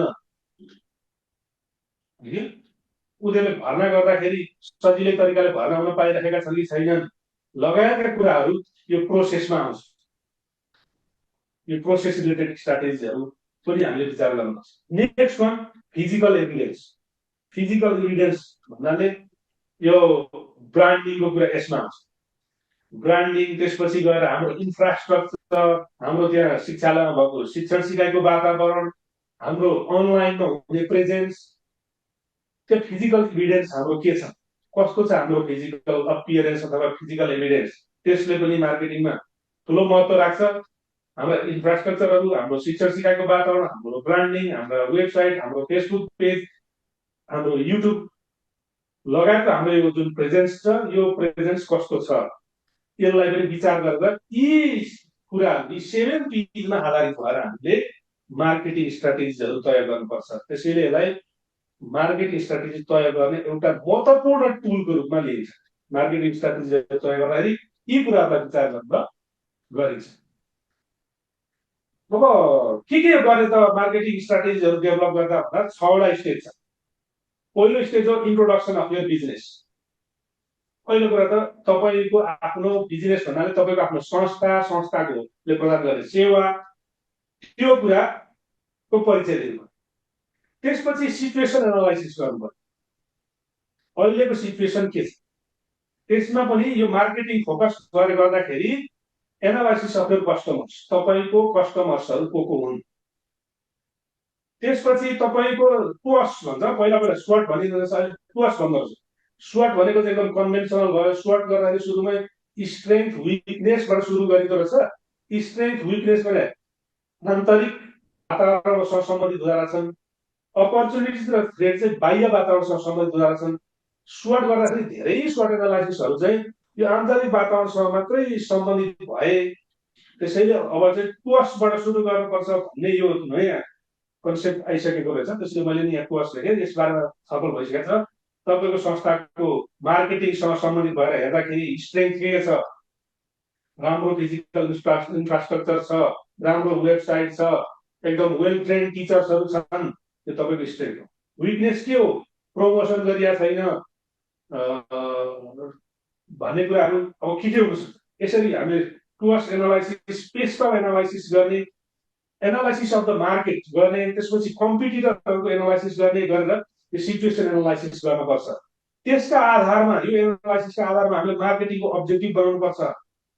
उनीहरूले भर्ना गर्दाखेरि सजिलै तरिकाले भर्ना हुन पाइरहेका छन् कि छैनन् लगायतका कुराहरू यो प्रोसेसमा आउँछ। यो प्रोसेस रिलेटेड स्ट्राटेजीहरू पनि हामीले विचार गर्नुपर्छ। Next one physical evidence. Physical evidence भन्नाले यो ब्रान्डिङको कुरा यसमा आउँछ। ब्रान्डिङ, त्यसपछि गएर हाम्रो इन्फ्रास्ट्रक्चर, हाम्रो त्यहाँ शिक्षालयमा भएको शिक्षण सिकाइको वातावरण, हाम्रो अनलाइनमा हुने प्रेजेन्स, त्यो फिजिकल एभिडेन्स हाम्रो के छ, कस्तो छ हाम्रो फिजिकल अपियरेन्स अथवा फिजिकल एभिडेन्स, त्यसले पनि मार्केटिङमा ठुलो महत्त्व राख्छ। हाम्रो इन्फ्रास्ट्रक्चरहरू, हाम्रो शिक्षण सिकाइको वातावरण, हाम्रो ब्रान्डिङ, हाम्रो वेबसाइट, हाम्रो फेसबुक पेज, हाम्रो युट्युब लगायतको हाम्रो यो जुन प्रेजेन्स छ, यो प्रेजेन्स कस्तो छ, यसलाई पनि विचार गरेर यी कुराहरू, यी 7 P'मा आधारित भएर हामीले मार्केटिङ स्ट्राटेजीहरू तयार गर्नुपर्छ। त्यसैले यसलाई मार्केटिङ स्ट्राटेजी तयार गर्ने एउटा महत्त्वपूर्ण टुलको रूपमा लिइन्छ। मार्केटिङ स्ट्राटेजी तयार गर्दाखेरि यी कुराहरूलाई विचार गरेर गरिन्छ। अब के गर्ने त मार्केटिङ स्ट्राटेजीहरू डेभलप गर्दा भन्दा 6वटा स्टेज छ। पहिलो स्टेज हो इन्ट्रोडक्सन अफ योर बिजनेस। पहिलो कुरा त तपाईँको आफ्नो बिजनेस भन्नाले तपाईँको आफ्नो संस्थाले प्रदान गर्ने सेवा, त्यो कुराको परिचय दिनु। त्यसपछि सिचुएसन एनालाइसिस गर्नु पर्यो। अहिलेको सिचुएसन के छ, त्यसमा पनि यो मार्केटिङ फोकस गर्दाखेरि एनालाइसिस अफ योर कस्टमर्स, तपाईँको कस्टमर्सहरू को हुन्। त्यसपछि तपाईँको टुअस भन्छ, पहिला स्वट भनिँदैछ, अहिले टुअस भन्दो रहेछ। स्वट भनेको चाहिँ एकदम कन्भेन्सनल भयो। स्वट गर्दाखेरि सुरुमै स्ट्रेन्थ विकनेसबाट सुरु गरिँदो रहेछ। स्ट्रेन्थ विकनेस भने आन्तरिक वातावरणसँग सम्बन्धित हुँदो रहेछन्, अपर्च्युनिटिज र थ्रेट चाहिँ बाह्य वातावरणसँग सम्बन्धित हुँदो रहेछन्। स्वट गर्दाखेरि धेरै स्वट एनालाइसिसहरू चाहिँ यो आन्तरिक वातावरणसँग मात्रै सम्बन्धित भए, त्यसैले अब चाहिँ टुअसबाट सुरु गर्नुपर्छ भन्ने यो नयाँ कन्सेप्ट आइसकेको रहेछ। त्यसैले मैले नि यहाँ टुअस लेखेँ, यसबारेमा छलफल भइसकेको छ। तपाईँको संस्थाको मार्केटिङसँग सम्बन्धित भएर हेर्दाखेरि स्ट्रेन्थ के छ, राम्रो फिजिकल इन्फ्रास्ट्रक्चर छ, राम्रो वेबसाइट छ, एकदम वेल ट्रेन्ड टिचर्सहरू छन्, त्यो तपाईँको स्ट्रेन्थ हो। विकनेस के हो, प्रमोसन गरिया छैन भन्ने कुराहरू अब के हुन सक्छ। यसरी हामीले टुअस एनालाइसिस, पेस्टल एनालाइसिस गर्ने, एनालाइसिस अफ द मार्केट गर्ने, त्यसपछि कम्पिटिटरहरूको एनालाइसिस गर्ने गरेर यो सिचुएसन एनालाइसिस गर्नुपर्छ। त्यसका आधारमा, यो एनालाइसिसका आधारमा हामीले मार्केटिङको अब्जेक्टिभ बनाउनुपर्छ।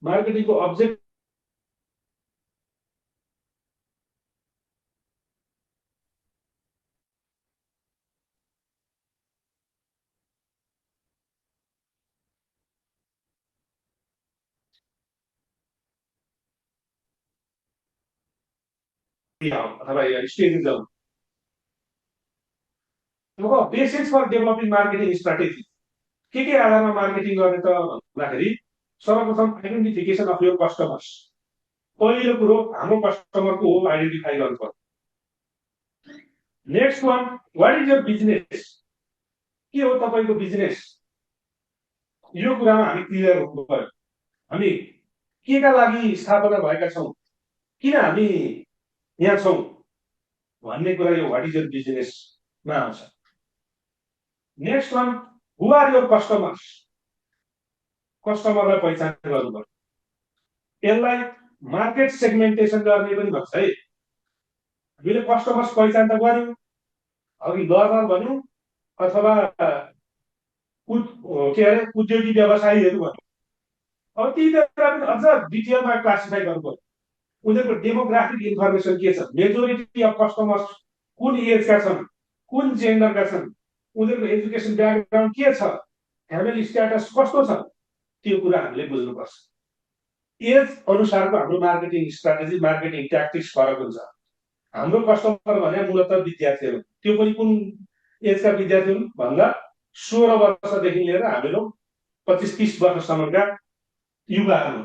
मार्केटिङको अब्जेक्टिभ अथवा स्टेजिङ जाउँ। अब बेसिक्स फर डेभलपिङ मार्केटिङ स्ट्राटेजी के आधारमा मार्केटिङ गर्ने त भन्दाखेरि सर्वप्रथम आइडेन्टिफिकेसन अफ योर कस्टमर्स। पहिलो कुरो हाम्रो कस्टमरको हो आइडेन्टिफाई गर्नु पर्यो। Next one, what is your business, के हो तपाईँको बिजनेस, यो कुरामा हामी क्लियर हुनु पर्यो। हामी के का लागि स्थापना भएका छौँ, किन हामी यहाँ छौँ भन्ने कुरा यो व्हाट इज योर बिजनेसमा आउँछ। Next one, who are your customers, कस्टमरलाई पहिचान गर्नु पर्यो। यसलाई मार्केट सेगमेन्टेसन गर्ने पनि भन्छ है। हामीले कस्टमर्स पहिचान त गर्यौँ, अघि लर्नर भन्यौँ अथवा उद्योगी व्यवसायीहरू भन्यौँ। अब ती पनि अझ डिटेलमा क्लासिफाई गर्नु पर्यो। उनीहरूको डेमोग्राफिक इन्फर्मेसन के छ, मेजोरिटी अफ कस्टमर्स कुन एजका छन्, कुन जेन्डरका छन्, उनीहरूको एजुकेसन ब्याकग्राउन्ड के छ, फ्यामिली स्ट्याटस कस्तो छ, त्यो कुरा हामीले बुझ्नुपर्छ। एज अनुसारको हाम्रो मार्केटिङ स्ट्राटेजी, मार्केटिङ ट्याक्टिक्स फरक हुन्छ। हाम्रो कस्टमर भने मूलतः विद्यार्थीहरू, त्यो पनि कुन एजका विद्यार्थीहरू भन्दा 16 वर्षदेखि लिएर हामीहरू 25-30 वर्षसम्मका युवाहरू।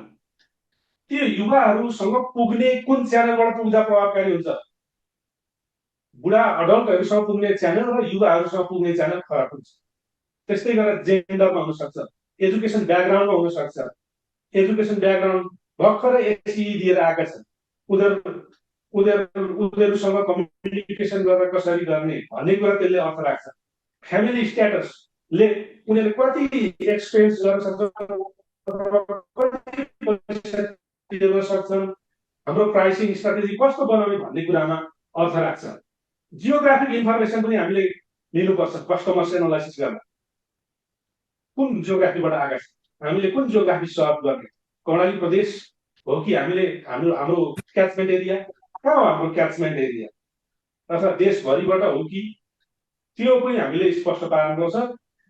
त्यो युवाहरूसँग पुग्ने कुन च्यानलबाट पुग्दा प्रभावकारी हुन्छ, बुढा अडल्टहरूसँग पुग्ने च्यानल र युवाहरूसँग पुग्ने च्यानल फरक हुन्छ। त्यस्तै गरेर जेन्डरमा हुनसक्छ, एजुकेसन ब्याकग्राउन्डमा हुनसक्छ। एजुकेसन ब्याकग्राउन्ड भर्खरै एसई दिएर आएका छन्, उनीहरूसँग कम्युनिकेसन गरेर कसरी गर्ने भन्ने कुरा त्यसले अर्थ राख्छ। फ्यामिली स्ट्याटसले उनीहरूले कति एक्सपेन्स गर्न सक्छन्, हाम्रो प्राइसिङ स्ट्राटेजी कस्तो बनाउने भन्ने कुरामा अर्थ राख्छ। जियोग्राफिक इन्फर्मेसन पनि हामीले लिनुपर्छ कस्टमर्स एनालाइसिस गर्न। कुन जियोग्राफीबाट आएका छन्, हामीले कुन जियोग्राफी सर्भ गर्ने, कर्णाली प्रदेश हो कि हामीले हाम्रो क्याचमेन्ट एरिया, कहाँ हो हाम्रो क्याचमेन्ट एरिया, अथवा देशभरिबाट हो कि, त्यो पनि हामीले स्पष्ट पार्नुपर्छ।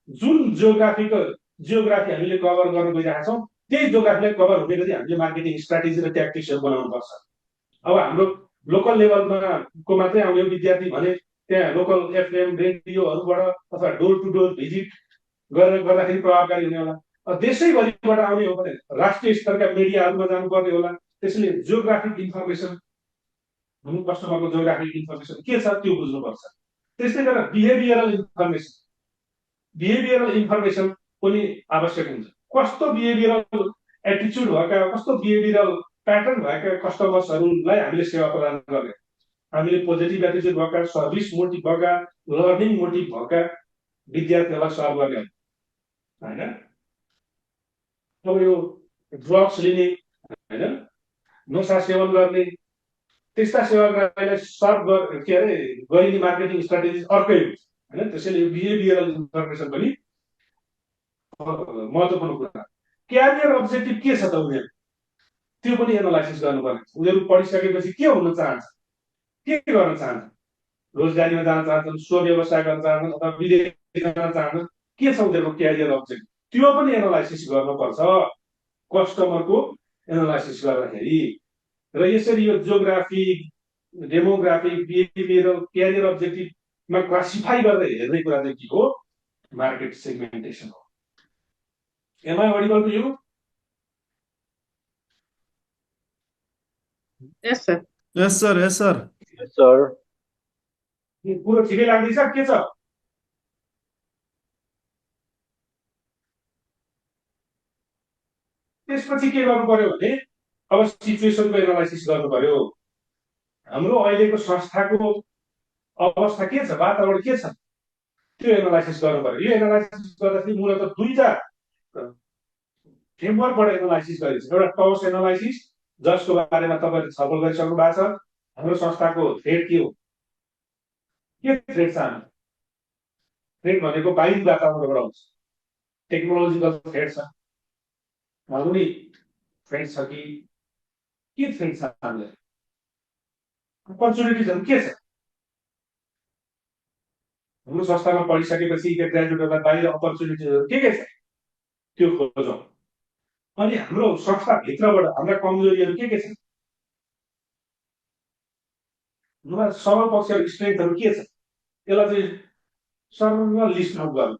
जुन जियोग्राफी हामीले कभर गर्न गइरहेका छौँ त्यही जियोग्राफीलाई कभर हुने गरी हामीले मार्केटिङ स्ट्राटेजी र ट्याक्टिक्सहरू बनाउनुपर्छ। अब हाम्रो लोकल लेभलमा को मात्रै आउने विद्यार्थी भने त्यहाँ लोकल एफएम रेडियोहरूबाट अथवा डोर टु डोर भिजिट गरेर गर्दाखेरि प्रभावकारी हुने होला। देशैभरिबाट आउने हो भने राष्ट्रिय स्तरका मिडियाहरूमा जानुपर्ने होला। त्यसैले जियोग्राफिक इन्फर्मेसन, हाम्रो कस्टमरको जियोग्राफिक इन्फर्मेसन के छ त्यो बुझ्नुपर्छ। त्यस्तै गरेर बिहेभियरल इन्फर्मेसन पनि आवश्यक हुन्छ। कस्तो बिहेभियरल एटिच्युड भएका, कस्तो बिहेभियरल प्याटर्न भएका कस्टमर्सहरूलाई हामीले सेवा प्रदान गर्ने, हामीले पोजिटिभ एटिच्युड भएका, सर्भिस मोटिभ भएका, लर्निङ मोटिभ भएका विद्यार्थीहरूलाई सर्भ गर्ने होइन। अब यो ड्रग्स लिने होइन, नसा सेवन गर्ने, त्यस्ता सेवाग्राहीलाई सर्भ गरिने मार्केटिङ स्ट्राटेजी अर्कै हुन्छ होइन। त्यसैले यो बिहेभियरल इन्फर्मेसन पनि महत्त्वपूर्ण कुरा। क्यारियर अब्जेक्टिभ के छ त उनीहरू, त्यो पनि एनालाइसिस गर्नुपर्ने। उनीहरू पढिसकेपछि के हुन चाहन्छ, के गर्न चाहन्छ, रोजगारीमा जान चाहन्छन्, स्वव्यवसाय गर्न चाहन्छन्, अथवा विदेश जान चाहन्छन्, के छ उनीहरूको क्यारियर अब्जेक्टिभ, त्यो पनि एनालाइसिस गर्नुपर्छ कस्टमरको एनालाइसिस गर्दाखेरि। र यसरी यो जियोग्राफिक, डेमोग्राफिक, बिहेभियरल, क्यारियर अब्जेक्टिभमा क्लासिफाई गरेर हेर्ने कुरा चाहिँ के हो, मार्केट सेगमेन्टेसन हो। Am I audible to you? Yes, sir. Yes, sir. Yes, sir. Yes, sir. कुरो ठिकै लाग्दैछ के छ? त्यसपछि के गर्नु पर्यो भने अब सिचुएसनको एनालाइसिस गर्नु पर्यो। हाम्रो अहिलेको संस्थाको अवस्था के छ, वातावरण के छ, त्यो एनालाइसिस गर्नु पर्यो। यो एनालाइसिस गर्दाखेरि मूलतः दुईटा फ्रेमवर्कबाट एनालाइसिस गरिन्छ। एउटा टस एनालाइसिस, जसको बारेमा तपाईँले छलफल गरिसक्नु भएको छ। हाम्रो संस्थाको थ्रेड के हो, के थ्रेड छ हाम्रो? थ्रेड भनेको बाहिरी वातावरणबाट आउँछ, टेक्नोलोजिकल थ्रेड छ, कुनै थ्रेड छ कि के थ्रेड छ हामीलाई, अपर्च्युनिटिजहरू के छ? हाम्रो संस्थामा पढिसकेपछि ग्रेजुएटहरूलाई बाहिर अपर्च्युनिटिजहरू के छ त्यो खोजौँ। अनि हाम्रो संस्थाभित्रबाट हाम्रा कमजोरीहरू के छन्, हाम्रा सबल पक्षहरू, स्ट्रेन्थहरू के छ, यसलाई चाहिँ सर्वमा लिस्ट आउट गर्नु।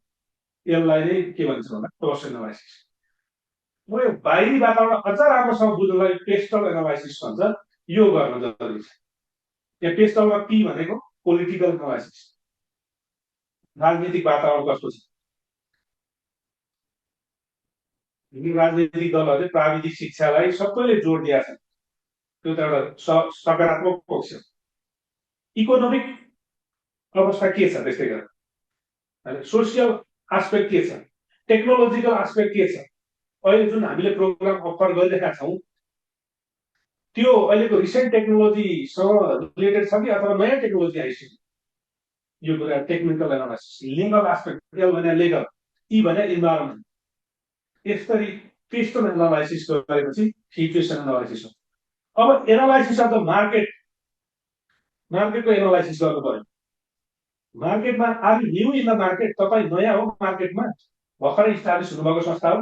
यसलाई नै के भन्छ भन्दा टस एनालाइसिस। म यो बाहिरी वातावरण अझ राम्रोसँग बुझ्नलाई पेस्टल एनालाइसिस भन्छ, यो गर्न जरुरी छ। यहाँ पेस्टलमा पी भनेको पोलिटिकल एनालाइसिस, राजनीतिक वातावरण कस्तो छ। राजनीतिक दलहरूले प्राविधिक शिक्षालाई सबैले जोड दिएका छन्, त्यो त एउटा सकारात्मक पक्ष। इकोनोमिक अवस्था के छ, त्यस्तै गरेर सोसियल एस्पेक्ट के छ, टेक्नोलोजिकल एस्पेक्ट के छ। अहिले जुन हामीले प्रोग्राम अफर गरिरहेका छौँ त्यो अहिलेको रिसेन्ट टेक्नोलोजीसँग रिलेटेड छ कि अथवा नयाँ टेक्नोलोजी आइसक्यो, यो कुरा technical analysis. Legal aspect, L भने लिगल, ई भने इन्भाइरोमेन्ट। यसरी पेस्टल एनालाइसिस गरेपछि सिचुएसन एनालाइसिस हो। अब एनालाइसिस अफ द मार्केटको एनालाइसिस गर्नु पर्यो। मार्केटमा are you new in the market, तपाईँ नयाँ हो मार्केटमा, भर्खरै इस्टाब्लिस हुनुभएको संस्था हो,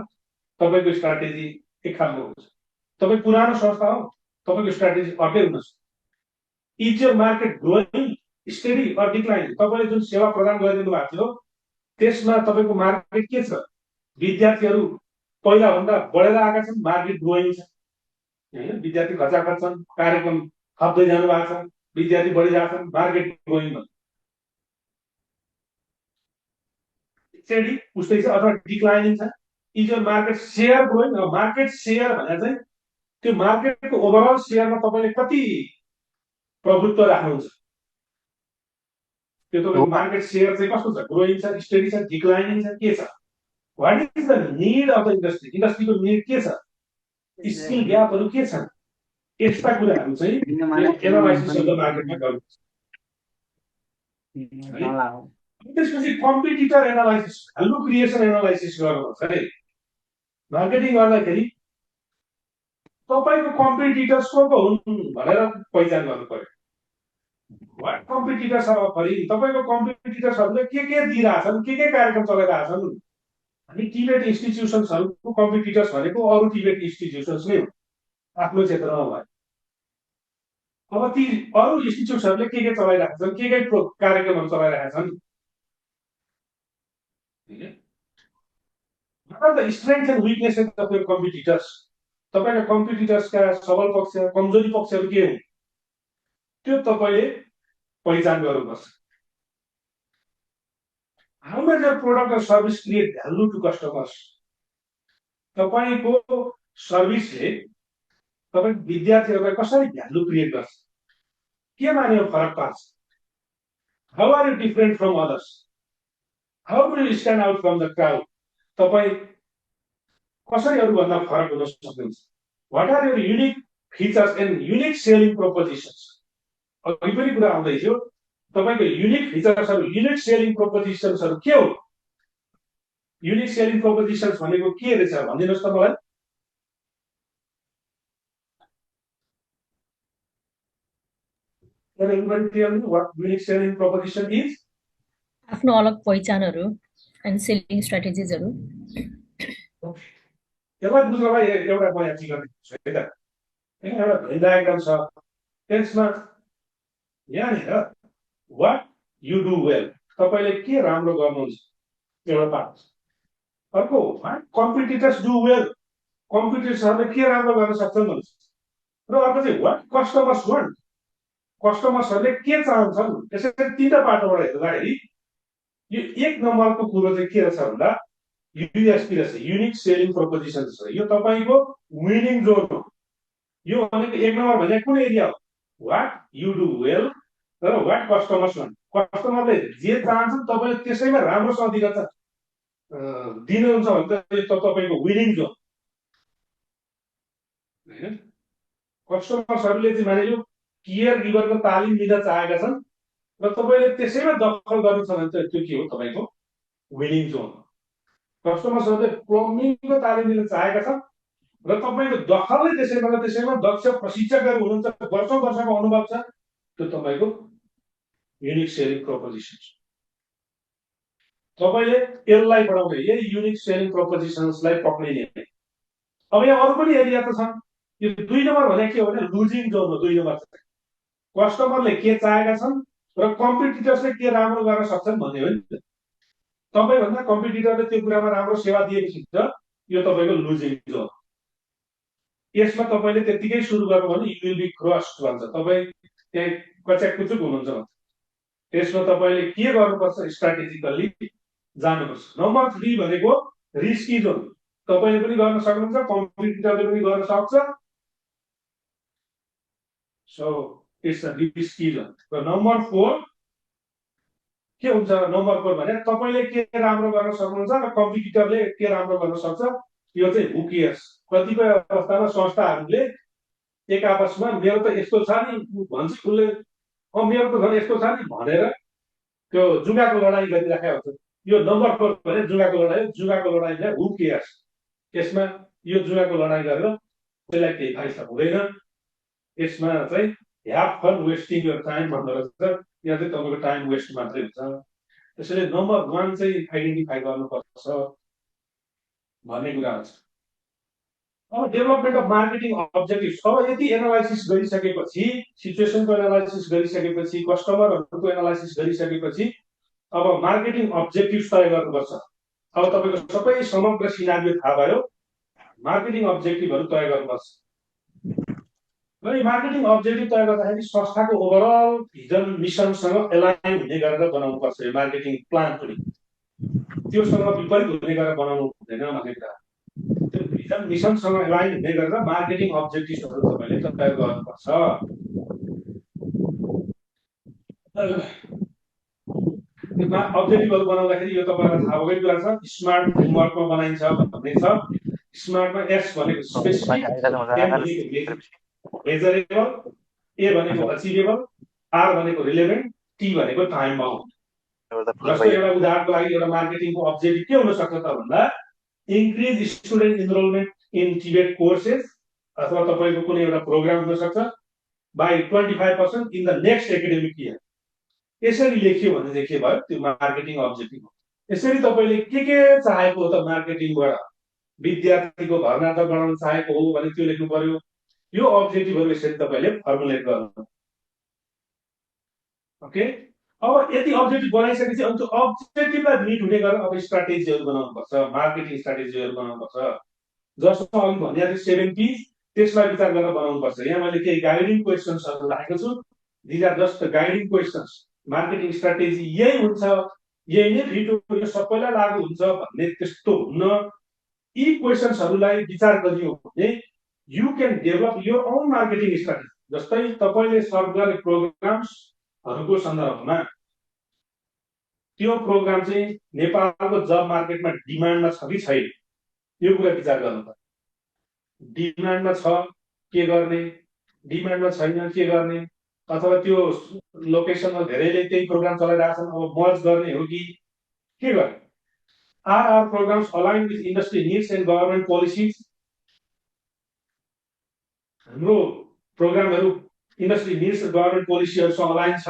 तपाईँको स्ट्राटेजी एक खालको हुन्छ। तपाईँ पुरानो संस्था हो, तपाईँको स्ट्राटेजी अर्कै हुनुहुन्छ। Is your market growing steady or decline? तपाईँले जुन सेवा प्रदान गरिदिनु भएको थियो त्यसमा तपाईँको मार्केट के छ? विद्यार्थीहरू पहिलाभन्दा बढेर आएका छन्, मार्केट ग्रोइङ छ होइन, विद्यार्थी खचाखच छन्, कार्यक्रम थप्दै जानु भएको छ, विद्यार्थी बढिरहेका छन्, मार्केट ग्रोइङ भन्छ। स्टेडी उस्तै छ अथवा डिक्लाइनिङ छ। Is your market share growing? Market share भने चाहिँ त्यो मार्केटको ओभरअल सेयरमा तपाईँले कति प्रभुत्व राख्नुहुन्छ, त्यो तपाईँको मार्केट सेयर चाहिँ कस्तो छ? ग्रोइङ छ, स्टेडी छ, डिक्लाइनिङ छ, के छ? What is the need of the industry? इन्डस्ट्रीको निड के छ? स्किल ग्यापहरू के छन्? यस्ता कुराहरू चाहिँ एनालाइसिस अफ द मार्केटमा गर्नुपर्छ। त्यसपछि competitor analysis, value creation analysis गर्नुपर्छ है। मार्केटिङ गर्दाखेरि तपाईँको कम्पिटिटर्स को हुन् भनेर पहिचान गर्नु पर्यो। वाट कम्पिटिटर्स आर अफरिङ? तपाईँको कम्पिटिटर्सहरूले के दिइरहेछन्, के कार्यक्रम चलाइरहेछन्? हामी टिबेट इन्स्टिट्युसन्सहरूको कम्पिटिटर्स भनेको अरू टिबेट इन्स्टिट्युसन्स नै हो आफ्नो क्षेत्रमा भयो। अब ती अरू इन्स्टिट्युट्सहरूले के चलाइरहेका छन्, के कार्यक्रमहरू चलाइरहेका छन्? What are the strengths and weaknesses of your competitors? तपाईँका कम्पिटिटर्सका सबल पक्ष, कमजोरी पक्षहरू के हुन् त्यो तपाईँले पहिचान गर्नुपर्छ। How does your product or service create value to customers? तपाईँको सर्भिसले तपाईँ विद्यार्थीहरूलाई कसरी भ्यालु क्रिएट गर्छ, केमा यो फरक पार्छ? How are you different from others? How do you stand out from the crowd? तपाईँ कसरी अरूभन्दा फरक हुन सक्नुहुन्छ? What are your unique features and unique selling propositions? अघि पनि कुरा आउँदै थियो, तपाईँको युनिक फिचर्सहरू, युनिक सेलिङ प्रोपोजिसन्सहरू के हो? युनिक सेलिङ प्रोपोजिसन्स भनेको के रहेछ भनिदिनुहोस् त मलाई। Can everybody tell me what unique selling proposition is? आफ्नो अलग पहिचानहरू एन्ड सेलिङ स्ट्र्याटेजिजहरू। यसलाई बुझ्नलाई एउटा म यहाँ चिकन दिन्छु है त। एउटा भेन डायग्राम छ, त्यसमा यहाँनिर what you do well, तपाईँले के राम्रो गर्नुहुन्छ एउटा पार्ट। अर्को what competitors do well, कम्पिटिटर्सहरूले के राम्रो गर्न सक्छन् भन्छ। र अर्को चाहिँ what customers want, कस्टमर्सहरूले के चाहन्छन्। यसरी तीनटा पार्टबाट हेर्दाखेरि यो एक नम्बरको कुरो चाहिँ के रहेछ भन्दा युएसपी रहेछ, युनिक सेलिङ प्रोपोजिसन छ। यो तपाईँको विनिङ जोन हो। यो भनेको एक नम्बर भने कुन एरिया हो? what you do well raw what customers want, कस्टमरले जे चाहन्छन् तपाईँले त्यसैमा राम्रोसँग दिनुहुन्छ भने त तपाईँको विनिङ जोन। कस्टमर्सहरूले चाहिँ माने यो केयर गिभरको तालिम लिन चाहेका छन् र तपाईँले त्यसैमा दखल गर्नु छ भने त्यो के हो? तपाईँको विनिङ जोन। कस्टमर्सहरूले प्लम्बिङको तालिम लिन चाहेका छन् र तपाईँको दखलले त्यसैमा दक्ष प्रशिक्षकहरू हुनुहुन्छ, वर्षौं अनुभव छ, त्यो तपाईँको युनिक सेलिङ प्रोपोजिसन। तपाईँले यसलाई बढाउने, यही युनिक सेलिङ प्रोपोजिसन्सलाई पक्रिने। अब यहाँ अरू पनि एरिया त छन्। यो 2 नम्बर भने के हो भने लुजिङ जोन हो। 2 नम्बर चाहिँ कस्टमरले के चाहेका छन् र कम्पिटिटर्सले के राम्रो गर्न सक्छन् भन्ने हो नि त। तपाईँभन्दा कम्पिटिटरले त्यो कुरामा राम्रो सेवा दिएपछि त यो तपाईँको लुजिङ जोन। यसमा तपाईँले त्यतिकै सुरु गर्नु भने यु विल बी क्रस्ड भन्छ, तपाईँ त्यहाँ कच्याककुचुक हुनुहुन्छ भन्छ। त्यसमा तपाईँले के गर्नुपर्छ? स्ट्राटेजिकल्ली जानुपर्छ। नम्बर 3 भनेको रिस्की जोन। तपाईँले पनि गर्न सक्नुहुन्छ, कम्पिटिटरले पनि गर्न सक्छ। So it's a risky zone. र नम्बर 4 के हुन्छ? नम्बर 4 भने तपाईँले के राम्रो गर्न सक्नुहुन्छ र कम्पिटिटरले के राम्रो गर्न सक्छ। यो चाहिँ हु केयर्स। कतिपय अवस्थामा संस्थाहरूले एक आपसमा मेरो त यस्तो छ नि भन्छ, उसले मेरो त झन् यस्तो छ नि भनेर त्यो जुगाको लडाइँ गरिराखेको हुन्छ। यो नम्बर 4 भने जुगाको लडाइँ हो। जुगाको लडाइँलाई हु केयर्स। यसमा यो जुगाको लडाइँ गरेर त्यसलाई केही फाइदा हुँदैन। यसमा चाहिँ have fun wasting your time भन्दो रहेछ, यहाँ चाहिँ तपाईँको टाइम वेस्ट मात्रै हुन्छ। त्यसैले नम्बर 1 चाहिँ आइडेन्टिफाई गर्नुपर्छ भन्ने कुरा हुन्छ। अब डेभलपमेन्ट अफ मार्केटिङ अब्जेक्टिभ्स, अब यति एनालाइसिस गरिसकेपछि, सिचुएसनको एनालाइसिस गरिसकेपछि, कस्टमरहरूको एनालाइसिस गरिसकेपछि अब मार्केटिङ अब्जेक्टिभ्स तय गर्नुपर्छ। अब तपाईँको सबै समग्र सिनारियो थाहा भयो, मार्केटिङ अब्जेक्टिभहरू तय गर्नुपर्छ। र यो मार्केटिङ अब्जेक्टिभ तय गर्दाखेरि संस्थाको ओभरअल भिजन मिसनसँग एलाइन हुने गरेर बनाउनुपर्छ। यो मार्केटिङ प्लान पनि त्योसँग विपरीत हुने गरेर बनाउनु हुँदैन भन्ने कुरा। त्यो भिजन मिसनसँग एलाइन हुने गरेर मार्केटिङ अब्जेक्टिभ्सहरू तपाईँले तय गर्नुपर्छ। अब्जेक्टिभहरू बनाउँदाखेरि यो तपाईँलाई थाहा भएकै कुरा छ, स्मार्ट फ्रेमवर्कमा बनाइन्छ भन्ने छ। स्मार्टमा एस भनेको स्पेसिफिक, एम भनेको मेजरेबल, ए भनेको अचिभेबल, आर भनेको रिलेभेन्ट, टी भनेको टाइम बाउन्ड। जस्तो एउटा उदाहरणको लागि एउटा मार्केटिङको अब्जेक्टिभ के हुन सक्छ त भन्दा इन्क्रिज स्टुडेन्ट इनरोलमेन्ट इन टिबेट कोर्सेस, अथवा तपाईँको कुनै एउटा प्रोग्राम हुन सक्छ by 25% in the next academic year. यसरी लेखियो भने चाहिँ के भयो, त्यो मार्केटिङ अब्जेक्टिभ हो। यसरी तपाईँले के चाहेको हो त मार्केटिङबाट, विद्यार्थीको भर्ना त बढाउन चाहेको हो भने त्यो लेख्नु पर्यो। यो अब्जेक्टिभहरू यसरी तपाईँले फर्मुलेट गर्नु। ओके, अब यति अब्जेक्टिभ बनाइसकेपछि अनि त्यो अब्जेक्टिभलाई मिट हुने गरेर अब स्ट्राटेजीहरू बनाउनुपर्छ, मार्केटिङ स्ट्राटेजीहरू बनाउनुपर्छ। जसमा अघि भनिएको थियो 7 P's, त्यसलाई विचार गरेर बनाउनुपर्छ। यहाँ मैले केही गाइडिङ क्वेसन्सहरू राखेको छु। These are just guiding questions. Marketing strategy यही हुन्छ, यही नै फिट हो, यो सबैलाई लागु हुन्छ भन्ने त्यस्तो हुन्न। यी क्वेसन्सहरूलाई विचार गरियो भने you can develop your own marketing strategy. जस्तै तपाईँले सर्भ गर्ने प्रोग्राम्सहरूको सन्दर्भमा त्यो प्रोग्राम चाहिँ नेपालको जब मार्केटमा डिमान्डमा छ कि छैन, यो कुरा विचार गर्नुपर्छ। डिमान्डमा छ के गर्ने, डिमान्डमा छैन के गर्ने, अथवा त्यो लोकेसनमा धेरैले त्यही प्रोग्राम चलाइरहेछन्, अब मर्ज गर्ने हो कि के गर्ने। Are our programs align with industry needs and government policies. हाम्रो प्रोग्रामहरू इन्डस्ट्री निड्स र गभर्नमेन्ट पोलिसीहरूसँग अलाइन छ।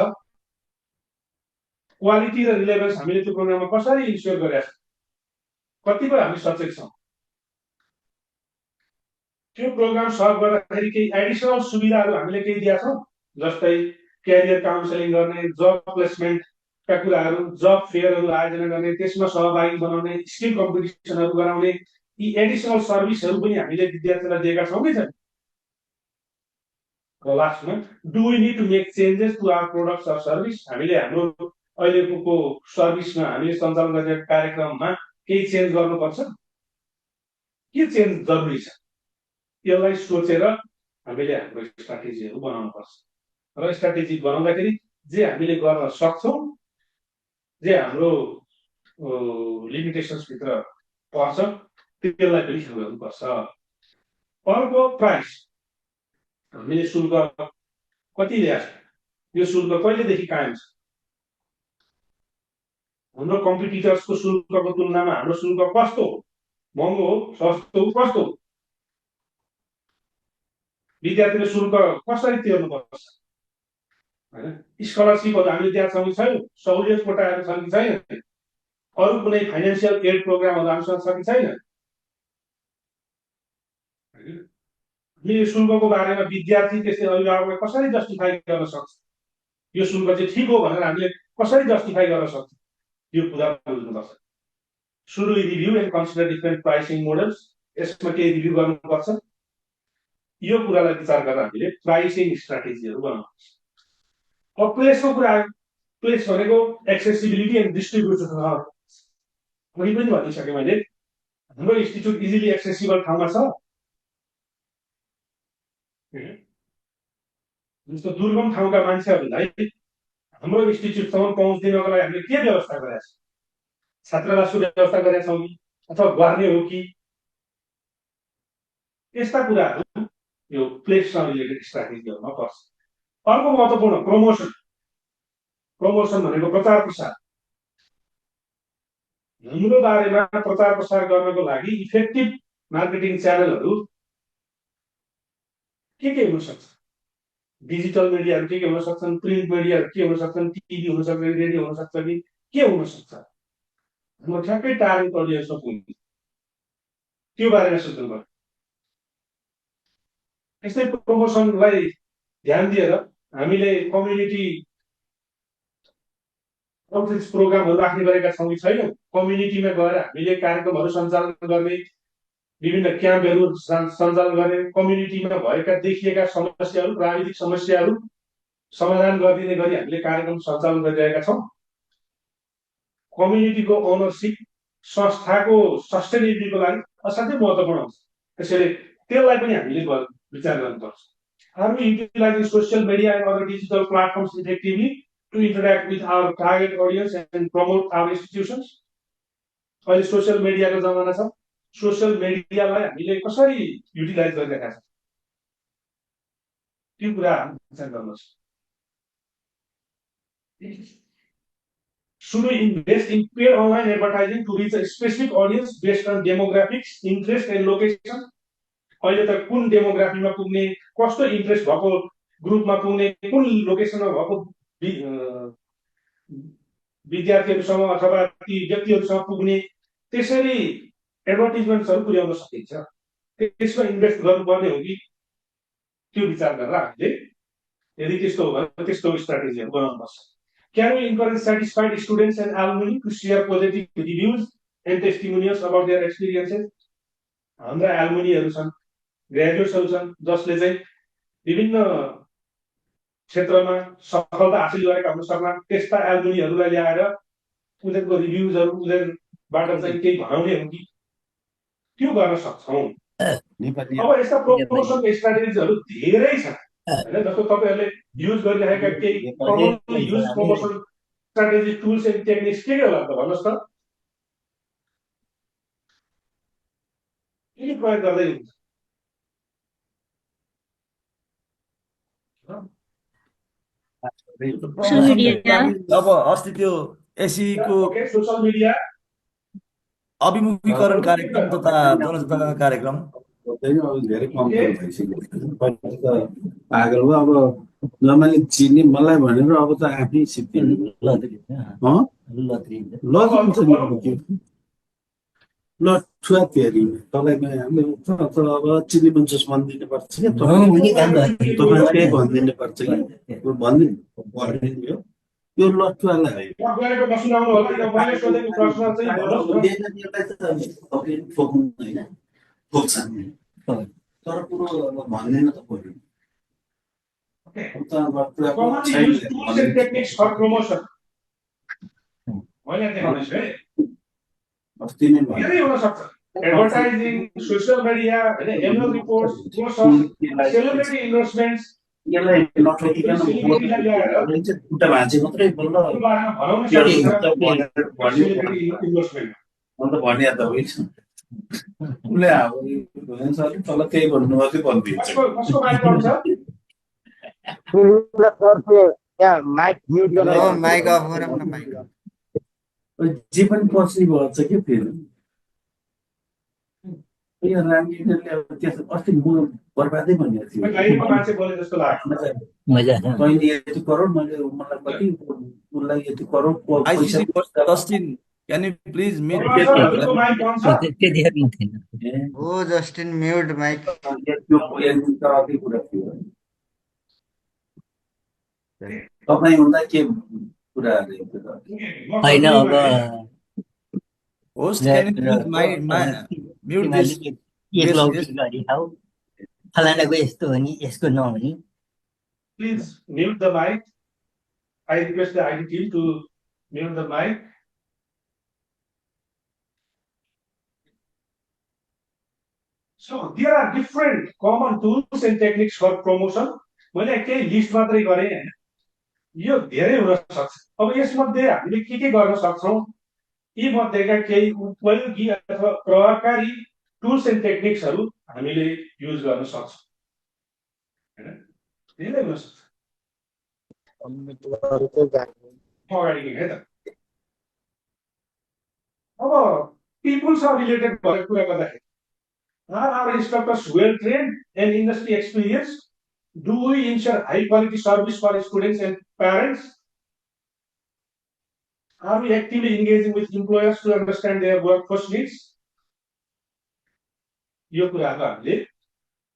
क्वालिटी र रिलेभेन्स हामीले त्यो प्रोग्राममा कसरी इन्स्योर गरेका छौँ, कतिपय हामी सचेत छौँ। त्यो प्रोग्राम सर्भ गर्दाखेरि केही एडिसनल सुविधाहरू हामीले केही दिएका छौँ, जस्तै क्यारियर काउन्सिलिङ गर्ने, जब प्लेसमेन्टका कुराहरू, जब फेयरहरू आयोजना गर्ने, त्यसमा सहभागी बनाउने, स्किल कम्पिटिसनहरू गराउने, यी एडिसनल सर्भिसहरू पनि हामीले विद्यार्थीलाई दिएका छौँ कि छैन। लास्टमा do we need to make changes to our products or service. हामीले हाम्रो अहिलेको सर्भिसमा हामीले सञ्चालन गरेका कार्यक्रममा केही चेन्ज गर्नुपर्छ, के चेन्ज जरुरी छ, यसलाई सोचेर हामीले हाम्रो स्ट्राटेजीहरू बनाउनुपर्छ। र स्ट्राटेजी बनाउँदाखेरि जे हामीले गर्न सक्छौँ, जे हाम्रो लिमिटेसन्सभित्र पर्छ, त्यसलाई पनि ख्याल गर्नुपर्छ। अर्को प्राइस, हामीले शुल्क कति ल्याएको छ, यो शुल्क कहिलेदेखि कायम छ, हाम्रो कम्पिटिटर्सको शुल्कको तुलनामा हाम्रो शुल्क कस्तो हो, महँगो हो, सस्तो हो, कस्तो हो, विद्यार्थीले शुल्क कसरी तिर्नुपर्छ, हैन, स्कलरशिपहरू हामीले दिएका छौँ कि छैन, सहुलियत कोटाहरू छन् कि छैन, अरू कुनै फाइनेन्सियल एड प्रोग्रामहरू हामीसँग छ कि छैन। यो शुल्कको बारेमा विद्यार्थी त्यस्तै अभिभावकले कसरी जस्टिफाई गर्न सक्छ, यो शुल्क चाहिँ ठिक हो भनेर हामीले कसरी जस्टिफाई गर्न सक्छ, यो कुरा बुझ्नुपर्छ। Should we review and consider different pricing models, यसमा केही रिभ्यू गर्नुपर्छ। यो कुरालाई विचार गरेर हामीले प्राइसिङ स्ट्राटेजीहरू बनाउनुपर्छ। अब प्लेसको कुरा आयो, प्लेस भनेको एक्सेसिबिलिटी एन्ड डिस्ट्रिब्युसन। अघि पनि भनिसकेँ मैले, हाम्रो इन्स्टिच्युट इजिली एक्सेसिबल ठाउँमा छ, जस्तो दुर्गम ठाउँका मान्छेहरूलाई हाम्रो इन्स्टिच्युटसम्म पहुँच दिनको लागि हामीले के व्यवस्था गरेका छौँ, छात्रावासको व्यवस्था गरेका छौँ कि अथवा गर्ने हो कि, यस्ता कुराहरू यो प्लेससँग रिलेटेड स्ट्राटेजीहरूमा पर्छ। अर्को महत्त्वपूर्ण प्रमोसन। प्रमोसन भनेको प्रचार प्रसार। हाम्रो बारेमा प्रचार प्रसार गर्नको लागि इफेक्टिभ मार्केटिङ च्यानलहरू के हुन सक्छ, डिजिटल मिडियाहरू के हुन सक्छन्, प्रिन्ट मिडियाहरू के हुन सक्छन्, टिभी हुन सक्छ, रेडियो हुन सक्छ कि के हुन सक्छ, म ठ्याक्कै टार्गेट अडियन्समा पुग्ने त्यो बारेमा सोच्नु पर्यो। यस्तै प्रमोसनलाई ध्यान दिएर हामीले कम्युनिटी आउटरिच प्रोग्रामहरू राख्ने गरेका छौँ कि छैनौँ। कम्युनिटीमा गएर हामीले कार्यक्रमहरू सञ्चालन गर्ने, विभिन्न क्याम्पहरू सञ्चालन गर्ने, कम्युनिटीमा भएका देखिएका समस्याहरू, प्राविधिक समस्याहरू समाधान गरिदिने गरी हामीले कार्यक्रम सञ्चालन गरिरहेका छौँ। कम्युनिटीको ओनरसिप संस्थाको सस्टेनेबिलिटीको लागि असाध्यै महत्त्वपूर्ण हुन्छ। त्यसैले त्यसलाई पनि हामीले विचार गर्नुपर्छ। Are we utilizing social media and other digital platforms effectively to interact with our target audience and promote our institutions? अहिले सोसियल मिडियाको जमाना छ, सोसियल मिडियालाई हामीले कसरी युटिलाइज गरिरहेका छौँ त्यो कुरा विचार गर्नुहोस्। Should we invest in paid online advertising to reach a specific audience based on demographics, interest and location? अहिले त कुन डेमोग्राफीमा पुग्ने, कस्तो इन्ट्रेस्ट भएको ग्रुपमा पुग्ने, कुन लोकेसनमा भएको विद्यार्थीहरूसँग अथवा ती व्यक्तिहरूसँग पुग्ने, त्यसरी एडभर्टिजमेन्ट्सहरू पुर्याउन सकिन्छ। त्यसमा इन्भेस्ट गर्नुपर्ने हो कि त्यो विचार गरेर हामीले यदि त्यस्तो हो भने त्यस्तो स्ट्राटेजीहरू बनाउनुपर्छ। Can we encourage satisfied students and alumni to share positive reviews and testimonials about their experiences? हाम्रा एल्युमिनीहरू छन्, ग्रेजुएट्सहरू छन्, जसले चाहिँ विभिन्न क्षेत्रमा सफलता हासिल गरेका हुन सक्ला। त्यस्ता एल्युमिनीहरूलाई ल्याएर उनीहरूको रिभ्युजहरू उनीहरूबाट चाहिँ केही भनाउने हो कि त्यो गर्न सक्छौँ। अब यस्ता प्रमोसनको स्ट्राटेजीहरू धेरै छन् हैन, जस्तो तपाईहरुले युज गरिरहेका केही commonly use promotion strategy tools end techniques के होला त भन्नुस् त? के प्रयोग गर्दै हुन्छ? अब अस्ति त्यो एसीको सोशल मिडिया अभिमुखीकरण कार्यक्रम तथा जनचेतना कार्यक्रम धेरै कमजोर भइसक्यो। पागल हो अब नर्मली चिन्ने मलाई भनेर अब त आफै सिक्दिनु ल छुवा तेरी तपाईँमा अब चिनी मन्चस भनिदिनु पर्छ क्या, तपाईँ केही भनिदिनु पर्छ कि भनिदिनु यो लट्ठुवालाई तर कुरो भन्दैन त पऱ्यो। अस्ति नै advertising, social media, annual reports, celebrity endorsements, यसलाई नठोकिकन खुट्टा भाँचे मात्रै बल्ल अन्त भने त होइन उसले अब तल केही भन्नुभयो भनिदिन्छ। जे पनि पछ्ने भन्छ कि फेरि अस्ति म बर्बादै भनेको थिएँ तैँले यति करोड मैले मलाई कति उसलाई यति crore Can you please meet? Oh, Justin, mute mic. तपाईँ हुँदा के कुराहरू होइन अब host, can you please mute this? एक लौकी गरी खाऊ फलानाको यस्तो हो नि यसको नहुने। Please mute the mic. I request the IT team to mute the mic. So there are different common tools and techniques for promotion. मैले केही लिस्ट मात्रै गरेँ हैन, यो धेरै हुन सक्छ। अब यसमध्ये हामीले के गर्न सक्छौं, यी मध्येका केही उपयोगी अथवा प्रभावकारी टुल्स एन्ड टेक्निक्सहरू हामीले युज गर्न सक्छौं हैन। धेरै हुन सक्छ। अगाडि है त। अब पिपुलसँग रिलेटेड भएको कुरा गर्दाखेरि, are our instructors well trained and industry experienced? Do we ensure high quality service for students and parents? Are we actively engaging with employers to understand their workforce needs? यो कुराहरू हामीले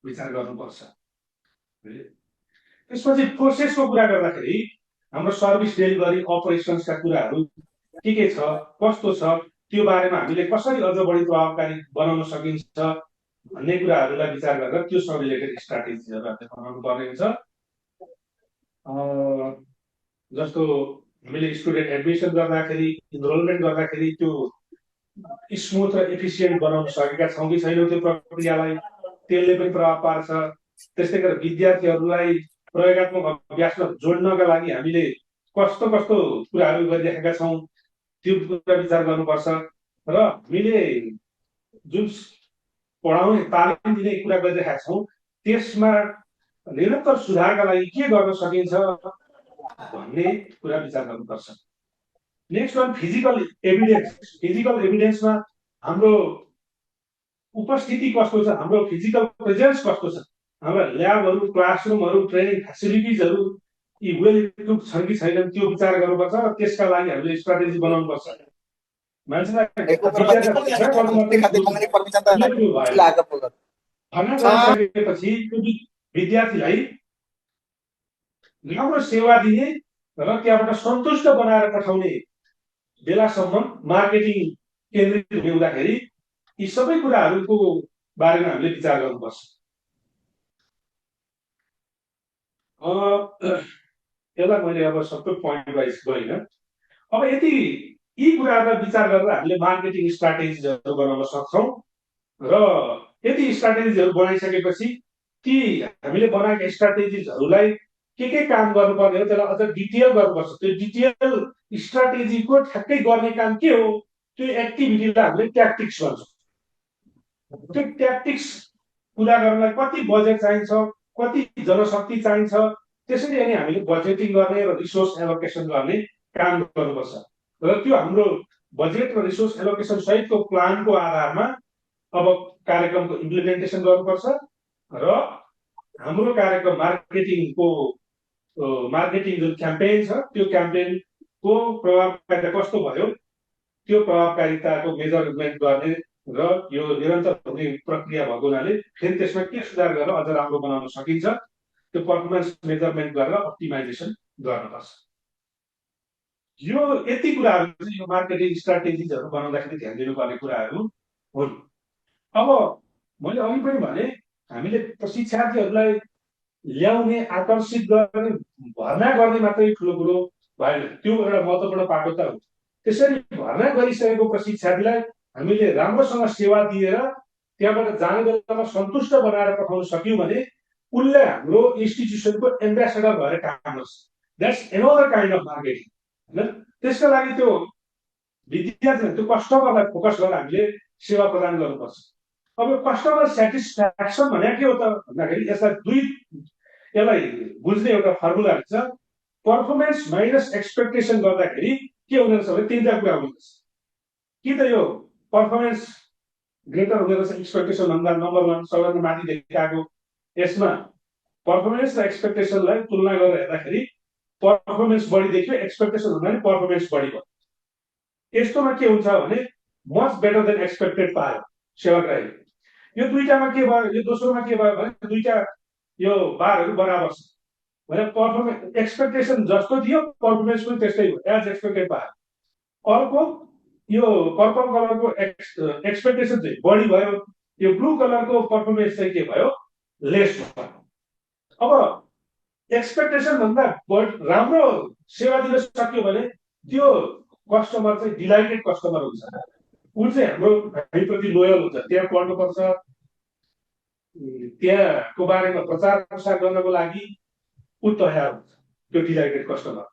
विचार गर्नुपर्छ। त्यसपछि प्रोसेसको कुरा गर्दाखेरि हाम्रो सर्भिस डेलिभरी अपरेसन्सका कुराहरू के छ, कस्तो छ, त्यो बारेमा हामीले कसरी अझ बढी प्रभावकारी बनाउन सकिन्छ भन्ने कुराहरूलाई विचार गरेर त्योसँग रिलेटेड स्ट्राटेजीहरू हामीले बनाउनु पर्ने हुन्छ। जस्तो हामीले स्टुडेन्ट एडमिसन गर्दाखेरि, इनरोलमेन्ट गर्दाखेरि त्यो स्मुथ र एफिसिएन्ट बनाउन सकेका छौँ कि छैनौँ त्यो प्रक्रियालाई, त्यसले पनि प्रभाव पार्छ। त्यस्तै गरेर विद्यार्थीहरूलाई प्रयोगात्मक अभ्यासमा जोड्नका लागि हामीले कस्तो कस्तो कुराहरू गरिराखेका छौँ त्यो कुरा विचार गर्नुपर्छ र हामीले जुन पढाउने तालिम दिने कुरा गरिरहेका छौँ त्यसमा निरन्तर सुधारका लागि के गर्न सकिन्छ भन्ने कुरा विचार गर्नुपर्छ। Next one physical evidence. Physical एभिडेन्समा हाम्रो उपस्थिति कस्तो छ, हाम्रो फिजिकल प्रेजेन्स कस्तो छ, हाम्रा ल्याबहरू, क्लासरुमहरू, ट्रेनिङ फेसिलिटिजहरू यी वेल इक्विप्ड छन् कि छैनन् त्यो विचार गर्नुपर्छ र त्यसका लागि हामीले स्ट्राटेजी बनाउनुपर्छ। मान्छेलाई गरिसकेपछि विद्यार्थीलाई राम्रो सेवा दिने र त्यहाँबाट सन्तुष्ट बनाएर पठाउने बेलासम्म मार्केटिङ केन्द्रित हुने हुँदाखेरि यी सबै कुराहरूको बारेमा हामीले विचार गर्नुपर्छ। यसलाई मैले अब सबै पोइन्ट वाइज गरिनँ। अब यति यी कुराहरूलाई विचार गरेर हामीले मार्केटिङ स्ट्राटेजीहरू बनाउन सक्छौँ र यति स्ट्राटेजीहरू बनाइसकेपछि ती हामीले बनाएका स्ट्राटेजीहरूलाई के काम गर्नुपर्ने हो त्यसलाई अझ डिटेल गर्नुपर्छ। त्यो डिटेल स्ट्राटेजीको ठ्याक्कै गर्ने काम के हो, त्यो एक्टिभिटीलाई हामीले ट्याक्टिक्स भन्छौँ। त्यो ट्याक्टिक्स पुरा गर्नलाई कति बजेट चाहिन्छ, कति जनशक्ति चाहिन्छ, त्यसरी अनि हामीले बजेटिङ गर्ने र रिसोर्स एलोकेसन गर्ने काम गर्नुपर्छ र त्यो हाम्रो बजेट र रिसोर्स एलोकेसन सहितको प्लानको आधारमा अब कार्यक्रमको इम्प्लिमेन्टेसन गर्नुपर्छ र हाम्रो कार्यक्रम मार्केटिङ जुन क्याम्पेन छ त्यो क्याम्पेनको प्रभावकारिता कस्तो भयो त्यो प्रभावकारिताको मेजरमेन्ट गर्ने र यो निरन्तर हुने प्रक्रिया भएको हुनाले फेरि त्यसमा के सुधार गरेर अझ राम्रो बनाउन सकिन्छ त्यो पर्फर्मेन्स मेजरमेन्ट गरेर अप्टिमाइजेसन गर्नुपर्छ। यो यति कुराहरू चाहिँ यो मार्केटिङ स्ट्राटेजिजहरू बनाउँदाखेरि ध्यान दिनुपर्ने कुराहरू हुन्। अब मैले अघि पनि भने हामीले प्रशिक्षार्थीहरूलाई ल्याउने, आकर्षित गर्ने, भर्ना गर्ने मात्रै ठुलो कुरो भएन, त्यो एउटा महत्त्वपूर्ण पाटो त हो। त्यसरी भर्ना गरिसकेको प्रशिक्षार्थीलाई हामीले राम्रोसँग सेवा दिएर त्यहाँबाट जाने बेलामा सन्तुष्ट बनाएर पठाउन सक्यौँ भने उसले हाम्रो इन्स्टिट्युसनको एम्बेसेडर भएर काम गर्छ। That's another kind of marketing होइन। त्यसका लागि त्यो विद्यार्थी त्यो कस्टमरलाई फोकस गरेर हामीले सेवा प्रदान गर्नुपर्छ। अब कस्टमर सेटिस्फ्याक्सन भने के हो त भन्दाखेरि यसलाई बुझ्ने एउटा फर्मुला हुन्छ। पर्फर्मेन्स माइनस एक्सपेक्टेसन गर्दाखेरि के हुँदो रहेछ भने तिनवटा कुरा हुँदो रहेछ। कि त यो पर्फर्मेन्स ग्रेटर हुँदो रहेछ एक्सपेक्टेसन भन्दा नम्बर 1 सबैभन्दा माथि देखाएको। यसमा पर्फर्मेन्स र एक्सपेक्टेसनलाई तुलना गरेर हेर्दाखेरि पर्फर्मेन्स बढी देखियो, एक्सपेक्टेसन भन्दा पनि पर्फर्मेन्स बढी भयो। यस्तोमा के हुन्छ भने मच बेटर देन एक्सपेक्टेड पायो सेवाग्राहीले। यो दुईटामा के भयो, यो दोस्रोमा के भयो भने दुईटा यो बारहरू बराबर छ भने पर्फर्मेन्स एक्सपेक्टेसन जस्तो थियो पर्फर्मेन्स पनि त्यस्तै हो, एज एक्सपेक्टेड पायो। अर्को यो पर्पल कलरको एक्सपेक्टेसन चाहिँ बढी भयो, यो ब्लू कलरको पर्फर्मेन्स चाहिँ के भयो, लेस भयो। अब एक्सपेक्टेसन भन्दा राम्रो सेवा दिन सक्यो भने त्यो कस्टमर चाहिँ डिलाइटेड कस्टमर हुन्छ, ऊ चाहिँ हामीप्रति लोयल हुन्छ। त्यहाँ पढ्नुपर्छ, त्यहाँको बारेमा प्रचार प्रसार गर्नको लागि ऊ तयार हुन्छ। त्यो डिलाइटेड कस्टमर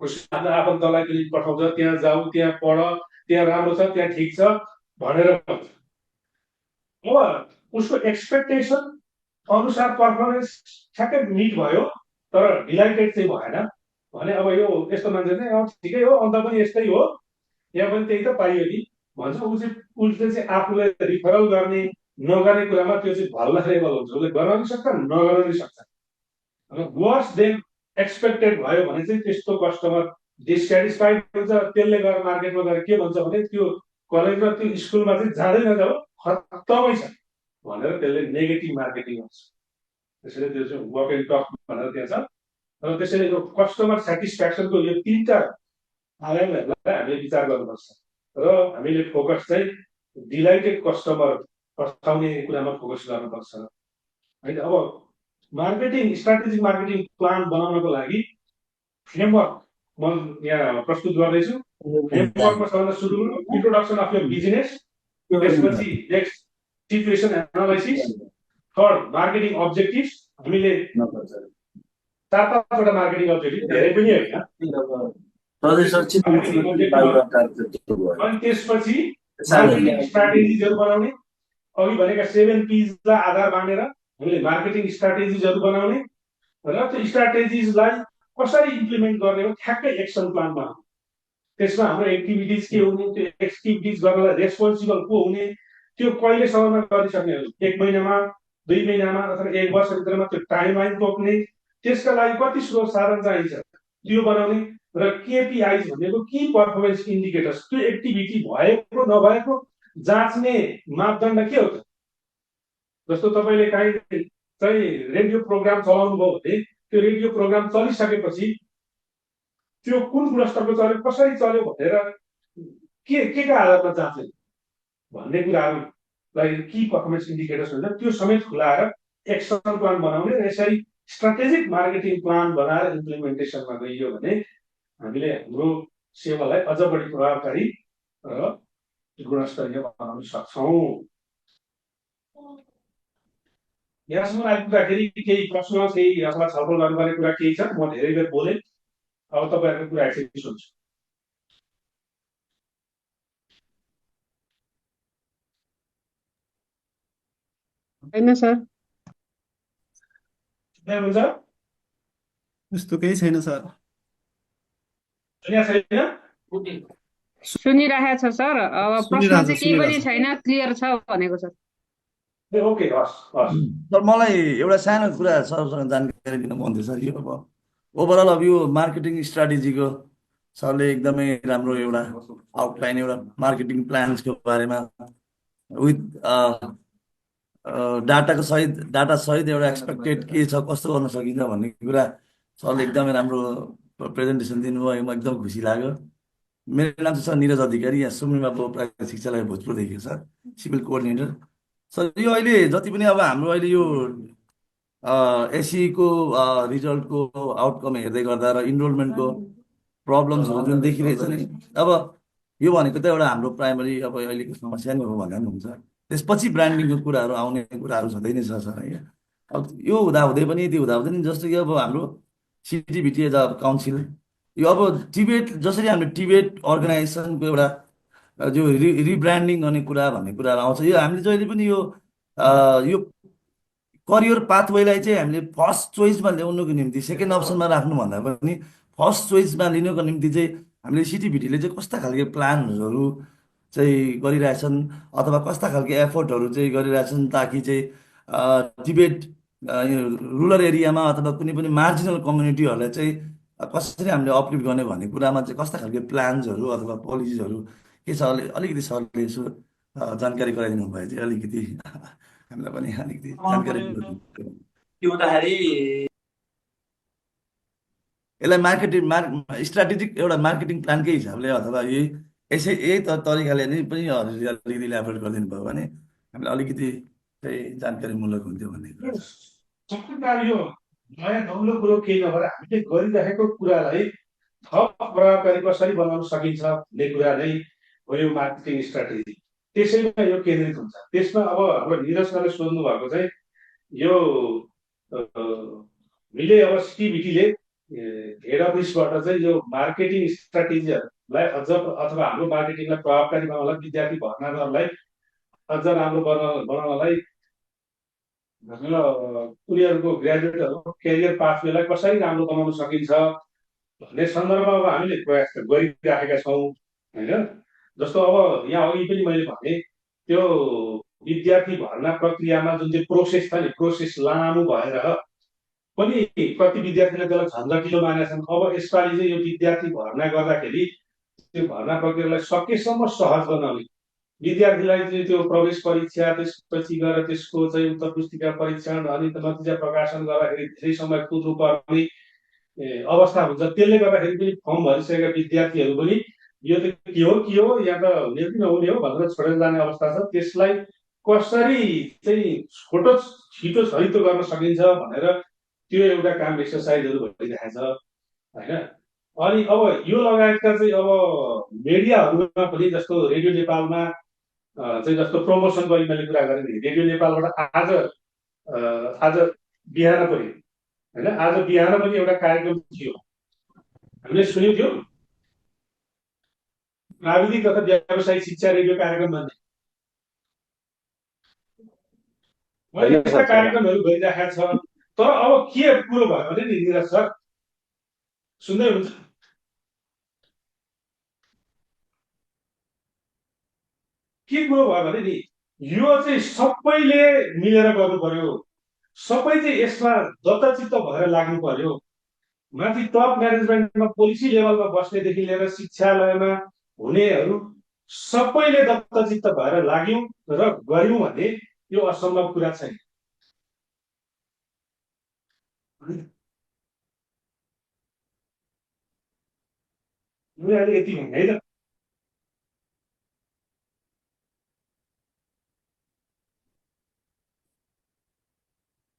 आफ्नो आफन्तलाई पनि पठाउँछ, त्यहाँ जाऊ, त्यहाँ पढ, त्यहाँ राम्रो छ, त्यहाँ ठिक छ भनेर भन्छ। अब उसको एक्सपेक्टेसन अनुसार पर्फर्मेन्स ठ्याक्कै मिट भयो तर डिलाइटेड चाहिँ भएन भने अब यो यस्तो मान्छे चाहिँ ठिकै हो, अन्त पनि यस्तै हो, यहाँ पनि त्यही त पाइयो नि भन्छ। उसले चाहिँ आफूलाई रिफरल गर्ने नगर्ने कुरामा त्यो चाहिँ भल्ला लेभल हुन्छ। उसले गर्न पनि सक्छ, नगर्न पनि सक्छ। वर्स देन एक्सपेक्टेड भयो भने चाहिँ त्यस्तो कस्टमर डिसस्याटिस्फाइड हुन्छ। त्यसले गएर मार्केटमा गएर के भन्छ भने त्यो कलेज र त्यो स्कुलमा चाहिँ जाँदैन जब खत्तमै छ भनेर त्यसले नेगेटिभ मार्केटिङ गर्छ। त्यसैले त्यो चाहिँ वर्क एन्ड टक भनेर त्यहाँ छ। र त्यसैले यो कस्टमर सेटिस्फ्याक्सनको यो 3टा आयामहरूलाई हामीले विचार गर्नुपर्छ र हामीले फोकस चाहिँ डिलाइटेड कस्टमर पठाउने कुरामा फोकस गर्नुपर्छ हैन। अब मार्केटिङ स्ट्राटेजिक मार्केटिङ प्लान बनाउनको लागि फ्रेमवर्क म यहाँ प्रस्तुत गर्दैछु। फ्रेमवर्कमा सबभन्दा सुरु इन्ट्रोडक्सन अफ योर बिजनेस, त्यसपछि next situation analysis, third marketing objectives. हामीले 4-5 वटा मार्केटिङ अब्जेक्टिभ, धेरै पनि होइन। अनि त्यसपछि मार्केटिङ स्ट्राटेजिजहरू बनाउने, अघि भनेका 7 P'लाई आधार मानेर हामीले मार्केटिङ स्ट्राटेजिजहरू बनाउने र त्यो स्ट्राटेजिजलाई कसरी इम्प्लिमेन्ट गर्ने हो ठ्याक्कै एक्सन प्लान बनाउने। त्यसमा हाम्रो एक्टिभिटिज के हुने, त्यो एक्टिभिटिज गर्नलाई रेस्पोन्सिबल को हुने, त्यो कहिलेसम्ममा गरिसक्ने हो, 1 महिनामा, 2 महिनामा अथवा 1 वर्षभित्रमा त्यो टाइमलाइन तोक्ने, त्यसका लागि कति स्रोत साधन चाहिन्छ त्यो बनाउने र केपीआईज भनेको की पर्फर्मेन्स इन्डिकेटर्स, त्यो एक्टिभिटी भएको नभएको जाँच्ने मापदण्ड के हो त। जस्तो तपाईँले काहीँ चाहिँ रेडियो प्रोग्राम चलाउनु भयो भने त्यो रेडियो प्रोग्राम चलिसकेपछि त्यो कुन गुणस्तरको चल्यो, कसरी चल्यो भनेर के का आधारमा जाँच्ने भन्ने कुराहरूलाई की पर्फर्मेन्स इन्डिकेटर्स हुन्छ, त्यो समेत खुलाएर एक्सन प्लान बनाउने र यसरी स्ट्राटेजिक मार्केटिङ प्लान बनाएर इम्प्लिमेन्टेसनमा गइयो भने हामीले हाम्रो सेवालाई अझ बढी प्रभावकारी र गुणस्तरीय बनाउन सक्छौँ। यहाँसम्म आइपुग्दाखेरि केही प्रश्न, केही अथवा छलफल गर्नुपर्ने कुरा केही छ? म धेरै बेर बोलेँ, अब तपाईँहरूको कुरा एकछिन सुन्छु। होइन सर, हुन्छ यस्तो केही छैन सर। सुनिरहेको छ सर। अब प्रश्न चाहिँ केही पनि छैन, क्लियर छ भनेको सर। ओके, हस् हस्। सर मलाई एउटा सानो कुरा सरसँग जानकारी दिन मन थियो सर। यो अब ओभरअल अब यो मार्केटिङ स्ट्राटेजीको सरले एकदमै राम्रो एउटा आउटलाइन, एउटा मार्केटिङ प्लान्सको बारेमा विथ डाटा सहित एउटा एक्सपेक्टेड के छ, कस्तो गर्न सकिन्छ भन्ने कुरा सरले एकदमै राम्रो प्रेजेन्टेसन दिनुभयो। म एकदम खुसी लाग्यो। मेरो नाम चाहिँ सर निरज अधिकारी, यहाँ सुम्निमा प्राविधिक शिक्षालय भोजपुरदेखि सर, सिभिल कोअर्डिनेटर। सर यो अहिले जति पनि अब हाम्रो अहिले यो एसईको रिजल्टको आउटकम हेर्दै गर्दा र इनरोलमेन्टको प्रब्लम्सहरू जुन देखिरहेछ नि, अब यो भनेको त एउटा हाम्रो प्राइमरी अब अहिलेको समस्या नै हो भन्दा पनि हुन्छ। त्यसपछि ब्रान्डिङको कुराहरू आउने कुराहरू छँदै नै छ सर है। अब यो हुँदाहुँदै पनि त्यो हुँदाहुँदै नि, जस्तो कि अब हाम्रो सिटिभिटी एज अ काउन्सिल, यो अब टिबेट जसरी हामीले टिबेट अर्गनाइजेसनको एउटा जो रिब्रान्डिङ गर्ने कुरा भन्ने कुराहरू आउँछ, यो हामीले जहिले पनि यो करियर पाथवेलाई चाहिँ हामीले फर्स्ट चोइसमा ल्याउनुको निम्ति, सेकेन्ड अप्सनमा राख्नुभन्दा पनि फर्स्ट चोइसमा लिनुको निम्ति चाहिँ हामीले सिटिभिटीले चाहिँ कस्ता खालको प्लानहरू चाहिँ गरिरहेछन् अथवा कस्ता खालको एफोर्टहरू चाहिँ गरिरहेछन् ताकि चाहिँ टिबेट रुरल एरियामा अथवा कुनै पनि मार्जिनल कम्युनिटीहरूलाई चाहिँ कसरी हामीले अपलिफ्ट गर्ने भन्ने कुरामा चाहिँ कस्ता खालको प्लान्सहरू अथवा पोलिसिजहरू के छ, अलिकति सरले यसो जानकारी गराइदिनु भयो चाहिँ अलिकति हामीलाई पनि अलिकति जानकारी यसलाई स्ट्राटेजिक एउटा मार्केटिङ प्लानकै हिसाबले अथवा यही तरिकाले नै पनि अलिकति इलाबोरेट गरिदिनु भयो भने हामीलाई अलिकति चाहिँ जानकारीमूलक हुन्थ्यो भन्ने कुरा। यो नयाँ नौलो कुरो केही नभएर हामीले गरिरहेको कुरालाई थप प्रभावकारी कसरी बनाउन सकिन्छ भन्ने कुरा नै हो यो मार्केटिङ स्ट्राटेजी। त्यसैमा यो केन्द्रित हुन्छ। त्यसमा अब हाम्रो निरज सरले सोध्नु भएको चाहिँ यो हामीले अब सिटिभिटीले हेड अफिसबाट चाहिँ यो मार्केटिङ स्ट्राटेजीहरूलाई अझ अथवा हाम्रो मार्केटिङलाई प्रभावकारी बनाउनलाई, विद्यार्थी भर्ना दरलाई अझ राम्रो बनाउनलाई, उनीहरूको ग्रेजुएटहरूको करियर पाथवेलाई कसरी राम्रो बनाउन सकिन्छ भन्ने सन्दर्भमा अब हामीले प्रयास गरिराखेका छौँ होइन। जस्तो अब यहाँ अघि पनि मैले भने त्यो विद्यार्थी भर्ना प्रक्रियामा जुन चाहिँ प्रोसेस छ नि, प्रोसेस लामो भएर पनि कति विद्यार्थीले त्यसलाई झन्झटिलो मानेका छन्। अब यसपालि चाहिँ यो विद्यार्थी भर्ना गर्दाखेरि त्यो भर्ना प्रक्रियालाई सकेसम्म सहज बनाउने, विद्यार्थीलाई चाहिँ त्यो प्रवेश परीक्षा, त्यसपछि गएर त्यसको चाहिँ उत्तर पुस्तिका परीक्षण अनि नतिजा प्रकाशन गर्दाखेरि धेरै समय कुद्नु पर्ने अवस्था हुन्छ। त्यसले गर्दाखेरि पनि फर्म भरिसकेका विद्यार्थीहरू पनि यो त के हो या त हुने कि नहुने हो भनेर छोडेर जाने अवस्था छ। त्यसलाई कसरी चाहिँ छिटो छरितो गर्न सकिन्छ भनेर त्यो एउटा काम एक्सर्साइजहरू भइरहेको छ होइन। अनि अब यो लगायतका चाहिँ अब मिडियाहरूमा पनि जस्तो रेडियो नेपालमा चाहिँ जस्तो प्रमोसनको अहिले मैले कुरा गरेँ नि, रेडियो नेपालबाट आज बिहान पनि होइन, आज बिहान पनि एउटा कार्यक्रम थियो, हामीले सुनेको थियो, प्राविधिक तथा व्यावसायिक शिक्षा रेडियो कार्यक्रम भन्ने। यस्ता कार्यक्रमहरू भइरहेका छ। तर अब के कुरो भयो भने नि निरज सर, सुन्दै हुनुहुन्छ? के कुरो भयो भने नि यो चाहिँ सबैले मिलेर गर्नु पर्यो, सबै चाहिँ यसमा दत्तचित्त भएर लाग्नु पर्यो। माथि टप म्यानेजमेन्टमा पोलिसी लेभलमा बस्नेदेखि लिएर शिक्षालयमा हुनेहरू सबैले दत्तचित्त भएर लाग्यौँ र गर्यौँ भने यो असम्भव कुरा छैन। यति भन्ने होइन।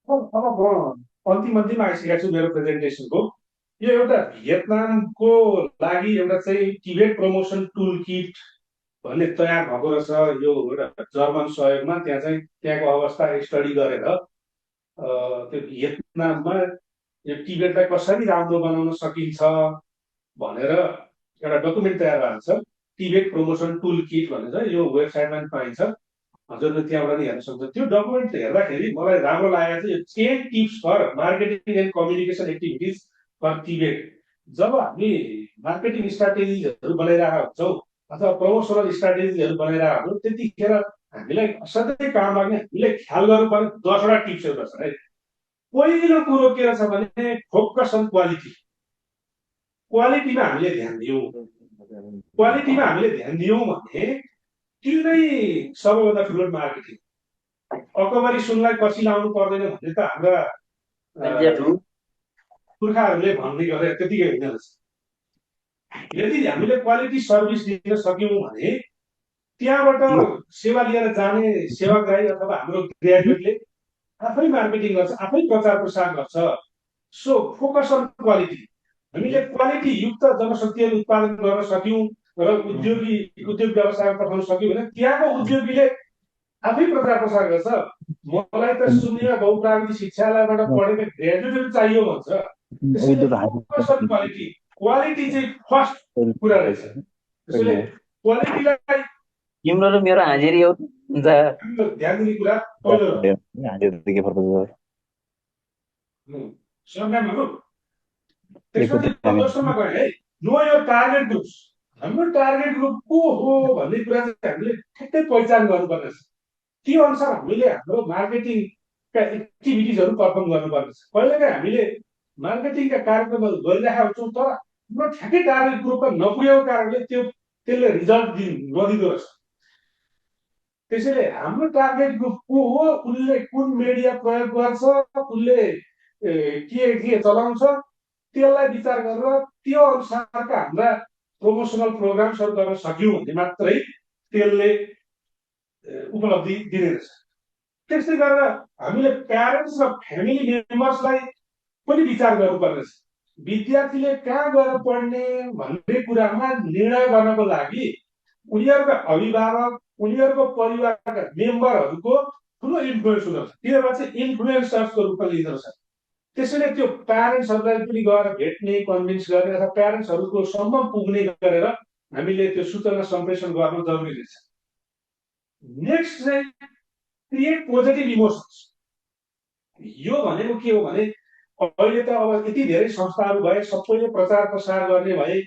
अब म अन्तिम आइसकेको छु मेरो प्रेजेन्टेसनको। यो एउटा भियतनामको लागि एउटा चाहिँ टिबेट प्रमोसन टुल किट भन्ने तयार भएको रहेछ। यो एउटा जर्मन सहयोगमा त्यहाँको अवस्था स्टडी गरेर त्यो भियतनाममा यो टिबेटलाई कसरी राम्रो बनाउन सकिन्छ भनेर एउटा डकुमेन्ट तयार भएको छ। टिबेट प्रमोसन टुल किट भनेर यो वेबसाइटमा पनि पाइन्छ, हजुरले त्यहाँबाट नि हेर्न सक्छ। त्यो डकुमेन्ट हेर्दाखेरि मलाई राम्रो लागेको चाहिँ 10 tips for marketing and communication activities for टिबेट। जब हामी मार्केटिङ स्ट्राटेजीहरू बनाइरहेका हुन्छौँ अथवा प्रमोसनल स्ट्राटेजीहरू बनाइरहेका हुन्छौँ त्यतिखेर हामीलाई असाध्यै काम लाग्ने हामीले ख्याल गर्नुपर्ने 10वटा टिप्सहरू रहेछ है। पहिलो कुरो के रहेछ भने फोकस अन क्वालिटी। क्वालिटीमा हामीले ध्यान दियौँ भने त्यो नै सबैभन्दा ठुलो मार्केटिङ। अकबरी सुनलाई पछि लाउनु पर्दैन भन्ने त हाम्रा पुर्खाहरूले भन्ने गरे, त्यतिकै होइन रहेछ। यदि हामीले क्वालिटी सर्भिस दिन सक्यौँ भने त्यहाँबाट सेवा लिएर जाने सेवाग्राही अथवा हाम्रो ग्रेजुएटले आफै मार्केटिङ गर्छ, आफै प्रचार प्रसार गर्छ। So focus on quality. हामीले क्वालिटी युक्त जनशक्तिहरू उत्पादन गर्न सक्यौँ र उद्योग व्यवसाय पठाउन सक्यौँ भने त्यहाँको उद्योगीले आफै प्रचार प्रसार गर्छ। मलाई त शून्य बहुप्राविधिक शिक्षालयबाट पढेको ग्रेजुएट चाहियो भन्छ। क्वालिटी चाहिँ फर्स्ट कुरा रहेछ। त्यसैले क्वालिटीलाई तिम्रो र मेरो हाजिरी हो ध्यान दिने कुरा पहिलो संग्रामहरू। त्यसपछि दोस्रोमा गए है, नो योर टार्गेट ग्रुप्स। हाम्रो टार्गेट ग्रुप को हो भन्ने कुरा चाहिँ हामीले ठिकै पहिचान गर्नुपर्ने छ। त्यो अनुसार हामीले हाम्रो मार्केटिङका एक्टिभिटिजहरू पर्फर्म गर्नुपर्ने छ। कहिलेकाहीँ हामीले मार्केटिङका कार्यक्रमहरू गरिरहेका हुन्छौँ तर हाम्रो ठ्याक्कै टार्गेट ग्रुपमा नपुगेको कारणले त्यसले रिजल्ट नदिँदो रहेछ। त्यसैले हाम्रो टार्गेट ग्रुप को हो, उसले कुन मिडिया प्रयोग गर्छ, उसले के चलाउँछ, त्यसलाई विचार गरेर त्यो अनुसारका हाम्रा प्रमोसनल प्रोग्राम्सहरू गर्न सक्यौँ भने मात्रै त्यसले उपलब्धि दिने रहेछ। त्यस्तै गरेर हामीले प्यारेन्ट्स र फ्यामिली मेम्बर्सलाई पनि विचार गर्नुपर्ने छ। विद्यार्थीले कहाँ गएर पढ्ने भन्ने कुरामा निर्णय गर्नको लागि उनीहरूका अभिभावक, उनीहरूको परिवारका मेम्बरहरूको ठुलो इन्फ्लुएन्स हुँदो रहेछ। तिनीहरूलाई चाहिँ इन्फ्लुएन्सर्सको रूपमा लिँदो रहेछ। त्यसैले त्यो प्यारेन्ट्सहरूलाई पनि गएर भेट्ने, कन्भिन्स गर्ने अथवा प्यारेन्ट्सहरूको सम्म पुग्ने गरेर हामीले त्यो सूचना सम्प्रेषण गर्न जरुरी रहेछ। नेक्स्ट चाहिँ क्रिएट पोजिटिभ इमोसन्स। यो भनेको के हो भने अहिले त अब यति धेरै संस्थाहरू भए, सबैले प्रचार प्रसार गर्ने भए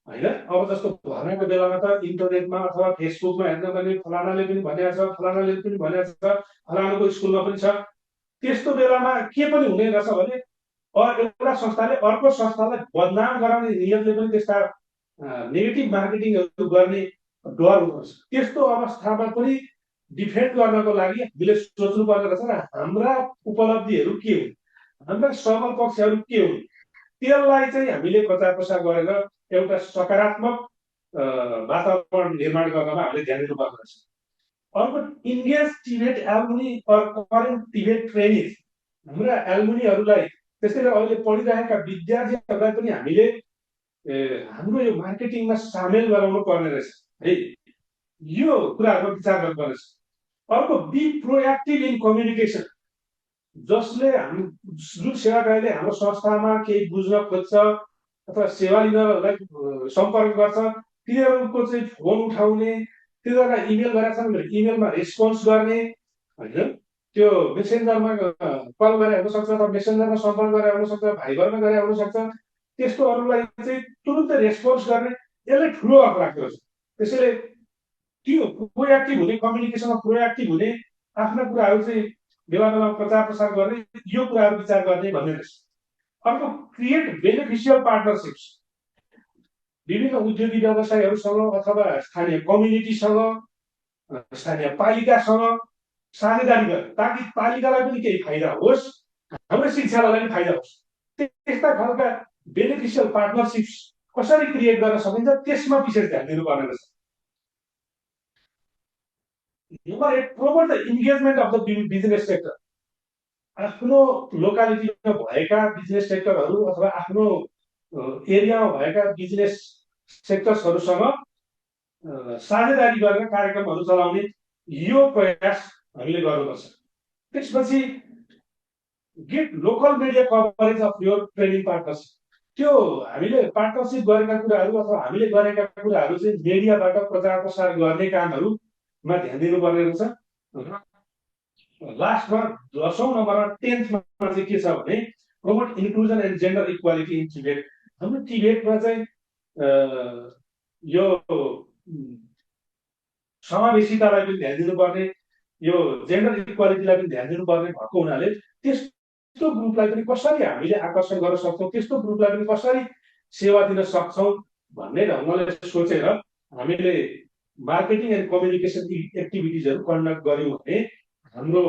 होइन। अब जस्तो भर्नाको बेलामा त इन्टरनेटमा अथवा फेसबुकमा हेर्न पनि फलानाले पनि भनेको छ, फलानाले पनि भनेको छ, फलानाको स्कुलमा पनि छ। त्यस्तो बेलामा के पनि हुने रहेछ भने एउटा संस्थाले अर्को संस्थालाई बदनाम गराउने नियमले पनि त्यस्ता नेगेटिभ मार्केटिङहरू गर्ने डर हुनुपर्छ। त्यस्तो अवस्थामा पनि डिफेन्ड गर्नको लागि हामीले सोच्नुपर्ने रहेछ र हाम्रा उपलब्धिहरू के हुन्, हाम्रा सबल पक्षहरू के हुन्, त्यसलाई चाहिँ हामीले प्रचार प्रसार गरेर एउटा सकारात्मक वातावरण निर्माण गर्नमा हामीले ध्यान दिनुपर्ने रहेछ। अर्को इन्गेज टिबेट एल्मुनी अर करेन्ट टिबेट ट्रेनिज, हाम्रा एल्मुनीहरूलाई त्यसै गरी अहिले पढिरहेका विद्यार्थीहरूलाई पनि हामीले हाम्रो यो मार्केटिङमा सामेल गराउनु पर्ने रहेछ है। यो कुराहरुमा विचार गर्नुपर्ने रहेछ। अर्को बी प्रोएक्टिभ इन कम्युनिकेसन, जसले जुन सेवाग्राहीले हाम्रो संस्थामा केही बुझ्न खोज्छ अथवा सेवा लिनलाई सम्पर्क गर्छ, तिनीहरूको चाहिँ फोन उठाउने, तिनीहरूलाई इमेल गरेका छन् भने इमेलमा रेस्पोन्स गर्ने हैन। त्यो मेसेन्जरमा कल गरे हुन सक्छ अथवा मेसेन्जरमा सम्पर्क गरे हुन सक्छ, भाइबरमा गरे हुन सक्छ, त्यस्तोहरूलाई चाहिँ तुरुन्तै रेस्पोन्स गर्ने, यसले ठुलो अर्थ राख्दो रहेछ। त्यसैले त्यो प्रोएक्टिभ हुने, कम्युनिकेसनमा प्रोएक्टिभ हुने, आफ्ना कुराहरू चाहिँ बेला बेलामा प्रचार प्रसार गर्ने, यो कुराहरू विचार गर्ने भन्ने रहेछ। अर्को क्रिएट बेनिफिसियल पार्टनरसिप्स, विभिन्न उद्योगी व्यवसायहरूसँग अथवा स्थानीय कम्युनिटीसँग, स्थानीय पालिकासँग साझेदारी गर्ने, ताकि पालिकालाई पनि केही फाइदा होस्, हाम्रो शिक्षालाई पनि फाइदा होस्। त्यस्ता खालका बेनिफिसियल पार्टनरसिप्स कसरी क्रिएट गर्न सकिन्छ त्यसमा विशेष ध्यान दिनुपर्ने रहेछ। Number 8, promote the engagement of the business sector, आफ्नो लोकालिटीमा भएका बिजनेस सेक्टरहरू अथवा आफ्नो एरियामा भएका बिजनेस सेक्टर्सहरूसँग साझेदारी गरेर कार्यक्रमहरू चलाउने यो प्रयास हामीले गर्नुपर्छ। त्यसपछि get local media coverage of your training partners, त्यो हामीले पार्टनरसिप गरेका कुराहरू अथवा हामीले गरेका कुराहरू चाहिँ मिडियाबाट प्रचार प्रसार गर्ने कामहरूमा ध्यान दिनुपर्ने रहेछ। लास्टमा 10औं नम्बरमा 10th चाहिँ के छ भने promote inclusion end gender equality in Tibet. हाम्रो टिबेटमा चाहिँ यो समावेशितालाई पनि ध्यान दिनुपर्ने, यो जेन्डर इक्वालिटीलाई पनि ध्यान दिनुपर्ने भएको हुनाले त्यस्तो ग्रुपलाई पनि कसरी हामीले आकर्षण गर्न सक्छौँ, त्यस्तो ग्रुपलाई पनि कसरी सेवा दिन सक्छौँ भन्ने ढङ्गले सोचेर हामीले मार्केटिङ एन्ड कम्युनिकेसन एक्टिभिटिजहरू कन्डक्ट गर्यौँ भने हाम्रो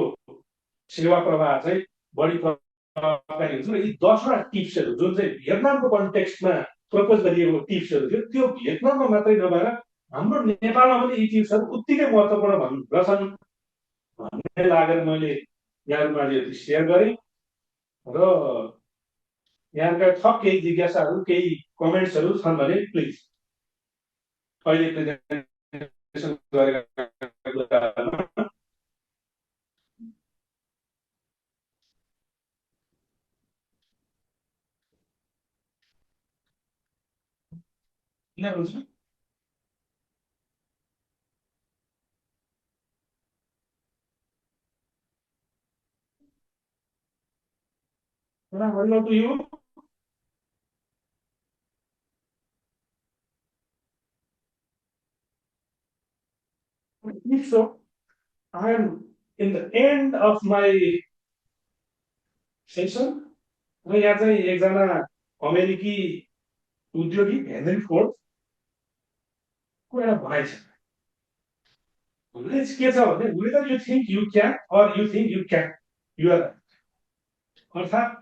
सेवा प्रवाह चाहिँ बढी प्रभावकारी हुन्छ। र यी 10वटा टिप्सहरू जुन चाहिँ भियतनामको कन्टेक्स्टमा प्रपोज गरिएको टिप्सहरू थियो, त्यो भियतनाममा मात्रै नभएर हाम्रो नेपालमा पनि यी टिप्सहरू उत्तिकै महत्त्वपूर्ण रहेछन् भन्ने लागेर मैले यहाँहरूमा सेयर गरेँ। र यहाँका थप केही जिज्ञासाहरू, केही कमेन्ट्सहरू छन् भने प्लिज अहिले प्रेजेन्टेसन गरेका कुराहरूमा हुन्छ। Hello to you. If so, I am in the end of my session. र यहाँ चाहिँ एकजना अमेरिकी उद्योगी हेनरी फोर्ड को एउटा भनाइ छ। के छ भने whether you think you can or you think you can, you are right. अर्थात्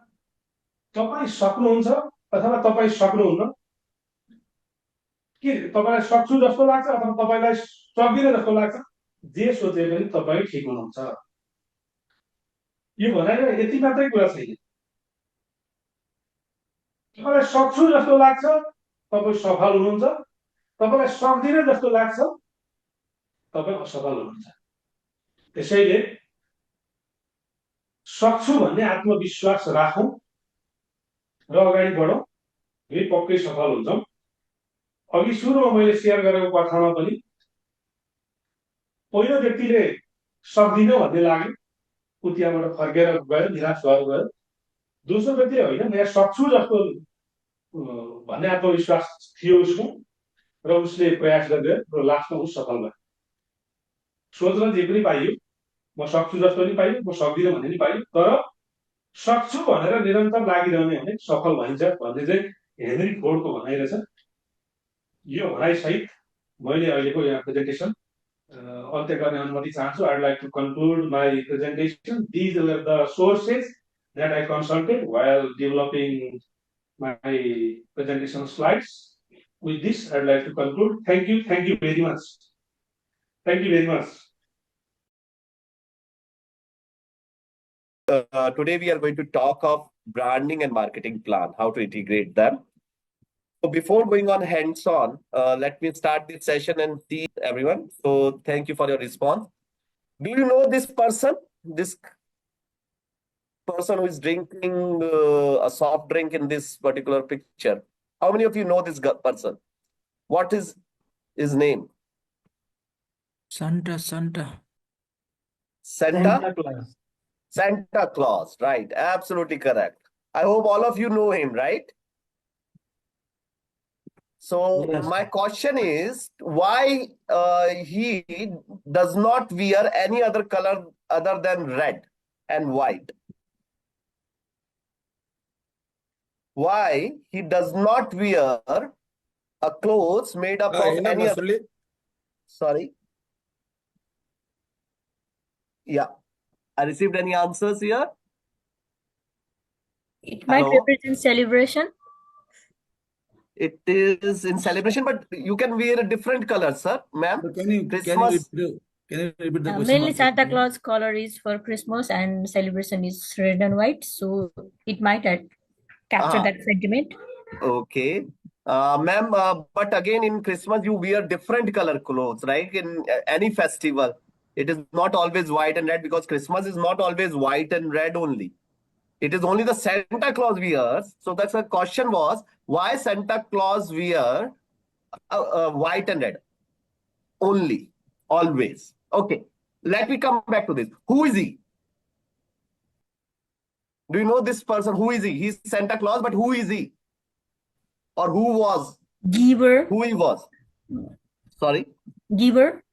तपाईँ सक्नुहुन्छ अथवा तपाईँ सक्नुहुन्न, के तपाईलाई सक्छु जस्तो लाग्छ अथवा तपाईलाई सक्दिन जस्तो लाग्छ, जे सोचे पनि तपाईँ ठिक हुनुहुन्छ। यो भनाइमा यति मात्रै कुरा छैन। तपाईलाई सक्छु जस्तो लाग्छ तपाईँ सफल हुनुहुन्छ, तपाईलाई सक्दिन जस्तो लाग्छ तपाईँ असफल हुनुहुन्छ। त्यसैले सक्छु भन्ने आत्मविश्वास राखौं र अगाडि बढौं, हामी पक्कै सफल हुन्छौं। अघि सुरुमा मैले सेयर गरेको कथामा पनि पहिलो व्यक्तिले सक्दिन भन्ने लाग्यो, उ त्यहाँबाट फर्केर गयो, निराश भएर गयो। दोस्रो व्यक्तिले होइन म सक्छु जस्तो भन्ने आत्मविश्वास थियो उसको र उसले प्रयास गर्दै र लास्टमा उ सफल भयो। सोच्न जे पनि पाइयो, म सक्छु जस्तो पनि पाइयो, म सक्दिन भन्ने पनि पाइयो, तर सक्छु भनेर निरन्तर लागिरहने भने सफल भइन्छ भन्ने चाहिँ हेनरी फोर्डको भनाइ रहेछ। यो भनाइसहित मैले अहिलेको यहाँ प्रेजेन्टेसन अन्त्य गर्ने अनुमति चाहन्छु। I'd like to conclude my presentation. These were the sources that I consulted while developing my presentation slides. With this, I'd like to conclude. Thank you very much. Thank you very much. Today we are going to talk of branding and marketing plan, how to integrate them. So before going on hands-on, let me start this session and see everyone. So thank you for your response. Do you know this person? This person who is drinking a soft drink in this particular picture. How many of you know this person? What is his name? Santa. Santa Claus. Santa Claus, right? Absolutely correct. I hope all of you know him, right? So Yes. my question is, why he does not wear any other color other than red and white? Why he does not wear a clothes made up of any other? Sorry. Yeah. I received any answers here? It might Hello? represent celebration. It is in celebration, but you can wear a different color, sir, ma'am. Can you Christmas. repeat the question? Mainly Santa Claus color is for Christmas and celebration is red and white. So it might capture that sentiment. Okay. Ma'am, but again in Christmas you wear different color clothes, right? In any festival, it is not always white and red, because Christmas is not always white and red only. It is only the Santa Claus wears. So that's the question was, why Santa Claus wear white and red only, always? Okay, let me come back to this. Who is he? Do you know this person? Who is he? He's Santa Claus, but who is he? Or who was? Giver. Who he was? Sorry? Giver.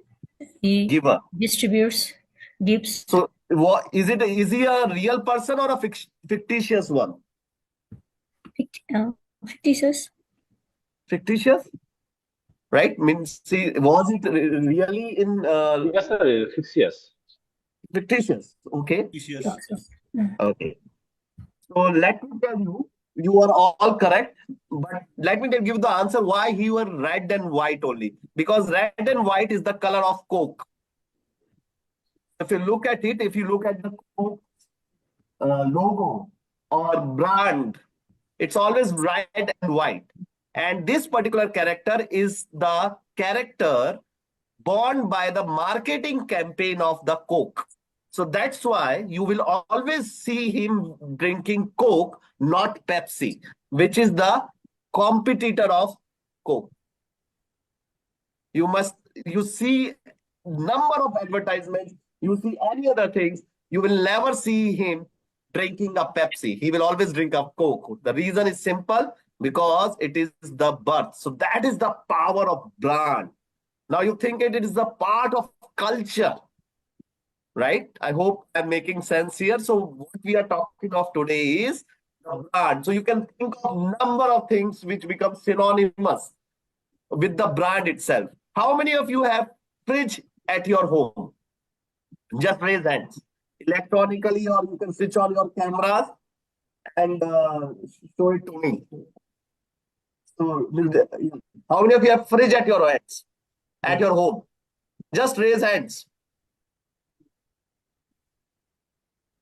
He Giver. distributes gifts. So what is it? Is he a real person or a fictitious one? Fictitious. Fictitious? Right? Means, see, was it really in Yes, sir. Fictitious. Fictitious. Okay. Fictitious. Okay. So let me tell you, you are all correct, but let me give the answer why he were red and white only. Because red and white is the color of Coke. If you look at it, if you look at the Coke logo or brand, it's always red and white. And this particular character is the character born by the marketing campaign of the Coke. So that's why you will always see him drinking Coke, not Pepsi, which is the competitor of Coke. You see number of advertisements, you see any other things, you will never see him drinking a Pepsi. He will always drink a Coke. The reason is simple, because it is the birth. So that is the power of brand. Now you think it is the part of culture, right? I hope I'm making sense here. So what we are talking of today is the brand. So you can think of number of things which become synonymous with the brand itself. How many of you have fridge at your home? Just raise hands. Electronically, or you can switch on your cameras and show it to me. So how many of you have fridge at your hands? At your home? Just raise hands.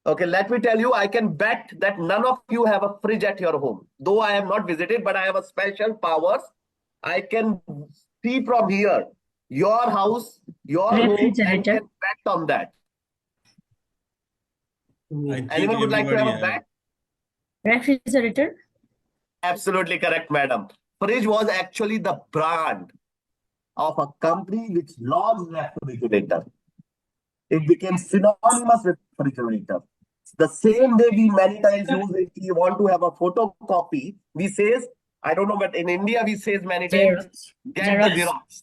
Okay, let me tell you, I can bet that none of you have a fridge at your home. Though I have not visited, but I have a special powers. I can see from here, your house, your home, and can bet on that. Anyone would like to have a bet? Refrigerator. Absolutely correct, madam. Fridge was actually the brand of a company which launched refrigerator. It became synonymous with refrigerator. The same way we many times use, if you want to have a photocopy, we says, I don't know, but in India we says many times, get the Xerox.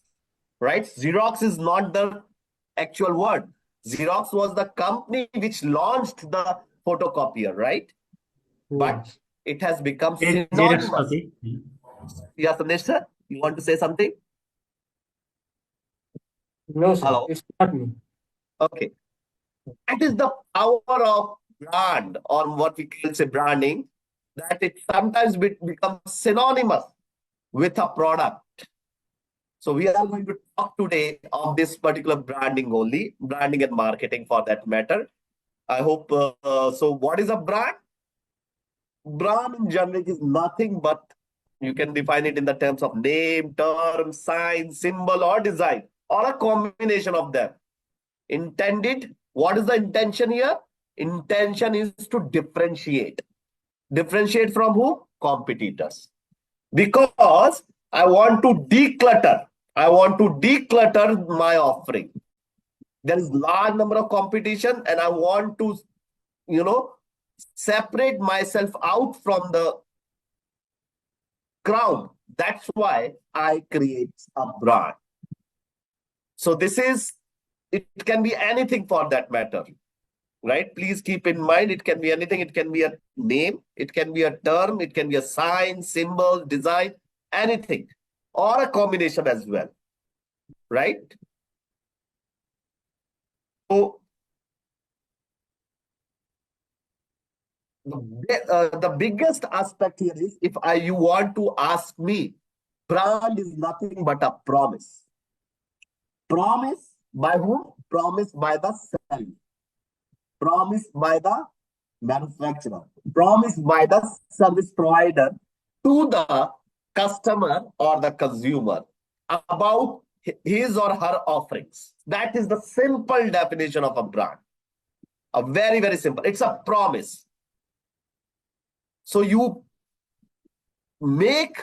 Right? Xerox is not the actual word. Xerox was the company which launched the photocopier, right? but it has become Xerox synonymous. copy. Yes, Sandesh sir, you want to say something? No, sir, Hello. it's not me. Okay. That is the power of brand, or what we can say branding, that it sometimes becomes synonymous with a product. So we are going to talk today of this particular branding only, branding and marketing for that matter. I hope, so what is a brand? Brand in generic is nothing but, you can define it in the terms of name, term, sign, symbol, or design, or a combination of them. Intended, what is the intention here? Intention is to differentiate. Differentiate from who? Competitors. Because I want to declutter. I want to declutter my offering. There is large number of competition and I want to, separate myself out from the crowd. That's why I create a brand. So it can be anything for that matter, right? Please keep in mind, it can be anything. It can be a name, it can be a term, it can be a sign, symbol, design, anything, or a combination as well, right? So the biggest aspect here is, if you want to ask me, brand is nothing but a promise. Promise by whom? Promise by the seller. Promise by the manufacturer. Promise by the service provider to the customer or the consumer about his or her offerings. That is the simple definition of a brand. A very, very simple. It's a promise. So you make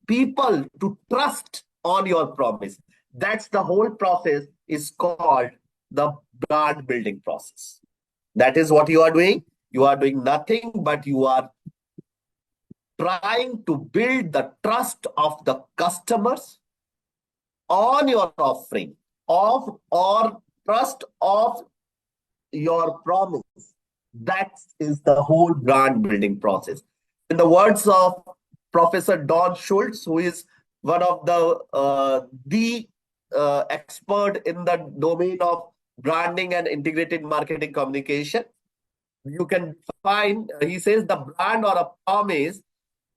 people to trust on your promise. That's the whole process is called the brand building process. That is what you are doing. You are doing nothing but you are trying to build the trust of the customers on your offering or trust of your promise. That is the whole brand building process. In the words of Professor Don Schultz, who is one of the expert in the domain of branding and integrated marketing communication, you can find, he says, the brand or a promise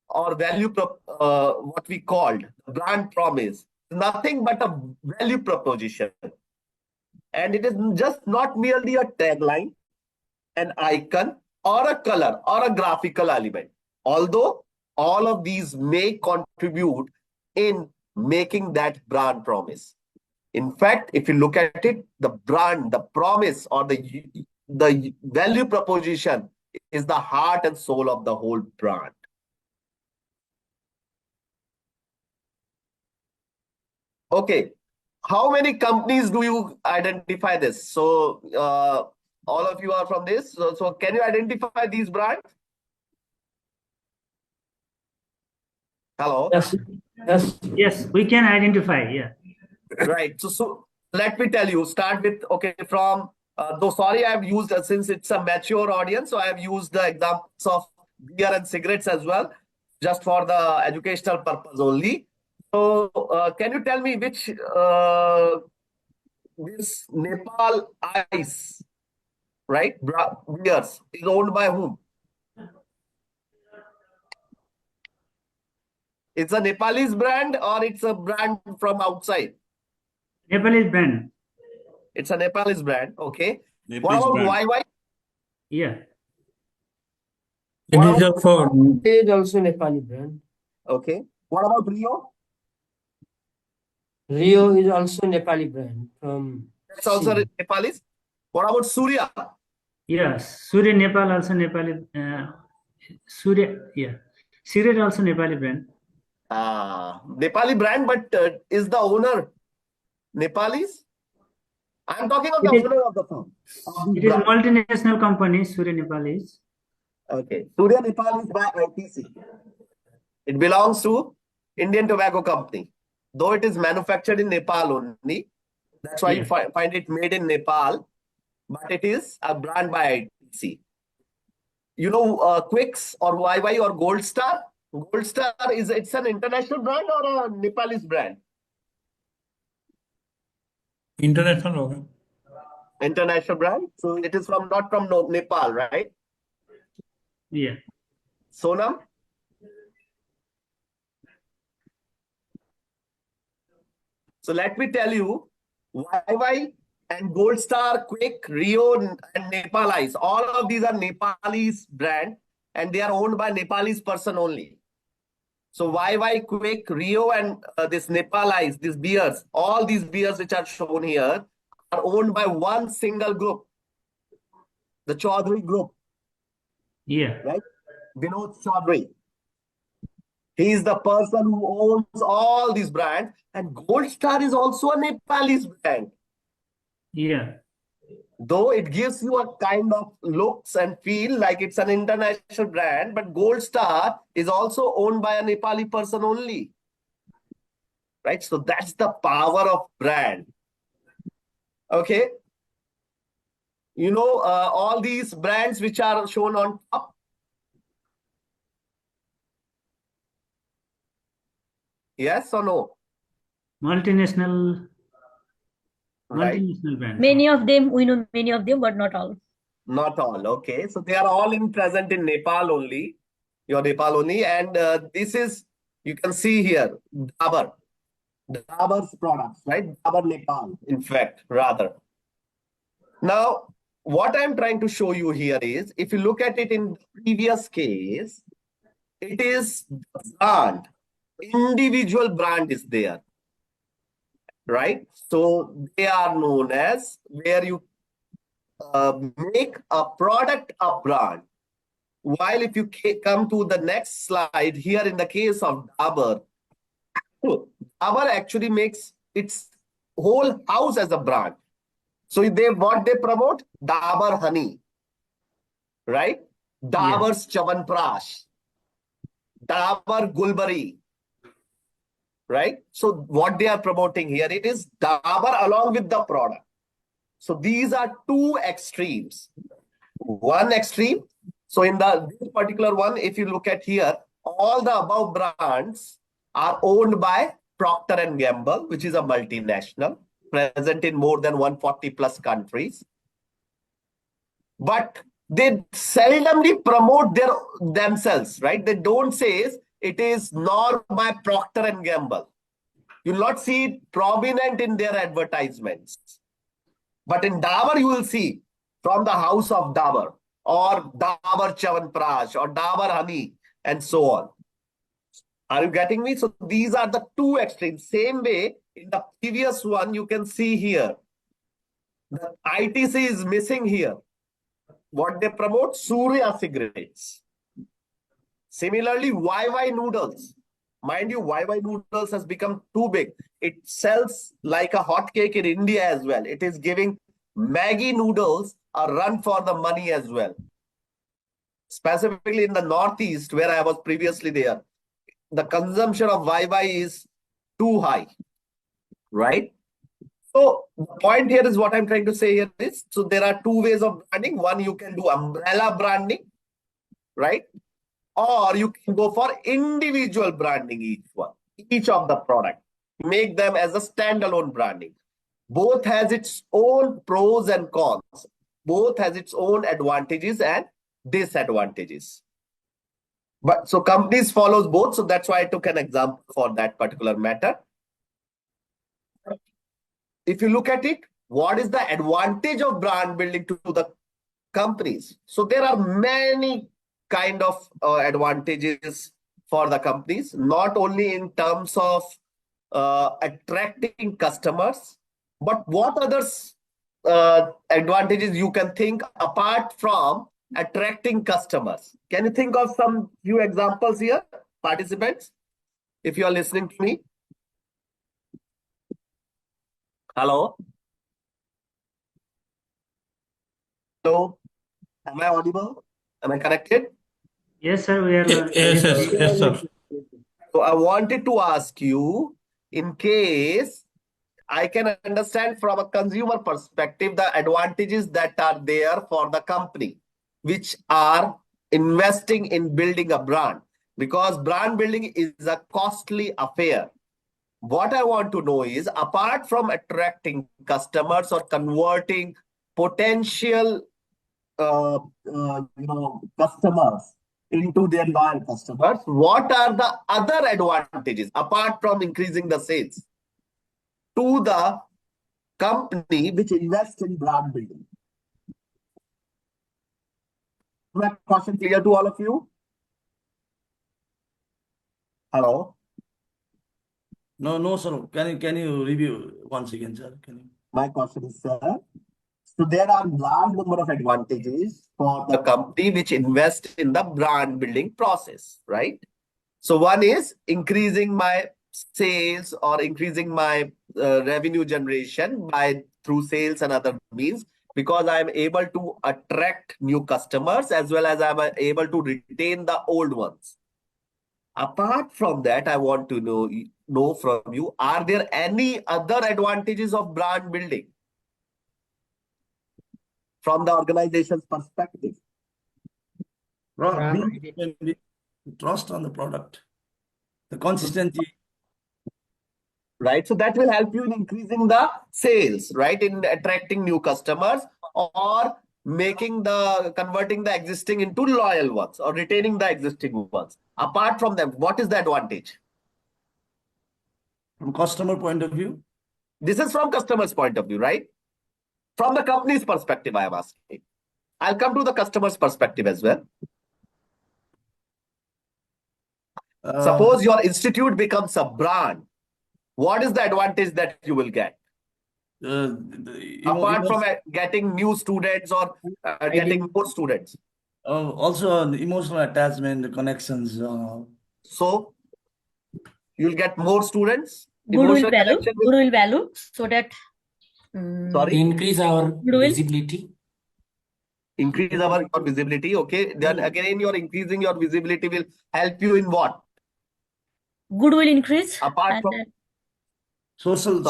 or value, what we called brand promise, nothing but a value proposition. And it is just not merely a tagline, an icon, or a color, or a graphical element. Although all of these may contribute in making that brand promise. In fact, if you look at it, the brand, the promise, or the value proposition is the heart and soul of the whole brand. Okay, how many companies do you identify this? So all of you are from this. So can you identify these brands? Hello? Yes, we can identify, yeah. Right. So let me tell you, start with, okay, from, though sorry, I've used, since it's a mature audience, so I have used the examples of beer and cigarettes as well, just for the educational purpose only. So can you tell me which, this Nepal Ice, right, beers is owned by whom? It's a Nepalese brand or it's a brand from outside? Nepalese brand. It's a Nepalese brand, okay. Nepalese what about brand. YY? Yeah. It is also Nepali brand. Okay. What about Rio? Rio is also Nepali brand from. That's also Nepalese. What about Surya? Yes, Surya Nepal also Nepali. Surya, yeah. Cigarette also Nepali brand. Nepali brand, but is the owner Nepalese? I'm talking of the owner of the firm. It is multinational company, Surya Nepal is. Okay. Surya Nepal is by ITC. It belongs to Indian Tobacco Company. Though it is manufactured in Nepal only. That's why you find it made in Nepal. But it is a brand by ITC. you know Quicks or YY or Gold Star? Gold Star it's an international brand or a Nepalese brand? International होगा. International brand. So it is not from Nepal, right? Yeah. Sonam? So let me tell you, YY and Gold Star, Quick, Rio, and Nepalese, all of these are Nepalese brand and they are owned by Nepalese person only. So YY, Quick, Rio, and this Nepalese, these beers, all these beers which are shown here are owned by one single group, the Chaudhary group. Yeah. Right? Vinod Chaudhary. He is the person who owns all these brands, and Gold Star is also a Nepalese brand. Yeah. Though it gives you a kind of looks and feel like it's an international brand, but Gold Star is also owned by a Nepali person only. Right? So that's the power of brand. Okay. You know, all these brands which are shown on top. Yes or no? Multinational Right. brand. Many of them, we know many of them, but not all. Not all. Okay. So they are all present in Nepal only. Your Nepal only. And this is, you can see here, Dabur. Dabur's products, right? Dabur Nepal, in fact, rather. Now, what I'm trying to show you here is, if you look at it in the previous case, it is brand. Individual brand is there. Right? So they are known as where you make a product a brand. While if you come to the next slide, here in the case of Dabur, Dabur actually makes its whole house as a brand. So what they promote? Dabur honey, right? Dabur's Chawanprash, Dabur Gulbari, right? So what they are promoting here, it is Dabur along with the product. So these are two extremes. One extreme. So in this particular one, if you look at here, all the above brands are owned by Procter & Gamble, which is a multinational, present in more than 140 plus countries. But they seldomly promote themselves, right? They don't say it is nor by Procter & Gamble. You'll not see it prominent in their advertisements. But in Dabur, you will see from the house of Dabur or Dabur Chawanprash or Dabur honey and so on. Are you getting me? So these are the two extremes. Same way, in the previous one, you can see here, the ITC is missing here. What they promote? Surya cigarettes. Similarly, YY noodles. Mind you, YY noodles has become too big. It sells like a hot cake in India as well. It is giving Maggi noodles a run for the money as well. Specifically in the Northeast, where I was previously there, the consumption of YY is too high, right? So the point here is what I'm trying to say here is, so there are two ways of branding. One, you can do umbrella branding, right? Or you can go for individual branding each of the product. Make them as a standalone branding. Both has its own pros and cons. Both has its own advantages and disadvantages. But so companies follows both. So that's why I took an example for that particular matter. If you look at it, what is the advantage of brand building to the companies? So there are many kind of advantages for the companies, not only in terms of attracting customers, but what others advantages you can think apart from attracting customers. Can you think of some few examples here, participants, if you are listening to me? Hello? Hello? Am I audible? Am I connected? Yes, sir. We are. Yes, sir. So I wanted to ask you, in case I can understand from a consumer perspective, the advantages that are there for the company, which are investing in building a brand, because brand building is a costly affair. What I want to know is, apart from attracting customers or converting potential customers into their loyal customers, what are the other advantages apart from increasing the sales to the company which invests in brand building? Is my question clear to all of you? Hello? No, sir. Can you review once again, sir? My question is, sir, so there are large number of advantages for the company which invest in the brand building process, right? So one is increasing my sales or increasing my revenue generation through sales and other means, because I am able to attract new customers as well as I am able to retain the old ones. Apart from that, I want to know from you, are there any other advantages of brand building from the organization's perspective? Trust on the product, the consistency. Right, so that will help you in increasing the sales, right, in attracting new customers or converting the existing into loyal ones or retaining the existing ones. Apart from them, what is the advantage? From customer point of view? This is from customer's point of view, right? From the company's perspective, I am asking. I'll come to the customer's perspective as well. Suppose your institute becomes a brand. What is the advantage that you will get? Apart from getting new students or getting more students? Also, the emotional attachment, the connections. So, you'll get more students? Goodwill value, so that sorry, increase our visibility. Increase our visibility. Okay. Then again, you're increasing your visibility will help you in what? Goodwill increase. Apart from social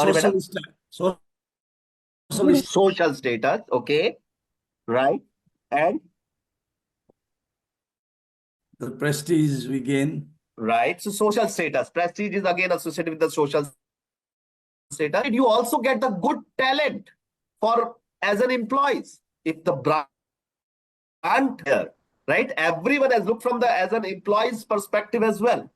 status. Okay. Right. And the prestige we gain. Right. So social status. Prestige is again associated with the social status. You also get the good talent as an employees. If the brand here, right? Everyone has looked from as an employee's perspective as well.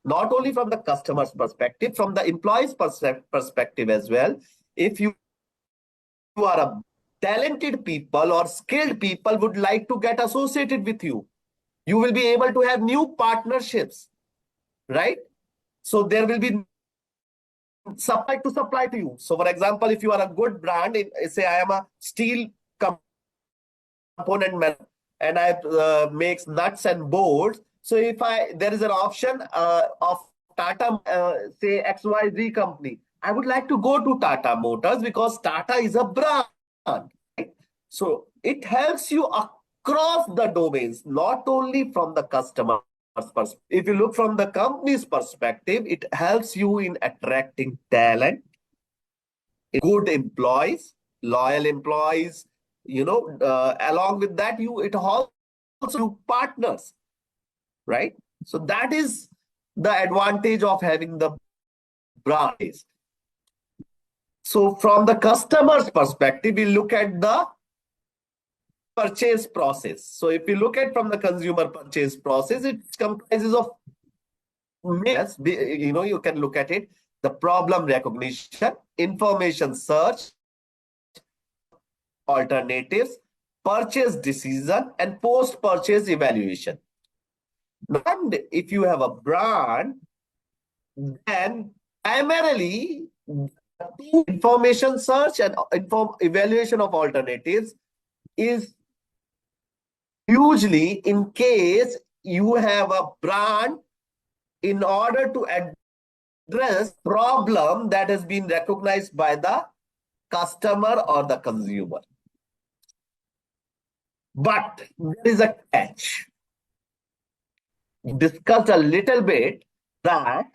Not only from the customer's perspective, from the employee's perspective as well. If you are a talented people or skilled people would like to get associated with you, you will be able to have new partnerships, right? So there will be supply to you. So for example, if you are a good brand, say I am a steel component man and I makes nuts and bolts. So if there is an option of Tata, say XYZ company, I would like to go to Tata Motors because Tata is a brand. Right? So it helps you across the domains, not only from the customer's perspective. If you look from the company's perspective, it helps you in attracting talent, good employees, loyal employees. Along with that, it also partners, right? So that is the advantage of having the brand. So from the customer's perspective, we look at the purchase process. So if you look at from the consumer purchase process, it comprises of, you can look at it, the problem recognition, information search, alternatives, purchase decision, and post-purchase evaluation. And if you have a brand, then primarily information search and evaluation of alternatives is usually in case you have a brand in order to address problem that has been recognized by the customer or the consumer. But there is a catch. Discussed a little bit that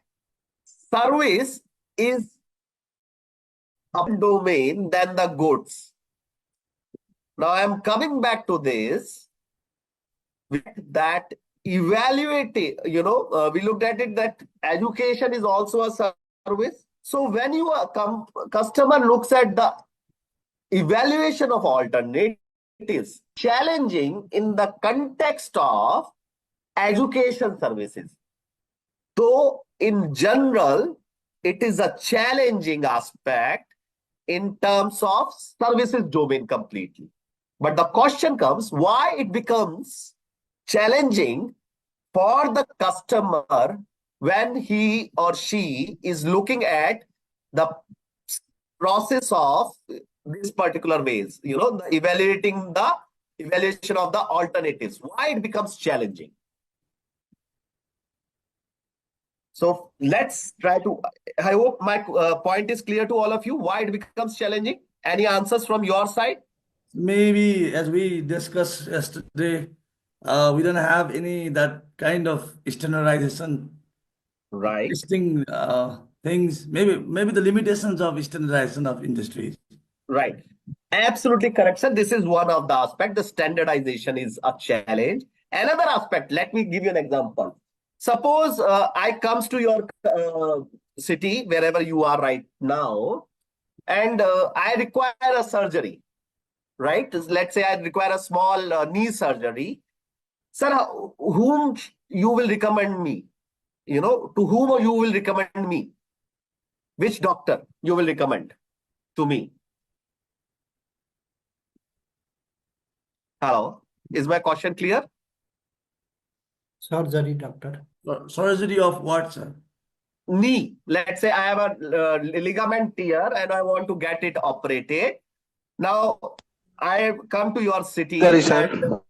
service is a domain than the goods. Now I am coming back to this. that evaluating, we looked at it that education is also a service. So when you customer looks at the evaluation of alternatives, challenging in the context of education services. Though in general, it is a challenging aspect in terms of services domain completely. But the question comes, why it becomes challenging for the customer when he or she is looking at the process of these particular ways, the evaluation of the alternatives, why it becomes challenging. So let's try to, I hope my point is clear to all of you, why it becomes challenging. Any answers from your side? Maybe as we discussed yesterday, we don't have any that kind of standardization. Right. Testing things, maybe the limitations of standardization of industries. Right. Absolutely correct, sir. This is one of the aspects. The standardization is a challenge. Another aspect, let me give you an example. Suppose I comes to your city, wherever you are right now, and I require a surgery, right? Let's say I require a small knee surgery. Sir, whom you will recommend me? To whom you will recommend me? Which doctor you will recommend to me? Hello, is my question clear? Surgery doctor. Surgery of what, sir? Knee. Let's say I have a ligament tear and I want to get it operated. Now, I come to your city. Sorry, sir.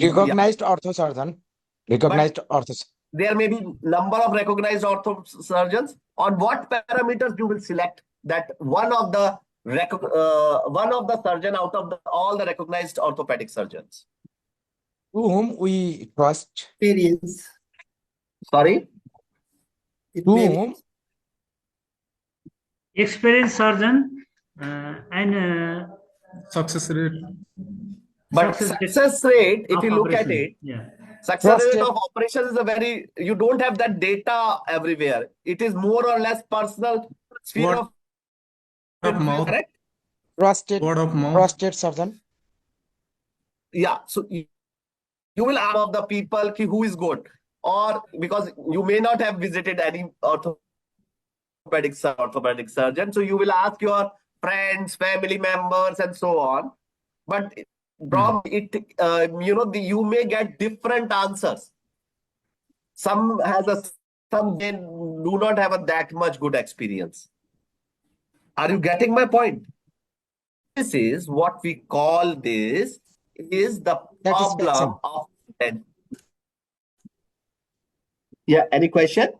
Recognized ortho surgeon. Recognized ortho. There may be number of recognized ortho surgeons. On what parameters you will select that one of the surgeon out of all the recognized orthopedic surgeons? To whom we trust. Experience. Sorry? It To may be whom? Experienced surgeon and Success rate. But success rate, if of you look at operation. it, Yeah. success rate Trusted. of operations is you don't have that data everywhere. It is more or less personal sphere Word of of mouth. correct? Trusted. Word of mouth. Trusted surgeon. Yeah, so you will ask of the people who is good, or because you may not have visited any orthopedic surgeon, so you will ask your friends, family members, and so on. But probably you may get different answers. Some they do not have that much good experience. Are you getting my point? This is what we call this is the problem of yeah. Any question?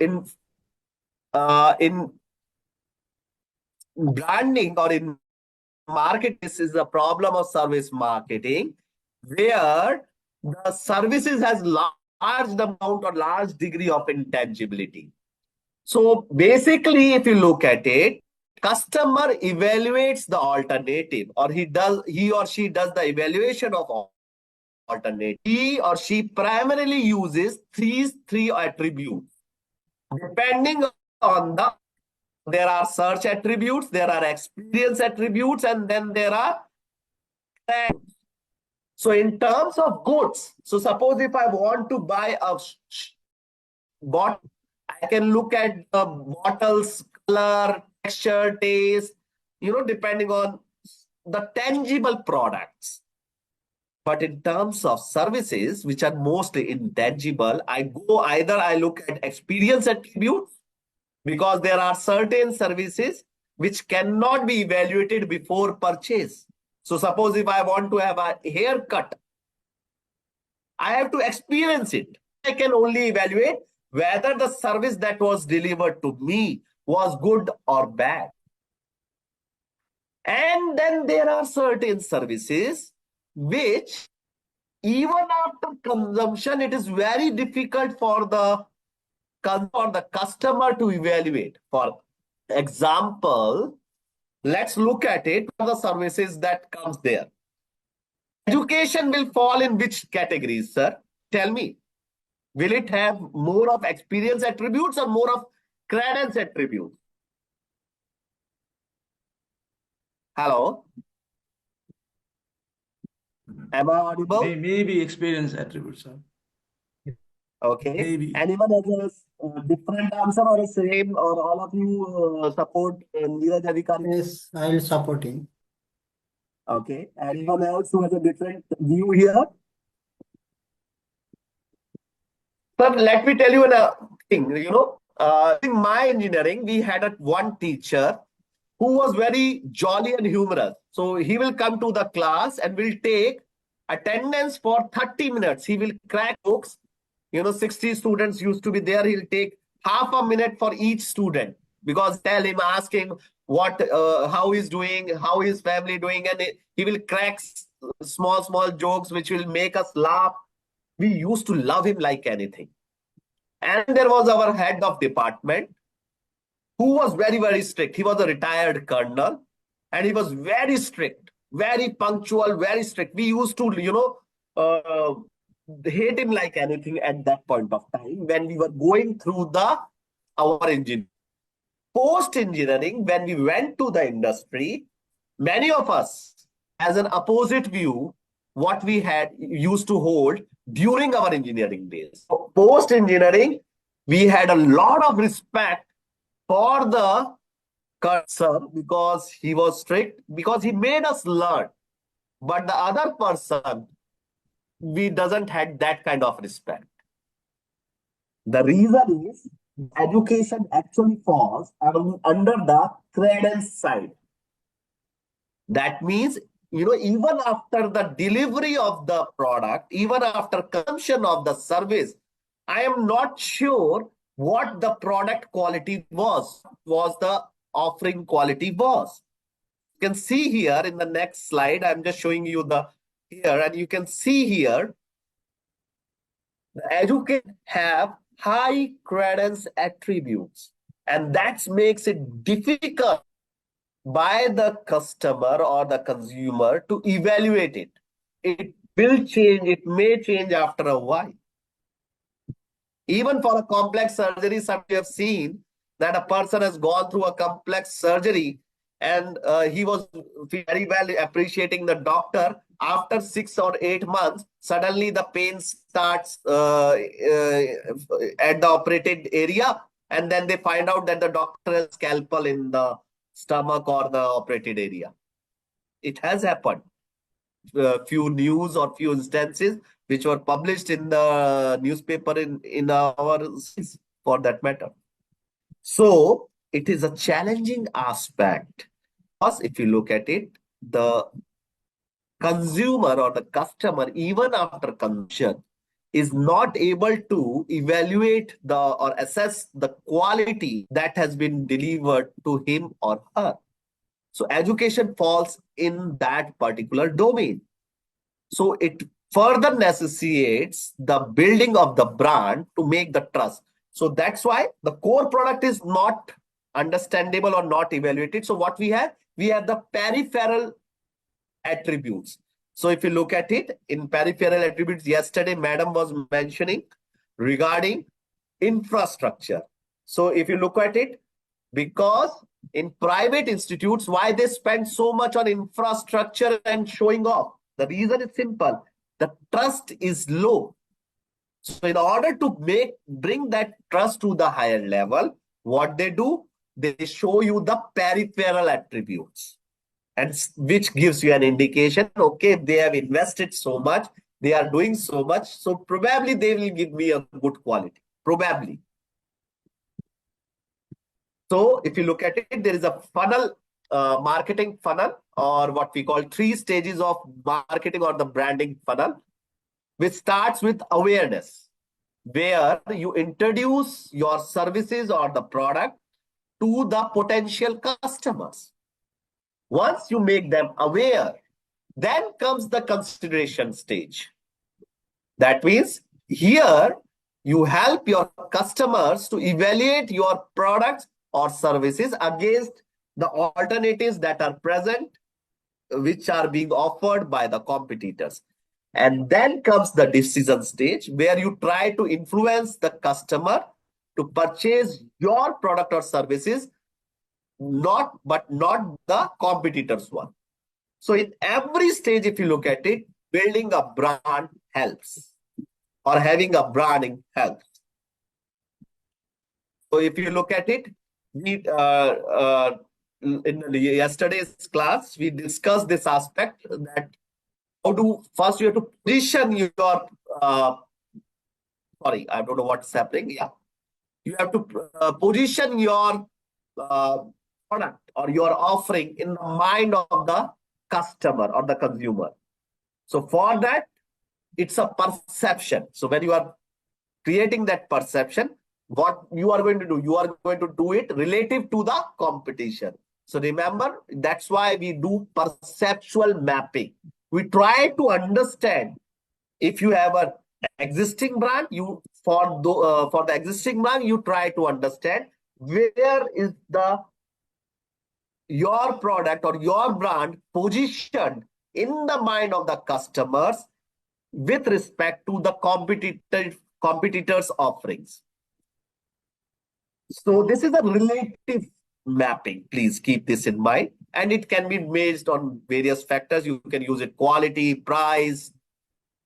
In branding or in market, this is a problem of service marketing, where the services has large amount or large degree of intangibility. So basically, if you look at it, customer evaluates the alternative, or he or she does the evaluation of alternative. He or she primarily uses three attributes. Depending on there are search attributes, there are experience attributes, and then there are so in terms of goods, so suppose if I want to buy a bottle, I can look at the bottle's color, texture, taste, depending on the tangible products. But in terms of services, which are mostly intangible, I look at experience attributes, because there are certain services which cannot be evaluated before purchase. So suppose if I want to have a haircut, I have to experience it. I can only evaluate whether the service that was delivered to me was good or bad. And then there are certain services which, even after consumption, it is very difficult for the customer to evaluate. For example, Let's look at it. What are the services that comes there? Education will fall in which categories, sir? Tell me. Will it have more of experience attributes or more of credence attributes? Hello? Am I audible? Maybe experience attributes, sir. Okay. Maybe. Anyone has a different answer or a same, or all of you support Neeraj Adhikari? Yes, I will support him. Okay. Anyone else who has a different view here? Sir, let me tell you a thing. In my engineering, we had one teacher who was very jolly and humorous. So he will come to the class and will take attendance for 30 minutes. He will crack jokes. 60 students used to be there. He'll take half a minute for each student, because tell him, ask him how he's doing, how his family doing, and he will crack small jokes which will make us laugh. We used to love him like anything. And there was our head of department who was very strict. He was a retired colonel, and he was very strict, very punctual, very strict. We used to, hate him like anything at that point of time when we were going through our engineering. Post-engineering, when we went to the industry, many of us, as an opposite view, what we had used to hold during our engineering days. Post-engineering, we had a lot of respect for the sir, because he was strict, because he made us learn. But the other person, we doesn't had that kind of respect. The reason is education actually falls under the credence side. That means, even after the delivery of the product, even after consumption of the service, I am not sure what the product quality was the offering quality was. You can see here in the next slide, I'm just showing you here, and you can see here, the education have high credence attributes, and that makes it difficult by the customer or the consumer to evaluate it. It will change, it may change after a while. Even for a complex surgery, some we have seen that a person has gone through a complex surgery, and he was very well appreciating the doctor. After 6 or 8 months, suddenly the pain starts at the operated area, and then they find out that the doctor has scalpel in the stomach or the operated area. It has happened. Few news or few instances which were published in the newspaper in our cities, for that matter. So it is a challenging aspect, because if you look at it, the consumer or the customer, even after consumption, is not able to evaluate or assess the quality that has been delivered to him or her. So education falls in that particular domain. So it further necessitates the building of the brand to make the trust. So that's why the core product is not understandable or not evaluated. So what we have the peripheral attributes. So if you look at it in peripheral attributes, yesterday madam was mentioning regarding infrastructure. So if you look at it, because in private institutes, why they spend so much on infrastructure and showing off? The reason is simple. The trust is low. So in order to bring that trust to the higher level, what they do, they show you the peripheral attributes, and which gives you an indication, okay, they have invested so much, they are doing so much, so probably they will give me a good quality. Probably. So if you look at it, there is a funnel, marketing funnel, or what we call 3 stages of marketing or the branding funnel, which starts with awareness, where you introduce your services or the product to the potential customers. Once you make them aware, then comes the consideration stage. That means here you help your customers to evaluate your products or services against the alternatives that are present, which are being offered by the competitors. And then comes the decision stage where you try to influence the customer to purchase your product or services, not the competitor's one. So in every stage, if you look at it, building a brand helps, or having a branding helps. So if you look at it, we in yesterday's class, we discussed this aspect that first you have to position your sorry, I don't know what's happening. Yeah, you have to position your product or your offering in the mind of the customer or the consumer. So for that, it's a perception. So when you are creating that perception, what you are going to do? You are going to do it relative to the competition. So remember, that's why we do perceptual mapping. We try to understand if you have an existing brand, for the existing brand, you try to understand where is your product or your brand positioned in the mind of the customers with respect to the competitors' offerings. So this is a relative mapping. Please keep this in mind. And it can be based on various factors. You can use it: quality, price,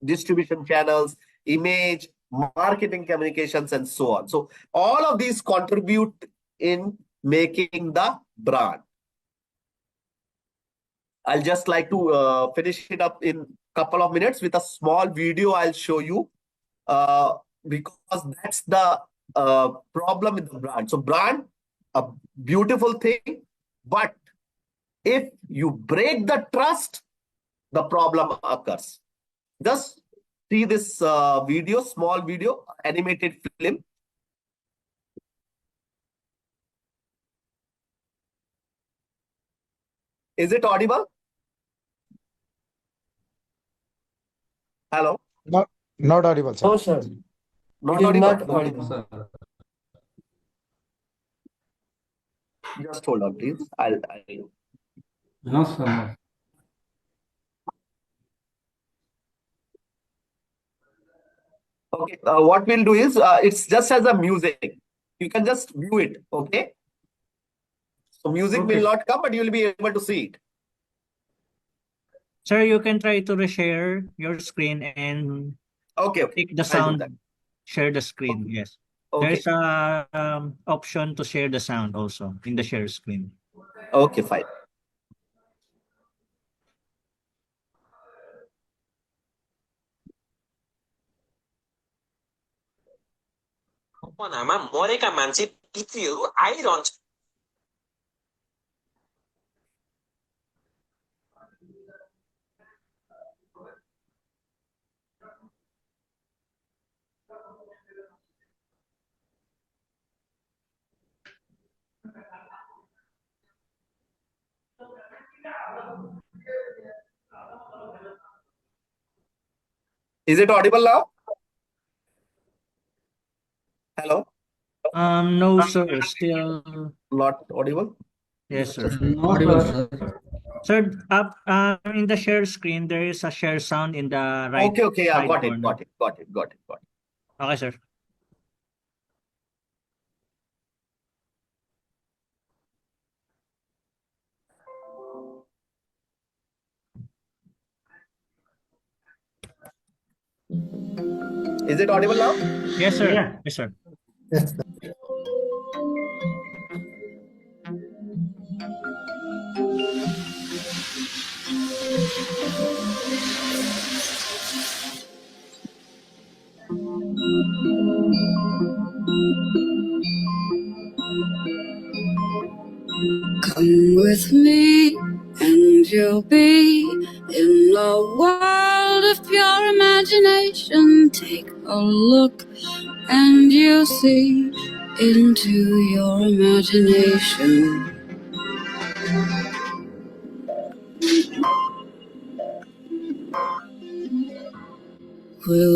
distribution channels, image, marketing communications, and so on. So all of these contribute in making the brand. I'll just like to finish it up in a couple of minutes with a small video I'll show you, because that's the problem with the brand. So brand, a beautiful thing, but if you break the trust, the problem occurs. Just see this video, small video, animated film. Is it audible? Hello? Not audible, sir. No, sir. Not It is audible? not audible. Just hold on, please. I'll... No, sir. Okay, what we'll do is, it's just as a music. You can just view it, okay? So music will not come, but you'll be able to see it. Sir, you can try to reshare your screen and take the sound, share the screen. Yes. Okay. There's a option to share the sound also in the share screen. Okay, fine. सपनामा मरेका मान्छे पितृहरू आइरहन्छ। Is it audible now? Hello? No, sir. Still not audible. Yes, sir. Audible, sir. Sir, up in the share screen, there is a share sound in the right Okay, yeah, side got it, corner. got it. Okay, sir. Is it audible now? Yes, sir. Yeah. Yes, sir. Yes, sir. Come with me and you'll be in a world of pure imagination. Take a look and you'll see into your imagination. We'll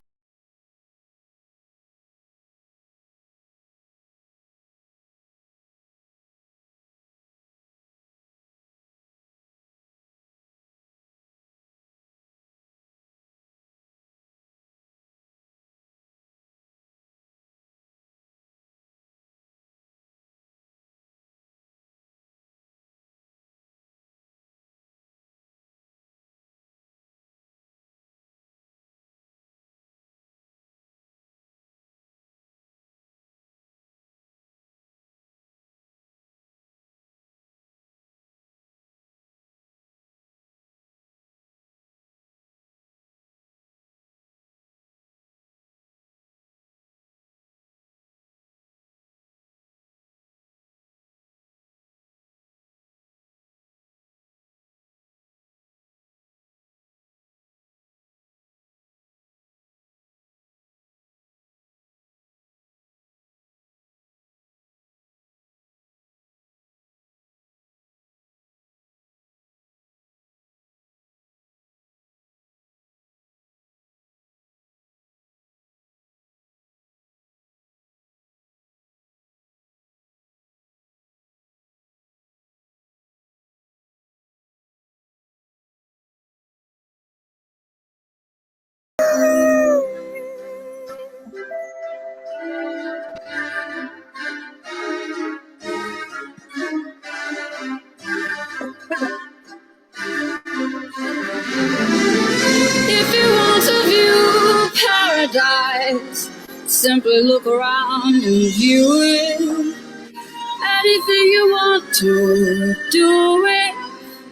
eyes. Simply look around and view it. Anything you want to do it.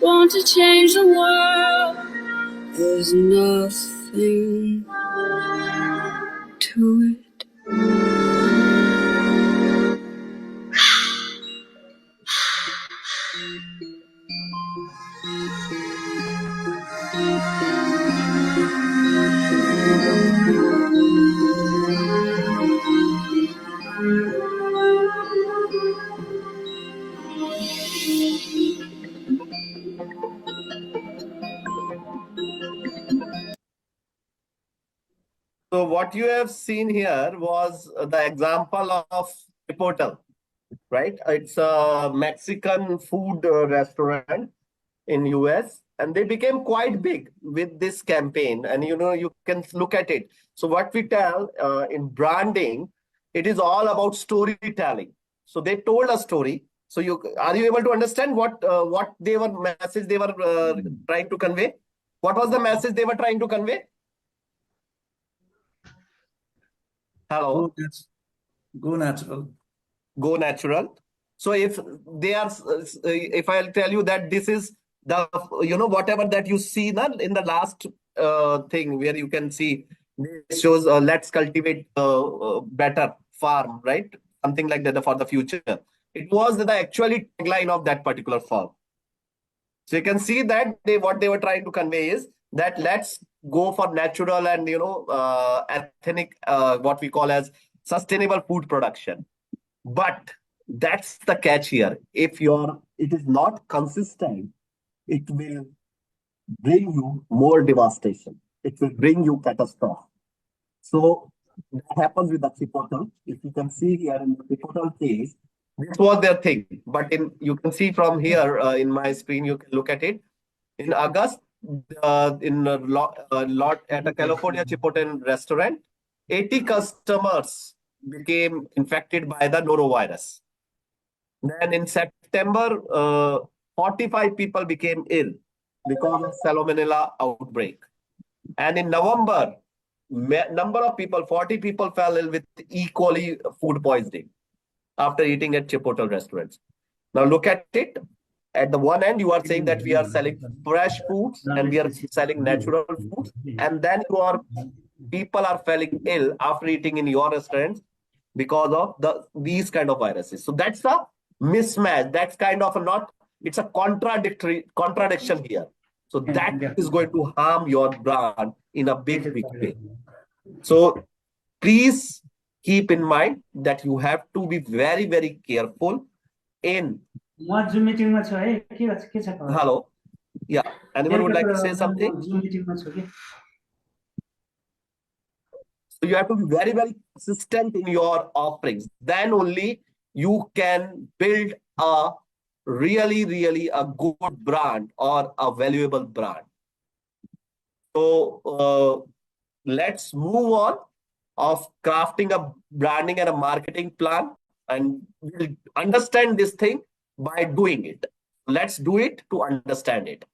Want to change the world. There's nothing to it. So what you have seen here was the example of Chipotle, right? It's a Mexican food restaurant in US, and they became quite big with this campaign. And you can look at it. So what we tell in branding, it is all about storytelling. So they told a story. So are you able to understand what message they were trying to convey? What was the message they were trying to convey? Hello. Go natural. Go natural. So if I'll tell you that this is the whatever that you see in the last thing where you can see this shows let's cultivate better farm, right? Something like that for the future. It was the actually tagline of that particular farm. So you can see that what they were trying to convey is that let's go for natural and ethnic what we call as sustainable food production. But that's the catch here. If it is not consistent, it will bring you more devastation. It will bring you catastrophe. So that happens with the Chipotle. If you can see here in the Chipotle case, this was their thing. But you can see from here in my screen, you can look at it. In August, in a lot at a California Chipotle restaurant, 80 customers became infected by the norovirus. Then in September, 45 people became ill because of salmonella outbreak. And in November, number of people, 40 people fell ill with E. coli food poisoning after eating at Chipotle restaurants. Now look at it. At the one end, you are saying that we are selling fresh foods and we are selling natural foods. And then people are falling ill after eating in your restaurants because of these kind of viruses. So that's a mismatch. That's kind of it's a contradiction here. So that is going to harm your brand in a big way. So please keep in mind that you have to be very, very careful in. Hello. Yeah. Anyone would like to say something? So you have to be very, very consistent in your offerings. Then only you can build a really a good brand or a valuable brand. So let's move on of crafting a branding and a marketing plan, and we'll understand this thing by doing it. Let's do it to understand it.